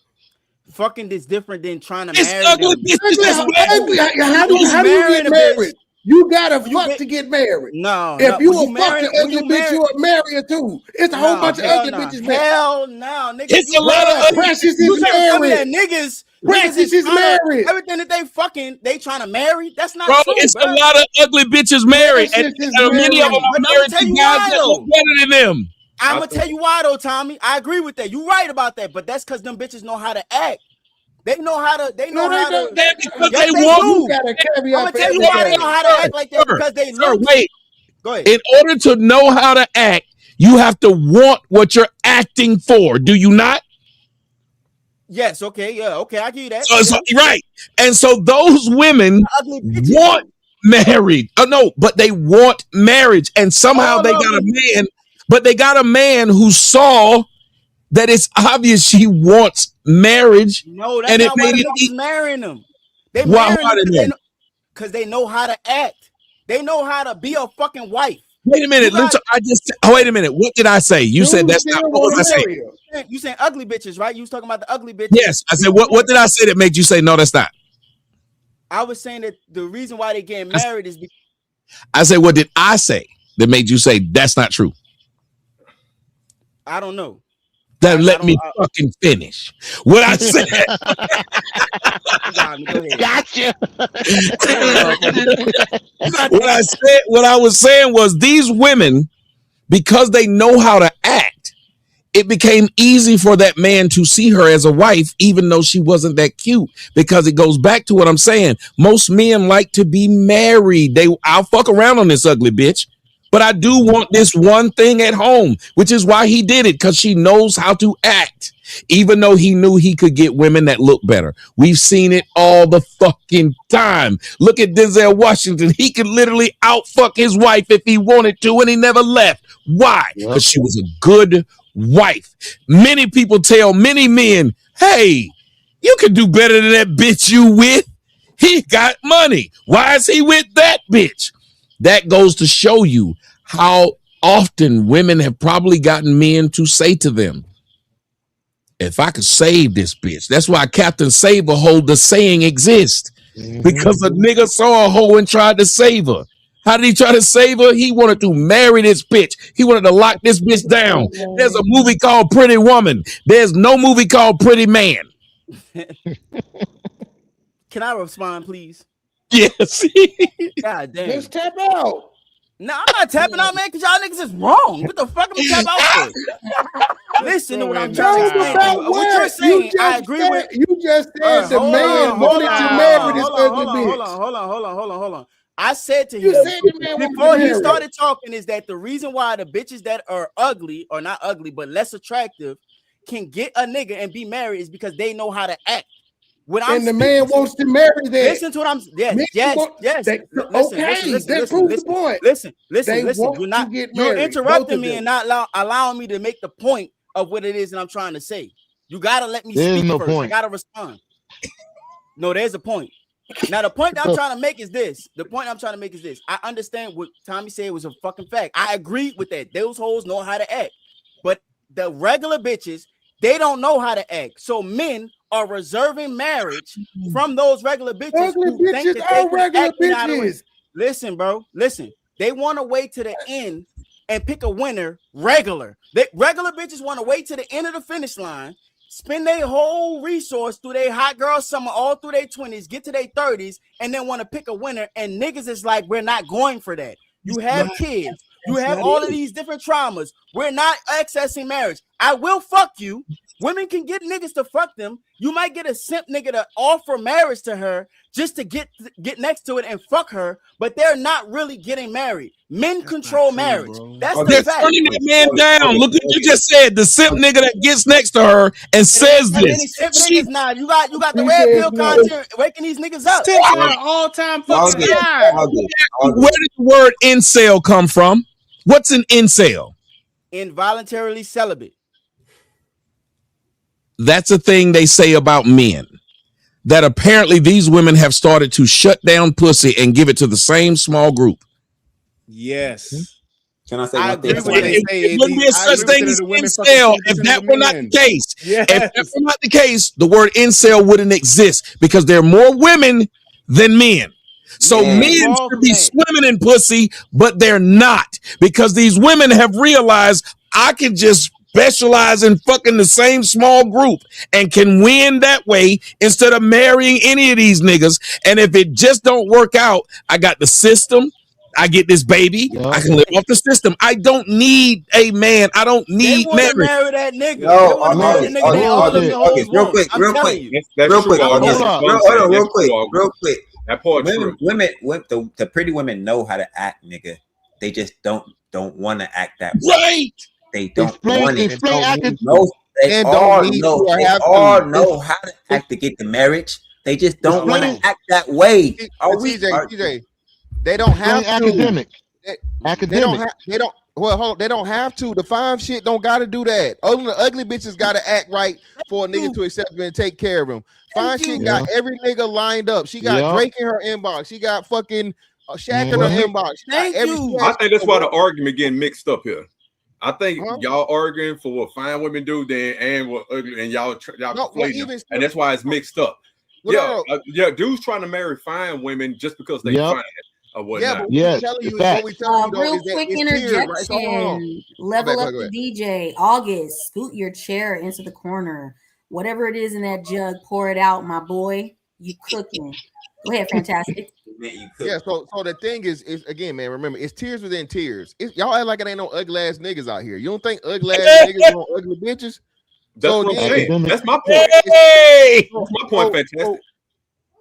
Fucking is different than trying to It's marry ugly. them. How do you get married? You gotta fuck to get married. No. If you a fucking ugly bitch, you a marrier too. It's a whole bunch of ugly bitches. Hell no, nigga. It's a lot of precious is married. Niggas Practice is married. Everything that they fucking, they trying to marry. That's not Bro, true, it's bro. a lot of ugly bitches married, and many of them are But I'ma married tell to you guys why, that look though. better than them. I'm gonna tell you why though, Tommy. I agree with that. You right about that, but that's because them bitches know how to act. They know how to. They know how to. Because Yes, they they want. do. You got a caveat I'm gonna for tell you why they know how to Sir, act like that, because they Sir, look. wait. Go ahead. In order to know how to act, you have to want what you're acting for. Do you not? Yes. Okay. Yeah. Okay. I give you that. Right. And so those women want married. Oh no, but they want marriage, and somehow they got a man. But they got a man who saw that it's obvious she wants marriage. No, that's and not it why made the it. bitches marrying them. They Why marrying are them they? because they know how to act. They know how to be a fucking wife. Wait a minute. Listen, wait a minute. What did I say? You said that's not what was I saying? You saying ugly bitches, right? You was talking about the ugly bitches. Yes, I said. What did I say that made you say no? That's not. I was saying that the reason why they getting married is because I said, what did I say that made you say that's not true? I don't know. Then let me fucking finish. What I said. Gotcha. What I was saying was these women, because they know how to act, it became easy for that man to see her as a wife, even though she wasn't that cute. Because it goes back to what I'm saying. Most men like to be married. I'll fuck around on this ugly bitch. But I do want this one thing at home, which is why he did it, because she knows how to act, even though he knew he could get women that look better. We've seen it all the fucking time. Look at Denzel Washington. He could literally outfuck his wife if he wanted to, and he never left. Why? Because she was a good wife. Many people tell many men, hey, you could do better than that bitch you with. He got money. Why is he with that bitch? That goes to show you how often women have probably gotten men to say to them, if I could save this bitch. That's why Captain Save-A-Hole, the saying exists. Because a nigga saw a hoe and tried to save her. How did he try to save her? He wanted to marry this bitch. He wanted to lock this bitch down. There's a movie called Pretty Woman. There's no movie called Pretty Man. Can I respond, please? Yes. God damn. Let's tap out. No, I'm not tapping out, man, because y'all niggas is wrong. What the fuck am I tap out for? Listen to what I'm trying to explain. What you're saying, I agree with. You just said the man wanted to marry this ugly bitch. Hold on. I said to You him said the man wanted before to he marry. started talking is that the reason why the bitches that are ugly, or not ugly, but less attractive, can get a nigga and be married is because they know how to act. And the man wants to marry that. Listen to what I'm. Yes. Okay, that proves the point. Listen. They want You're not. to get You're married, interrupting both of me them. and not allowing me to make the point of what it is that I'm trying to say. You gotta let me There's speak no first. I point. gotta respond. No, there's a point. Now the point that I'm trying to make is this. I understand what Tommy said was a fucking fact. I agree with that. Those hoes know how to act, but the regular bitches, they don't know how to act. So men are reserving marriage from those regular bitches Regular who think bitches that they are can regular act in out of bitches. it. Listen, bro. Listen. They want to wait to the end and pick a winner regular. Regular bitches want to wait to the end of the finish line, spend their whole resource through their hot girl summer, all through their 20s, get to their 30s, and then want to pick a winner. And niggas is like, we're not going for that. You have kids. You have all of these different traumas. We're not accessing marriage. I will fuck you. Women can get niggas to fuck them. You might get a simp nigga to offer marriage to her just to get next to it and fuck her, but they're not really getting married. Men control marriage. That's They're the fact. turning that man down. Look what you just said. The simp nigga that gets next to her and says And then this. these simp niggas now. You got the red pill content waking these niggas up. Simps are an all-time fucking high. Where did the word incel come from? What's an incel? Involuntarily celibate. That's a thing they say about men. That apparently these women have started to shut down pussy and give it to the same small group. Yes. Can I say I one thing? agree with what they say. It wouldn't be a such thing as incel if that were not the case. Yes. If that were not the case, the word incel wouldn't exist because there are more women than men. So men should be swimming in pussy, but they're not because these women have realized I can just specialize in fucking the same small group and can win that way instead of marrying any of these niggas. And if it just don't work out, I got the system. I get this baby. I can live off the system. I don't need a man. I don't need marriage. Marry that nigga. No, August, real quick. Real quick. That part women, the pretty women know how to act, nigga. They just don't want to act that way. Right. They don't want it. They all know how to act to get the marriage. They just don't want to act that way. TJ, they don't have to. Academic. They don't. Well, hold on. They don't have to. The fine shit don't got to do that. Only the ugly bitches got to act right for a nigga to accept him and take care of him. Fine shit got every nigga lined up. She got Drake in her inbox. She got fucking Shaq in her inbox. I think that's why the argument getting mixed up here. I think y'all arguing for what fine women do then and what ugly, and y'all and that's why it's mixed up. Dudes trying to marry fine women just because they fine. Real quick interjection. Level up the DJ. August, scoot your chair into the corner. Whatever it is in that jug, pour it out, my boy. You cooking. Go ahead, fantastic. Yeah, so the thing is again, man, remember, it's tears within tears. Y'all act like it ain't no ugly ass niggas out here. You don't think ugly ass niggas want ugly bitches? That's what I'm saying. That's my point. That's my point, fantastic.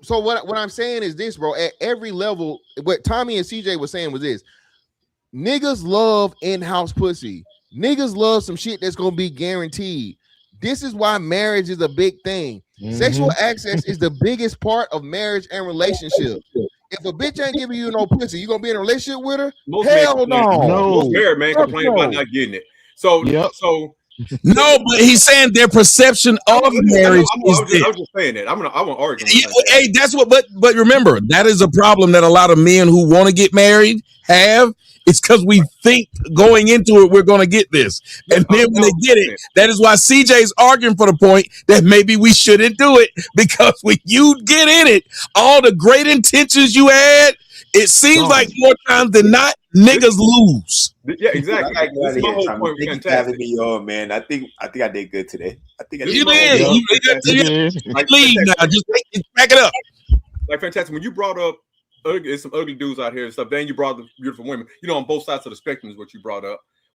So what I'm saying is this, bro. At every level, what Tommy and CJ was saying was this: niggas love in-house pussy. Niggas love some shit that's gonna be guaranteed. This is why marriage is a big thing. Sexual access is the biggest part of marriage and relationship. If a bitch ain't giving you no pussy, you gonna be in a relationship with her? Hell no. Most married men complain about not getting it. So no, but he's saying their perception of marriage is this. I'm just saying that. I want to argue. Hey, that's what. But remember, that is a problem that a lot of men who want to get married have. It's because we think going into it we're going to get this, and then when they get it, that is why CJ's arguing for the point that maybe we shouldn't do it, because when you get in it, all the great intentions you had, it seems like more times than not, niggas lose. Yeah, exactly. This is my whole point. Thanks for having me on, man. I think I did good today. I think I did. You did. Leave now. Just back it up. Like, fantastic. When you brought up there's some ugly dudes out here and stuff, then you brought the beautiful women. You know, on both sides of the spectrum is what you brought up.